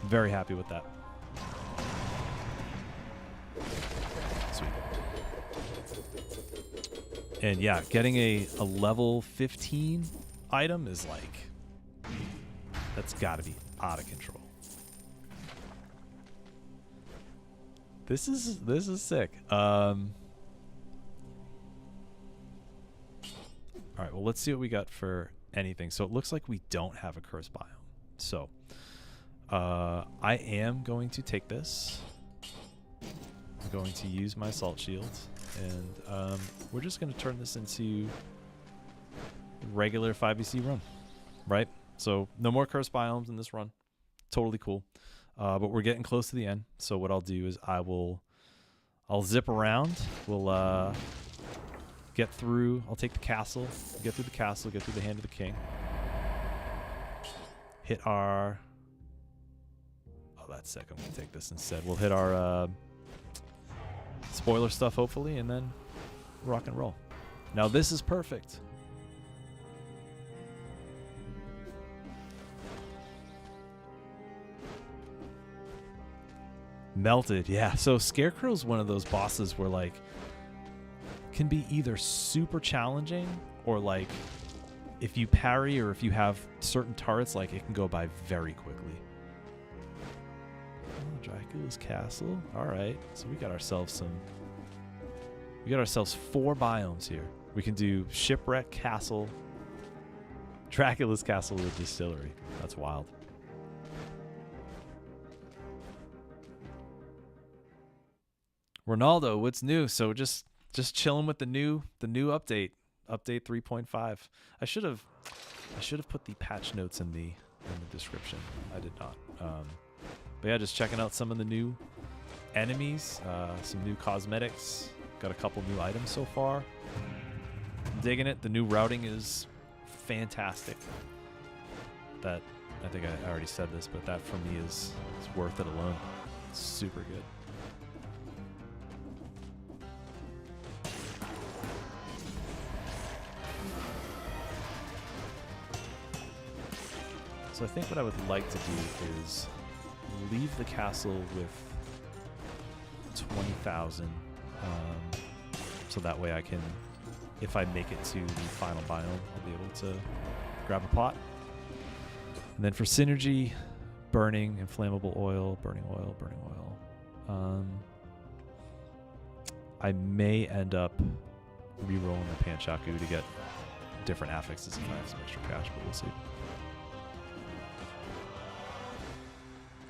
Very happy with that. Sweet. And yeah, getting a level 15 item is like, that's got to be out of control. This is sick. All right, well, let's see what we got for anything. So it looks like we don't have a curse biome. So I am going to take this. I'm going to use my salt shield, and we're just going to turn this into regular 5EC run, right? So no more curse biomes in this run. Totally cool. But we're getting close to the end. So what I'll do is I'll zip around. We'll get through. I'll take the castle. Get through the castle. Get through the Hand of the King. Hit our... Oh, that's sick. I'm going to take this instead. We'll hit our spoiler stuff, hopefully, and then rock and roll. Now, this is perfect. Melted, yeah. So Scarecrow's one of those bosses where, like, can be either super challenging or, like, if you parry or if you have certain turrets, like, it can go by very quickly. Oh, Dracula's Castle. All right. So we got ourselves 4 biomes here. We can do Shipwreck Castle, Dracula's Castle, the Distillery. That's wild. Ronaldo, what's new? So just chilling with the new update 3.5. I should have put the patch notes in the description. I did not. But yeah, just checking out some of the new enemies, some new cosmetics. Got a couple new items so far. I'm digging it. The new routing is fantastic. That, I think I already said this, but that for me is worth it alone. It's super good. So I think what I would like to do is leave the castle with 20,000, so that way I can, if I make it to the final biome, I'll be able to grab a pot. And then for synergy, burning inflammable oil, burning oil. I may end up re-rolling the Panchaku to get different affixes if I have some extra cash, but we'll see.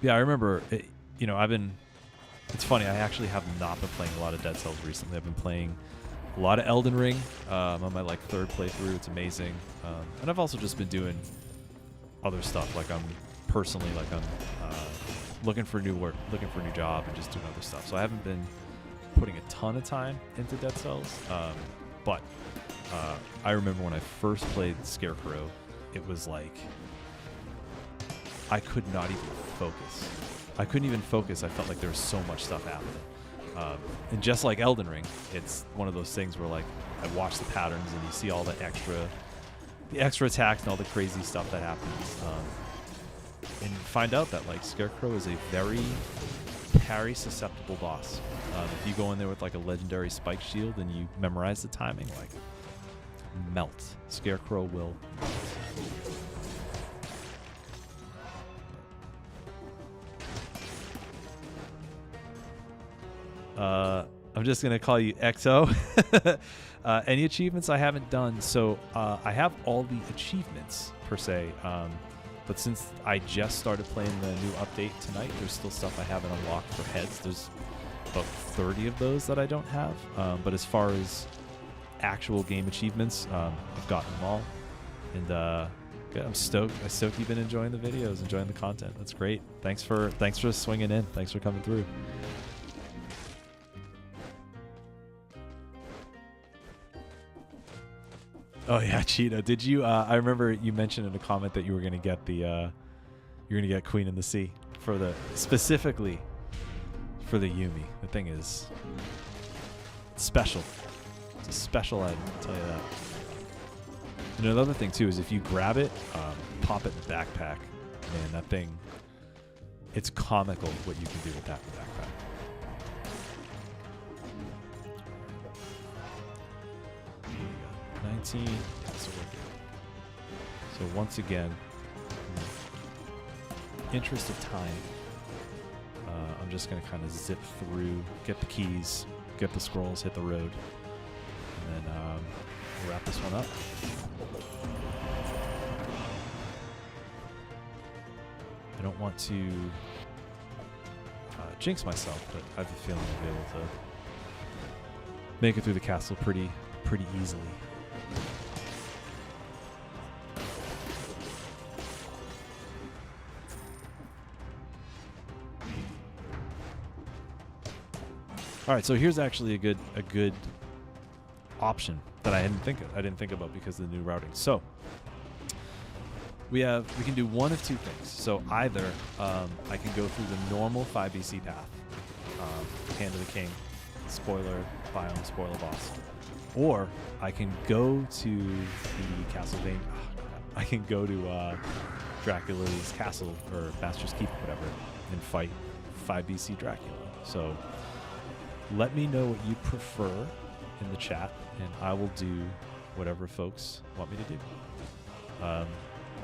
Yeah, I remember, it's funny, I actually have not been playing a lot of Dead Cells recently. I've been playing a lot of Elden Ring. I'm on my, like, 3rd playthrough. It's amazing. And I've also just been doing other stuff. Like, I'm looking for new work, looking for a new job, and just doing other stuff. So I haven't been putting a ton of time into Dead Cells. But I remember when I first played Scarecrow, it was like, I could not even focus. I couldn't even focus. I felt like there was so much stuff happening. And just like Elden Ring, it's one of those things where, like, I watch the patterns and you see all the extra attacks and all the crazy stuff that happens. And you find out that, like, Scarecrow is a very parry susceptible boss. If you go in there with, like, a legendary spike shield and you memorize the timing, like, melt. Scarecrow will melt. I'm just going to call you XO. Any achievements I haven't done? So I have all the achievements, per se. But since I just started playing the new update tonight, there's still stuff I haven't unlocked for heads. There's about 30 of those that I don't have. But as far as actual game achievements, I've gotten them all. And good. I'm stoked. You've been enjoying the videos, enjoying the content. That's great. Thanks for swinging in. Thanks for coming through. Oh yeah, Cheetah. Did you? I remember you mentioned in a comment that you were gonna get Queen in the Sea specifically for the Yumi. The thing is special. It's a special item, I'll tell you that. And another thing too is if you grab it, pop it in the backpack, man, that thing. It's comical what you can do with that in the backpack. So once again, interest of time, I'm just going to kind of zip through, get the keys, get the scrolls, hit the road, and then we'll wrap this one up. I don't want to jinx myself, but I have a feeling I'll be able to make it through the castle pretty easily. All right, so here's actually a good option that I didn't think about because of the new routing. So we can do one of two things. So either I can go through the normal 5BC path, Hand of the King, spoiler biome, spoiler boss, or I can go to the Castlevania. I can go to Dracula's castle or Master's Keep, whatever, and fight 5BC Dracula. So let me know what you prefer in the chat, and I will do whatever folks want me to do.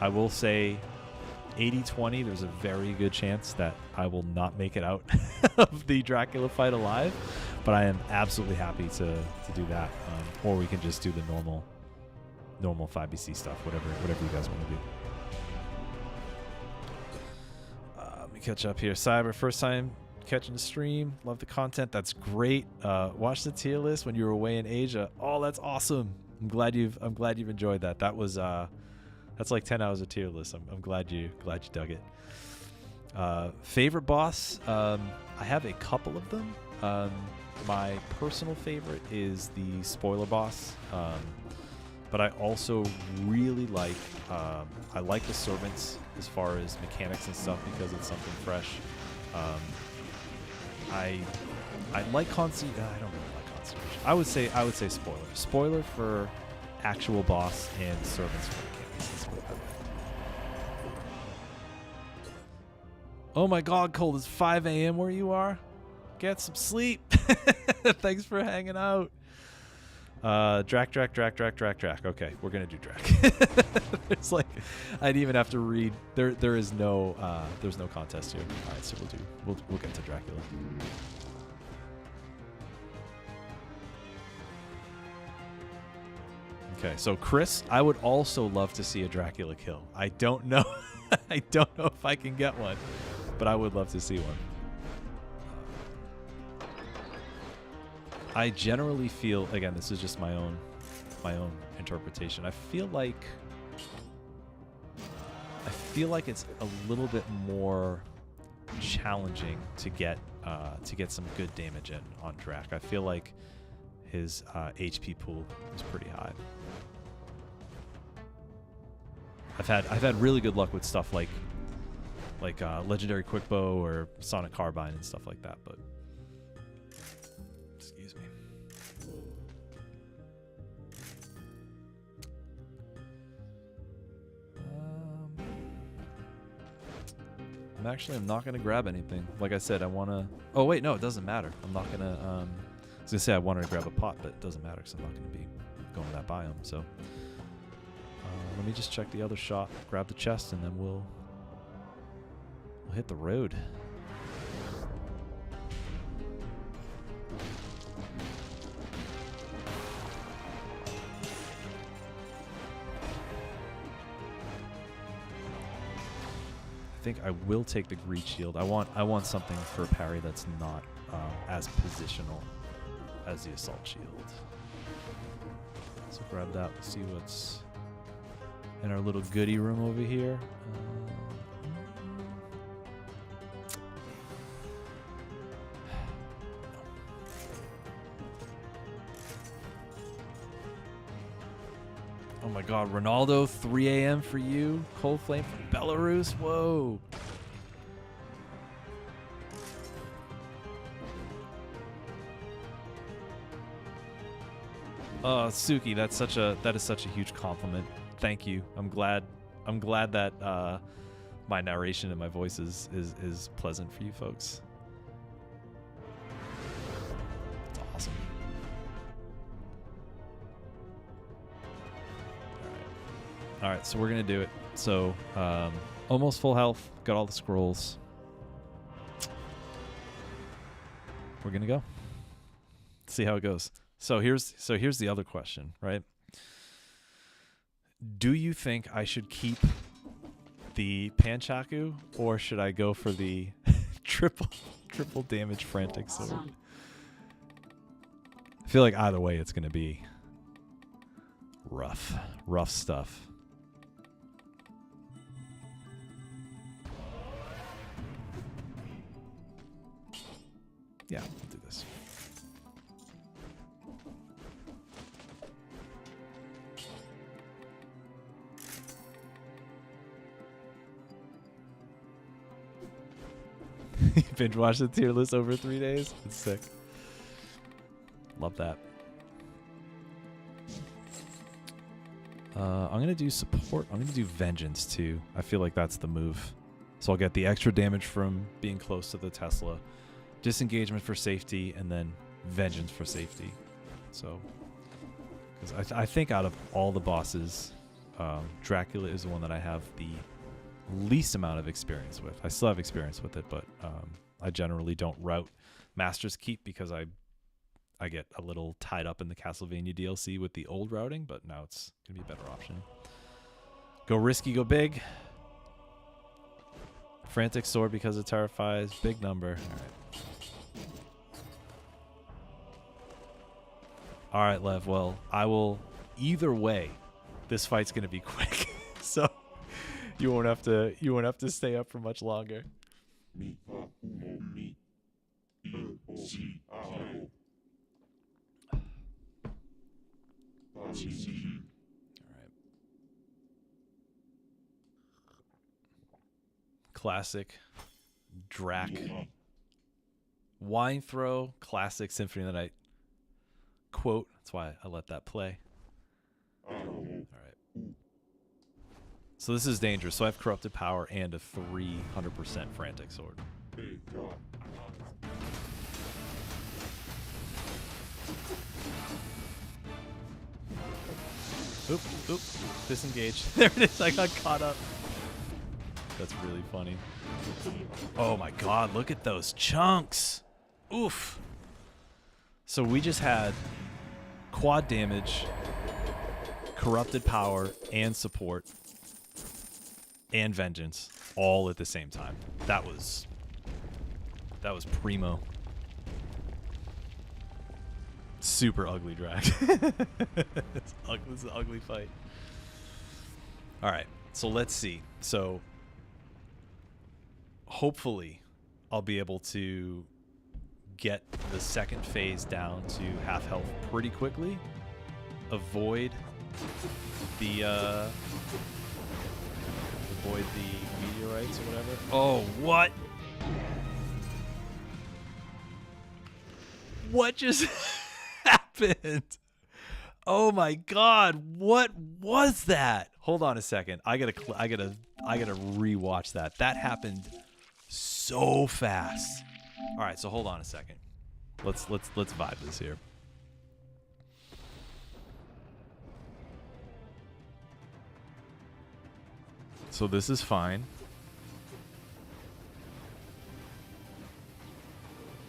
I will say 80-20, there's a very good chance that I will not make it out of the Dracula fight alive, but I am absolutely happy to do that. Or we can just do the normal 5BC stuff, whatever you guys want to do. Let me catch up here. Cyber, first time catching the stream. Love the content. That's great. Watch the tier list when you were away in Asia. Oh, that's awesome. I'm glad you've enjoyed that. That was that's like 10 hours of tier list. I'm glad you dug it. Favorite boss? I have a couple of them. My personal favorite is the spoiler boss. But I also really like I like the servants as far as mechanics and stuff because it's something fresh. I like I don't really like concierge. I would say spoiler. Spoiler for actual boss and servants for mechanics. Let's put it that way. Oh my God, Cold! It's 5 a.m. where you are. Get some sleep. Thanks for hanging out. Drac. Okay, we're gonna do Drac. It's like I didn't even have to read. There is no there's no contest here. All right, so we'll get to Dracula. Okay, so Chris, I would also love to see a Dracula kill. I don't know. I don't know if I can get one, but I would love to see one. I generally feel, again, this is just my own interpretation. I feel like it's a little bit more challenging to get some good damage in on Drac. I feel like his HP pool is pretty high. I've had really good luck with stuff like legendary quickbow or sonic carbine and stuff like that, but excuse me. I'm not gonna grab anything. Like I said, I wanna. Oh wait, no, it doesn't matter. I'm not gonna. I was gonna say I wanted to grab a pot, but it doesn't matter because I'm not gonna be going to that biome. So let me just check the other shot, grab the chest, and then we'll hit the road. I think I will take the Greed Shield. I want something for parry that's not as positional as the Assault Shield. So grab that. We'll see what's in our little goodie room over here. Oh my God, Ronaldo, 3 a.m. for you. Cold Flame from Belarus. Whoa. Oh, Suki, that is such a huge compliment. Thank you. I'm glad that my narration and my voice is pleasant for you folks. It's awesome. All right, so we're gonna do it. So almost full health, got all the scrolls. We're gonna go. See how it goes. So here's the other question, right? Do you think I should keep the Panchaku or should I go for the triple damage frantic sword? I feel like either way it's gonna be rough stuff. Yeah, we'll do this. Binge watch the tier list over 3 days. It's sick. Love that. I'm going to do support. I'm going to do vengeance too. I feel like that's the move. So I'll get the extra damage from being close to the Tesla, disengagement for safety, and then vengeance for safety. So, because I think out of all the bosses, Dracula is the one that I have the least amount of experience with. I still have experience with it, but I generally don't route Master's Keep because I get a little tied up in the Castlevania DLC with the old routing, but now it's going to be a better option. Go risky, go big. Frantic Sword because it terrifies. Big number. All right, Lev. Well, I will... Either way, this fight's going to be quick. So you won't have to stay up for much longer. All right. Classic Drac. Wine Throw, classic Symphony of the Night quote. That's why I let that play. All right. So this is dangerous. So I have Corrupted Power and a 300% Frantic Sword. Oop, oop, disengage. There it is, I got caught up. That's really funny. Oh my god, look at those chunks. Oof. So we just had quad damage, Corrupted Power, and support, and vengeance, all at the same time. That was primo. Super ugly drag. This is an ugly fight. All right, so let's see. So hopefully I'll be able to get the second phase down to half health pretty quickly. Avoid the meteorites or whatever. Oh, what? What just happened? Oh my god, what was that? Hold on a second. I gotta rewatch that. That happened so fast. All right, so hold on a second. Let's vibe this here. So this is fine.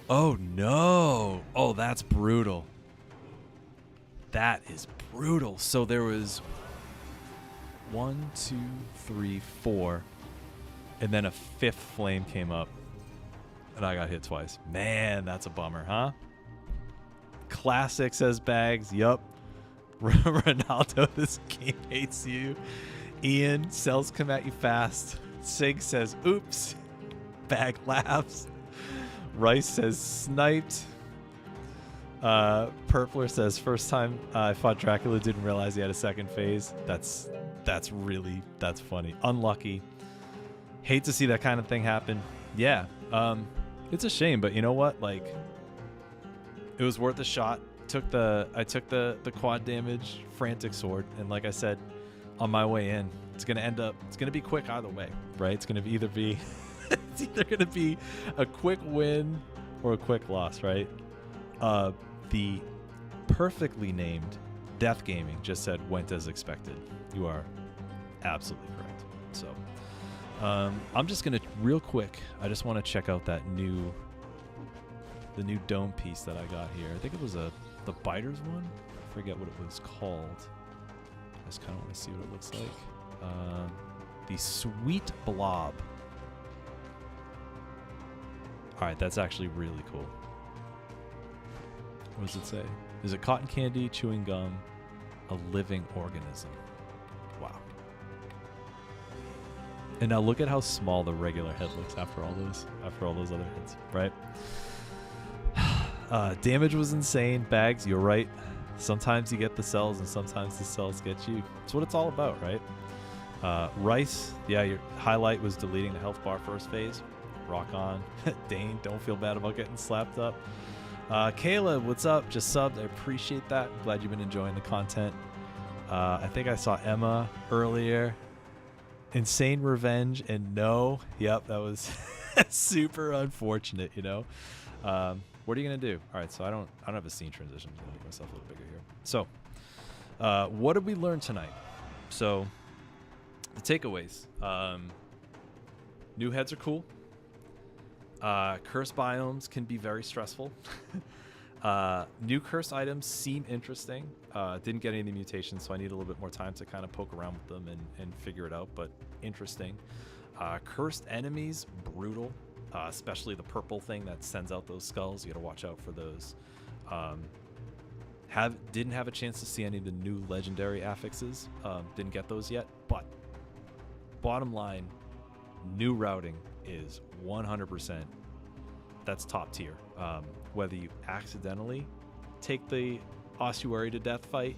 Oh no. Oh, that's brutal. That is brutal. So there was 1, 2, 3, 4, and then a fifth flame came up, and I got hit twice. Man, that's a bummer, huh? Classic, says Bags. Yup. Ronaldo, this game hates you. Ian, cells come at you fast. Sig says, oops. Bag laughs. Rice says, sniped. Purpler says, first time I fought Dracula, didn't realize he had a second phase. That's funny. Unlucky. Hate to see that kind of thing happen. Yeah, it's a shame, but you know what? Like, it was worth a shot. I took the quad damage Frantic Sword, and like I said, on my way in, it's gonna be quick either way, right? It's gonna either be it's either gonna be a quick win or a quick loss, right? The perfectly named Death Gaming just said went as expected. You are absolutely correct. So I'm just gonna real quick. I just want to check out the new dome piece that I got here. I think it was the Biters one. I forget what it was called. I just kind of want to see what it looks like. The Sweet Blob. All right, that's actually really cool. What does it say? Is it cotton candy, chewing gum, a living organism? Wow. And now look at how small the regular head looks after all those other heads, right? Damage was insane. Bags, you're right. Sometimes you get the cells and sometimes the cells get you. That's what it's all about, right? Rice, yeah, your highlight was deleting the health bar first phase. Rock on. Dane, don't feel bad about getting slapped up. Caleb, what's up? Just subbed. I appreciate that. Glad you've been enjoying the content. I think I saw Emma earlier. Insane Revenge and no. Yep, that was super unfortunate, you know. What are you gonna do? All right, so I don't have a scene transition. I'm gonna make myself a little bigger here. So, what did we learn tonight? So, the takeaways. New heads are cool. Curse biomes can be very stressful. New curse items seem interesting. Didn't get any of the mutations, so I need a little bit more time to kind of poke around with them and figure it out, but interesting. Cursed enemies, brutal. Especially the purple thing that sends out those skulls. You gotta watch out for those. Didn't have a chance to see any of the new legendary affixes. Didn't get those yet, but bottom line, new routing is 100%. That's top tier. Whether you accidentally take the ossuary to death fight,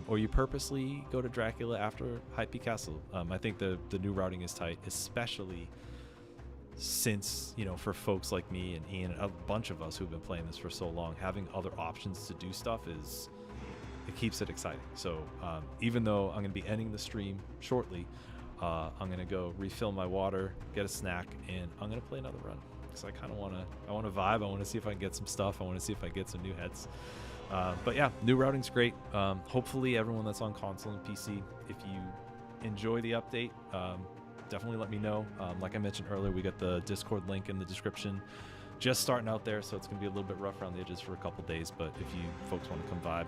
or you purposely go to Dracula after High Peak Castle. I think the new routing is tight, especially since, you know, for folks like me and Ian and a bunch of us who've been playing this for so long, having other options to do stuff it keeps it exciting. So even though I'm going to be ending the stream shortly, I'm going to go refill my water, get a snack, and I'm going to play another run because I kind of want to vibe. I want to see if I can get some stuff. I want to see if I get some new heads. But yeah, new routing's great. Hopefully everyone that's on console and PC, if you enjoy the update, definitely let me know. Like I mentioned earlier, we got the Discord link in the description. Just starting out there, so it's going to be a little bit rough around the edges for a couple days, but if you folks want to come vibe,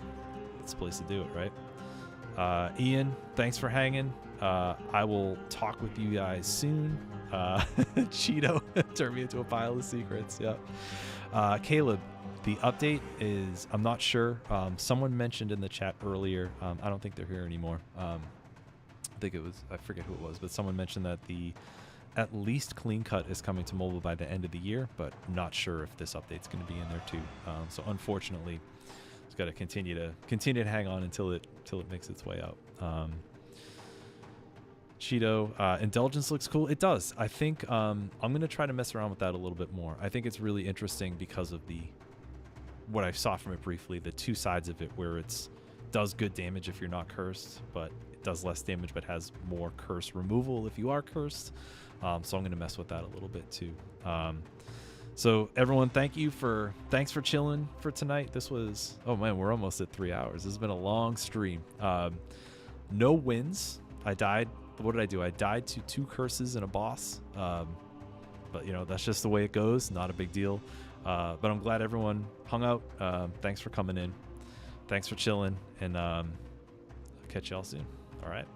it's a place to do it, right? Ian, thanks for hanging. I will talk with you guys soon. Cheeto turned me into a pile of secrets. Yep. Caleb, the update is, I'm not sure. Someone mentioned in the chat earlier, I don't think they're here anymore. I think it was, I forget who it was, but someone mentioned that the at least Clean Cut is coming to mobile by the end of the year, but not sure if this update's going to be in there too. So unfortunately, it's got to continue to hang on until it makes its way out. Cheeto, Indulgence looks cool. It does. I think I'm going to try to mess around with that a little bit more. I think it's really interesting because of what I saw from it briefly, the two sides of it, where it's does good damage if you're not cursed, but it does less damage but has more curse removal if you are cursed. So I'm going to mess with that a little bit too. So everyone, thanks for chilling for tonight. This was, oh man, we're almost at 3 hours. This has been a long stream. No wins. I died. What did I do? I died to 2 curses and a boss. But you know, that's just the way it goes. Not a big deal. But I'm glad everyone hung out. Thanks for coming in. Thanks for chilling, and I'll catch y'all soon. All right.